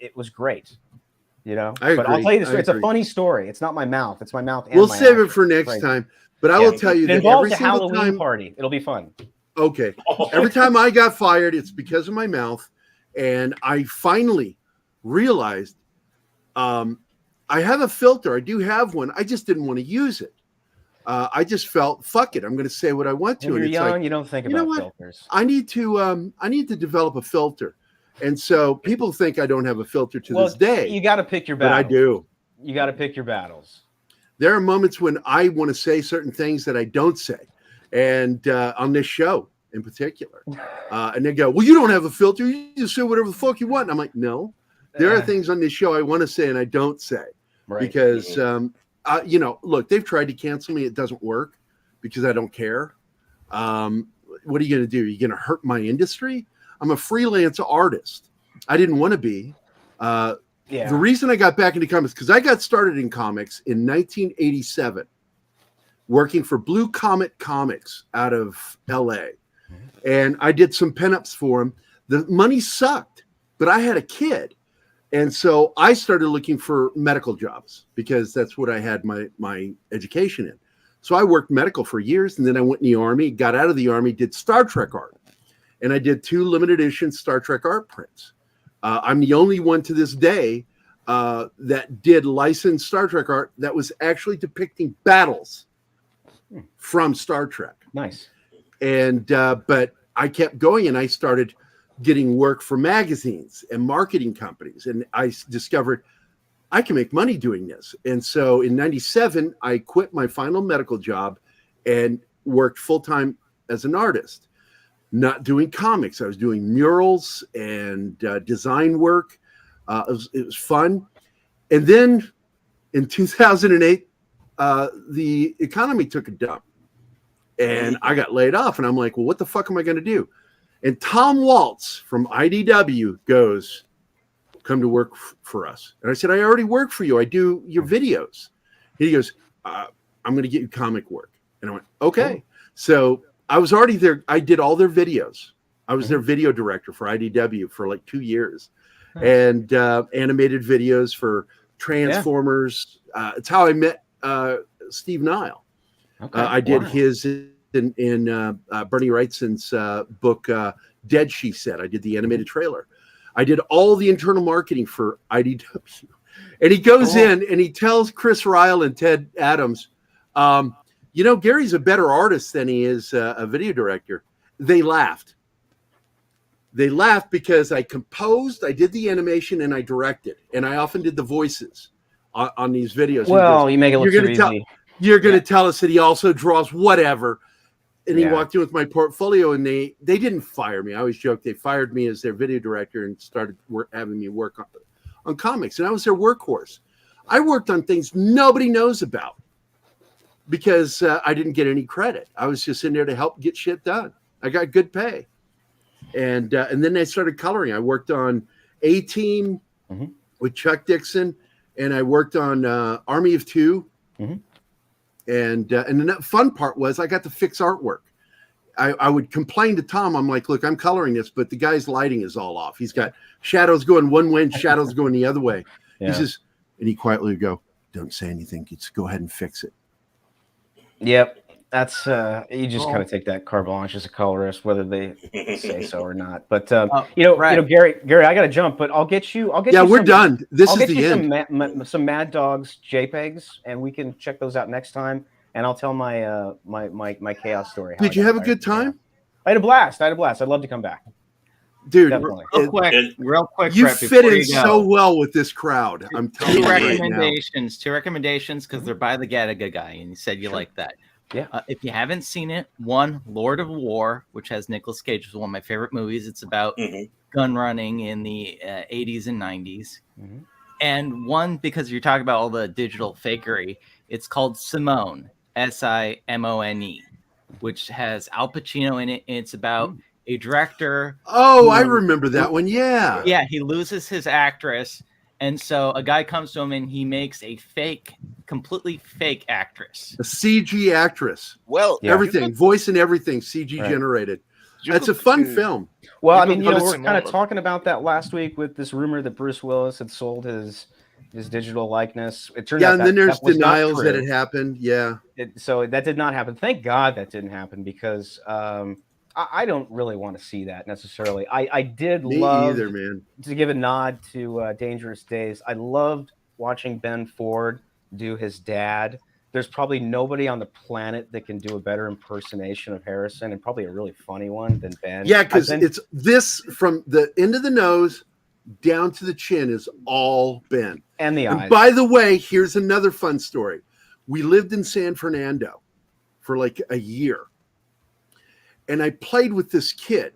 Speaker 4: it was great, But I'll tell you this: it's a funny story. It's not my mouth; it's my mouth. And
Speaker 2: we'll
Speaker 4: my
Speaker 2: save it
Speaker 4: actor.
Speaker 2: for next
Speaker 4: Great.
Speaker 2: time. But I will tell you
Speaker 4: it
Speaker 2: that
Speaker 4: involves
Speaker 2: every
Speaker 4: a
Speaker 2: single
Speaker 4: Halloween
Speaker 2: time,
Speaker 4: party. It'll be fun.
Speaker 2: Okay, every time I got fired, it's because of my mouth, and I finally realized I have a filter. I do have one. I just didn't want to use it. I just felt, fuck it, I'm going to say what I want to.
Speaker 4: When you're
Speaker 2: and it's
Speaker 4: young,
Speaker 2: like,
Speaker 4: you don't think
Speaker 2: you know
Speaker 4: about
Speaker 2: what?
Speaker 4: filters.
Speaker 2: I need to develop a filter, and so people think I don't have a filter to this day.
Speaker 4: You got to pick your
Speaker 2: but
Speaker 4: battles.
Speaker 2: I do.
Speaker 4: You got to pick your battles.
Speaker 2: There are moments when I want to say certain things that I don't say, and on this show in particular, and they go, "Well, you don't have a filter. You just say whatever the fuck you want." And I'm like, "No, there are things on this show I want to say and I don't say, because look, they've tried to cancel me. It doesn't work because I don't care. What are you going to do? Are you going to hurt my industry? I'm a freelance artist. I didn't want to be. The reason I got back into comics, because I got started in comics in 1987, working for Blue Comet Comics out of LA. And I did some pinups for them. The money sucked, but I had a kid. And so I started looking for medical jobs because that's what I had my education in. So I worked medical for years, and then I went in the Army, got out of the Army, did Star Trek art. And I did 2 limited edition Star Trek art prints. I'm the only one to this day that did licensed Star Trek art that was actually depicting battles from Star Trek.
Speaker 4: Nice.
Speaker 2: And but I kept going, and I started getting work for magazines and marketing companies, and I discovered I can make money doing this. And so in 97, I quit my final medical job and worked full-time as an artist. Not doing comics. I was doing murals and design work. It was fun. And then in 2008, the economy took a dump. And I got laid off. And I'm like, well, what the fuck am I going to do? And Tom Waltz from IDW goes, come to work for us. And I said, I already work for you. I do your videos. He goes, I'm going to get you comic work. And I went, okay. So I was already there. I did all their videos. I was their video director for IDW for like 2 years, and animated videos for Transformers. It's how I met Steve Nile.
Speaker 4: Okay.
Speaker 2: I did his in Bernie Wrightson's book, Dead, She Said. I did the animated trailer. I did all the internal marketing for IDW. And he goes in and he tells Chris Ryle and Ted Adams, Gary's a better artist than he is a video director. They laughed. They laughed because I composed, I did the animation, and I directed. And I often did the voices on these videos.
Speaker 4: Well, you make it look too easy.
Speaker 2: You're going to tell us that he also draws whatever. And he walked in with my portfolio, and they didn't fire me. I always joke they fired me as their video director and started having me work on comics. And I was their workhorse. I worked on things nobody knows about because I didn't get any credit. I was just in there to help get shit done. I got good pay. And then I started coloring. I worked on A-Team with Chuck Dixon, and I worked on Army of Two. And the fun part was I got to fix artwork. I would complain to Tom. I'm like, look, I'm coloring this, but the guy's lighting is all off. He's got shadows going one way and shadows going the other way. He says, and he quietly would go, don't say anything. Just go ahead and fix it.
Speaker 4: Yep. That's you just kind of take that carte blanche as a colorist, whether they say so or not. But Gary, I got to jump, but I'll get you.
Speaker 2: Yeah, we're done. This is the
Speaker 4: end. Some Mad Dogs JPEGs, and we can check those out next time. And I'll tell my my chaos story.
Speaker 2: Did you have a good time?
Speaker 4: I had a blast. I'd love to come back,
Speaker 2: dude.
Speaker 8: Real quick.
Speaker 2: You
Speaker 8: Brett,
Speaker 2: fit in so well with this crowd. I'm telling you right now.
Speaker 8: Two recommendations because they're by the Gattaca guy, and you said you like that.
Speaker 4: Yeah.
Speaker 8: If you haven't seen it, one, Lord of War, which has Nicolas Cage, is one of my favorite movies. It's about gun running in the 80s and 90s. And one, because you're talking about all the digital fakery, it's called Simone, Simone. which has Al Pacino in it. And it's about a director.
Speaker 2: Oh, I remember that one. Yeah.
Speaker 8: Yeah, he loses his actress. And so a guy comes to him and he makes a completely fake actress.
Speaker 2: A CG actress.
Speaker 9: Well,
Speaker 2: everything, voice and everything, CG generated. It's a fun film.
Speaker 4: Well, I mean, we were kind of talking about that last week with this rumor that Bruce Willis had sold his digital likeness. It turned out
Speaker 2: and then there's denials that it happened. Yeah.
Speaker 4: So that did not happen. Thank God that didn't happen, because I don't really want to see that necessarily. I did love
Speaker 2: either, man.
Speaker 4: To give a nod to Dangerous Days. I loved watching Ben Ford do his dad. There's probably nobody on the planet that can do a better impersonation of Harrison, and probably a really funny one than Ben.
Speaker 2: Yeah, because it's this from the end of the nose down to the chin is all Ben.
Speaker 4: And the eyes.
Speaker 2: By the way, here's another fun story. We lived in San Fernando for like a year. And I played with this kid.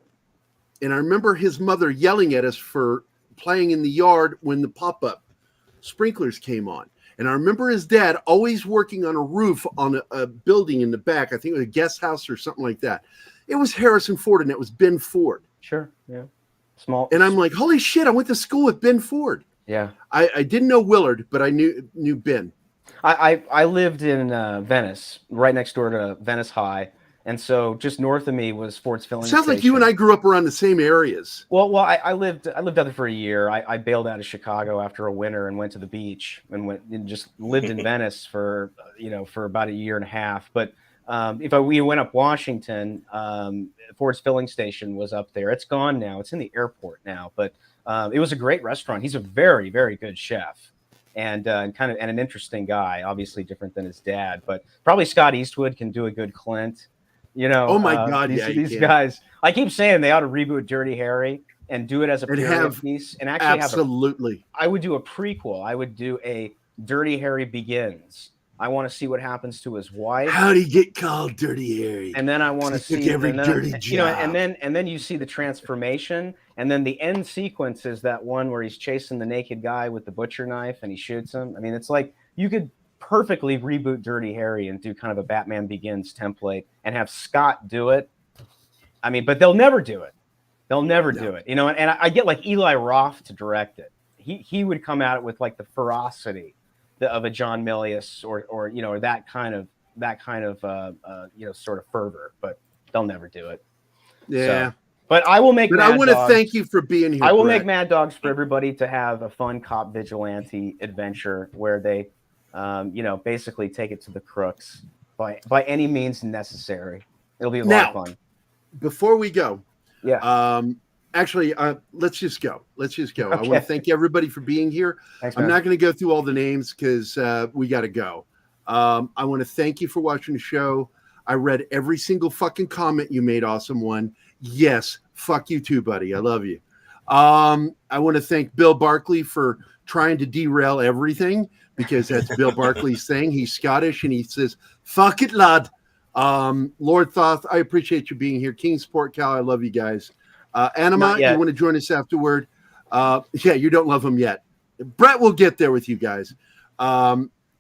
Speaker 2: And I remember his mother yelling at us for playing in the yard when the pop-up sprinklers came on. And I remember his dad always working on a roof on a building in the back. I think it was a guest house or something like that. It was Harrison Ford, and it was Ben Ford.
Speaker 4: Sure, yeah. Small.
Speaker 2: And I'm like, holy shit, I went to school with Ben Ford.
Speaker 4: Yeah.
Speaker 2: I didn't know Willard, but I knew Ben.
Speaker 4: I lived in Venice, right next door to Venice High. And so just north of me was Ford's Filling
Speaker 2: Sounds
Speaker 4: Station.
Speaker 2: like you and I grew up around the same areas.
Speaker 4: Well, I lived out there for a year. I bailed out of Chicago after a winter and went to the beach and just lived in Venice for about a year and a half. But we went up Washington, Ford's Filling Station was up there. It's gone now. It's in the airport now. But it was a great restaurant. He's a very, very good chef and an interesting guy. Obviously different than his dad, but probably Scott Eastwood can do a good Clint.
Speaker 2: Oh my God!
Speaker 4: These guys. I keep saying they ought to reboot Dirty Harry and do it as a period piece, and actually
Speaker 2: absolutely.
Speaker 4: I would do a prequel. I would do a Dirty Harry Begins. I want to see what happens to his wife.
Speaker 2: How did he get called Dirty Harry?
Speaker 4: And then I want to see
Speaker 2: every dirty job.
Speaker 4: and then you see the transformation, and then the end sequence is that one where he's chasing the naked guy with the butcher knife and he shoots him. I mean, it's like you could perfectly reboot Dirty Harry and do kind of a Batman Begins template and have Scott do it. I mean, but they'll never do it. They'll never do it. And I get like Eli Roth to direct it. He would come at it with like the ferocity of a John Milius or that kind of sort of fervor, but they'll never do it.
Speaker 2: Yeah.
Speaker 4: So, but I will make.
Speaker 2: But I want to thank you for being here.
Speaker 4: I will make Mad Dogs for everybody to have a fun cop vigilante adventure where they basically take it to the crooks by any means necessary. It'll be a lot of fun.
Speaker 2: Before we go,
Speaker 4: actually,
Speaker 2: let's just go. Okay. I want to thank everybody for being here.
Speaker 4: Thanks,
Speaker 2: I'm not going to go through all the names because we got to go. I want to thank you for watching the show. I read every single fucking comment you made. Awesome one. Yes. Fuck you too, buddy. I love you. I want to thank Bill Barkley for trying to derail everything, because that's Bill Barkley's thing. He's Scottish and he says, fuck it, lad. Lord Thoth, I appreciate you being here. King Sport Cal, I love you guys. Anima, you want to join us afterward? You don't love him yet. Brett will get there with you guys. I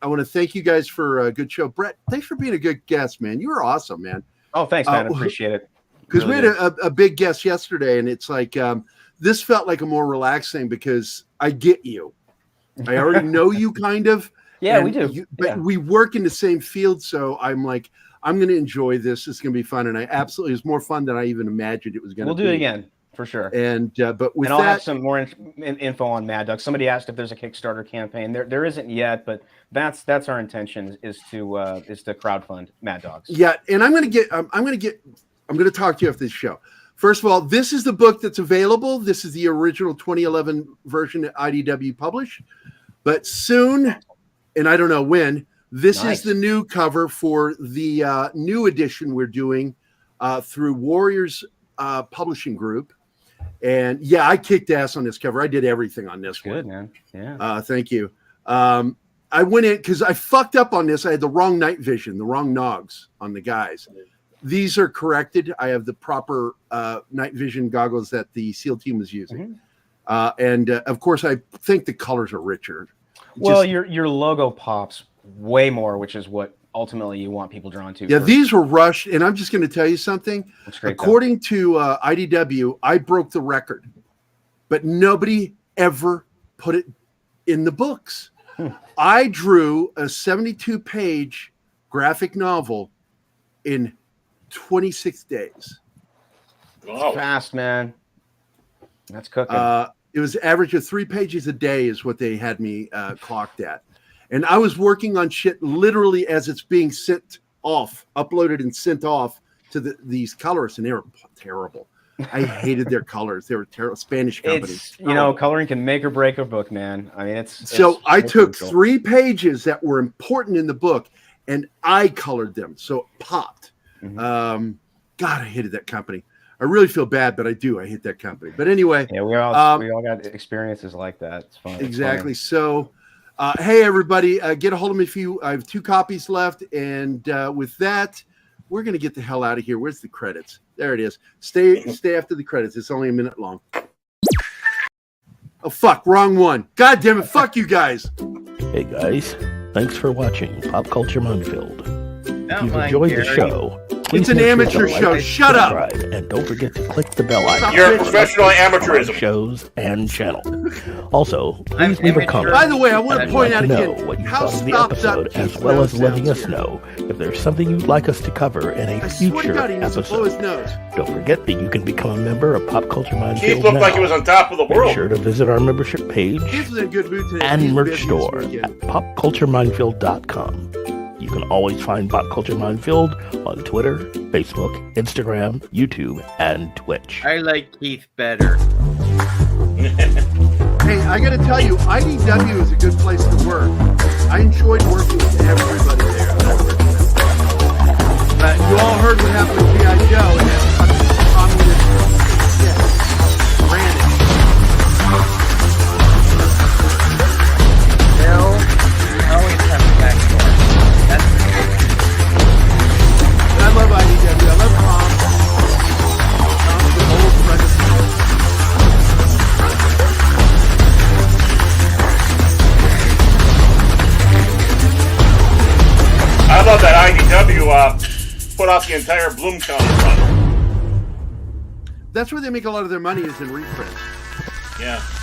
Speaker 2: want to thank you guys for a good show. Brett, thanks for being a good guest, man. You were awesome, man.
Speaker 4: Oh, thanks, man. I appreciate it.
Speaker 2: Because we had a big guest yesterday, and it's like this felt like a more relaxed thing because I get you. I already know you kind of.
Speaker 4: Yeah, we do.
Speaker 2: But we work in the same field, so I'm like, I'm going to enjoy this. It's going to be fun, and it was more fun than I even imagined it was going to be.
Speaker 4: We'll do it again for sure.
Speaker 2: And but with
Speaker 4: I'll
Speaker 2: that,
Speaker 4: have some more info on Mad Dog. Somebody asked if there's a Kickstarter campaign. There isn't yet, but that's our intention is to crowdfund Mad Dogs.
Speaker 2: Yeah, and I'm going to talk to you after this show. First of all, this is the book that's available. This is the original 2011 version that IDW published. But soon, and I don't know when, this is the new cover for the new edition we're doing through Warriors Publishing Group. And yeah, I kicked ass on this cover. I did everything on this one.
Speaker 4: Good, man. Yeah.
Speaker 2: Thank you. I went in because I fucked up on this. I had the wrong night vision, the wrong nogs on the guys. These are corrected. I have the proper night vision goggles that the SEAL team was using. And of course, I think the colors are richer.
Speaker 4: Well, your logo pops way more, which is what ultimately you want people drawn to.
Speaker 2: Yeah,
Speaker 4: first.
Speaker 2: these were rushed, and I'm just going to tell you something.
Speaker 4: Great,
Speaker 2: according to IDW, I broke the record, but nobody ever put it in the books. I drew a 72-page graphic novel in 26 days.
Speaker 4: Wow. Fast, man. That's cooking.
Speaker 2: It was average of 3 pages a day is what they had me clocked at. And I was working on shit literally as it's being sent off, uploaded and sent off to these colorists, and they were terrible. I hated their colors. They were terrible. Spanish companies.
Speaker 4: Coloring can make or break a book, man. I mean,
Speaker 2: I took 3 pages that were important in the book, and I colored them, so it popped. God, I hated that company. I really feel bad, but I do. I hate that company. But anyway,
Speaker 4: yeah, we all got experiences like that. It's fun.
Speaker 2: Exactly. So, hey everybody, get a hold of me if I have 2 copies left, and with that, we're gonna get the hell out of here. Where's the credits? There it is. Stay after the credits. It's only a minute long. Oh fuck, wrong one. God damn it! Fuck you guys.
Speaker 13: Hey guys, thanks for watching Pop Culture Minefield. If you've
Speaker 8: mind,
Speaker 13: enjoyed the
Speaker 8: Gary.
Speaker 13: show,
Speaker 2: It's an
Speaker 13: make sure to
Speaker 2: amateur
Speaker 13: like,
Speaker 2: show. Shut up.
Speaker 13: subscribe, and don't forget to click the bell icon.
Speaker 5: You're a professional amateurism.
Speaker 13: Shows and channel. Also,
Speaker 8: I'm
Speaker 13: please leave a
Speaker 8: amateur.
Speaker 13: comment.
Speaker 2: By the way, I want to
Speaker 13: We'd
Speaker 2: point
Speaker 13: like
Speaker 2: out
Speaker 13: to know
Speaker 2: again
Speaker 13: what you
Speaker 2: how
Speaker 13: thought of the
Speaker 2: stopped
Speaker 13: episode,
Speaker 2: up
Speaker 13: as
Speaker 2: Keith's
Speaker 13: well as
Speaker 2: nose
Speaker 13: letting
Speaker 2: sounds
Speaker 13: us
Speaker 2: here.
Speaker 13: know if there's something you'd like us to cover in a
Speaker 2: I swear to
Speaker 13: future
Speaker 2: God, he needs to blow his
Speaker 13: episode.
Speaker 2: nose.
Speaker 13: Don't forget that you can become a member of Pop Culture Minefield
Speaker 5: Keith looked
Speaker 13: now.
Speaker 5: like he was on top of the world.
Speaker 13: Make sure to visit our membership page
Speaker 2: Keith was in a good mood today.
Speaker 13: and
Speaker 2: He's
Speaker 13: merch
Speaker 2: busy this
Speaker 13: store
Speaker 2: weekend.
Speaker 13: at popcultureminefield.com. You can always find Pop Culture Minefield on Twitter, Facebook, Instagram, YouTube, and Twitch.
Speaker 8: I like Keith better.
Speaker 2: Hey, I got to tell you, IDW is a good place to work. I enjoyed working with everybody there. You all heard what happened with G.I. Joe and that fucking communist shit. Ran it.
Speaker 8: Bill, you always have a backdoor. That's
Speaker 2: I love IDW. I love Tom. Tom's the old friend of mine.
Speaker 5: I love that IDW put out the entire Bloom County run.
Speaker 2: That's where they make a lot of their money is in reprints.
Speaker 5: Yeah.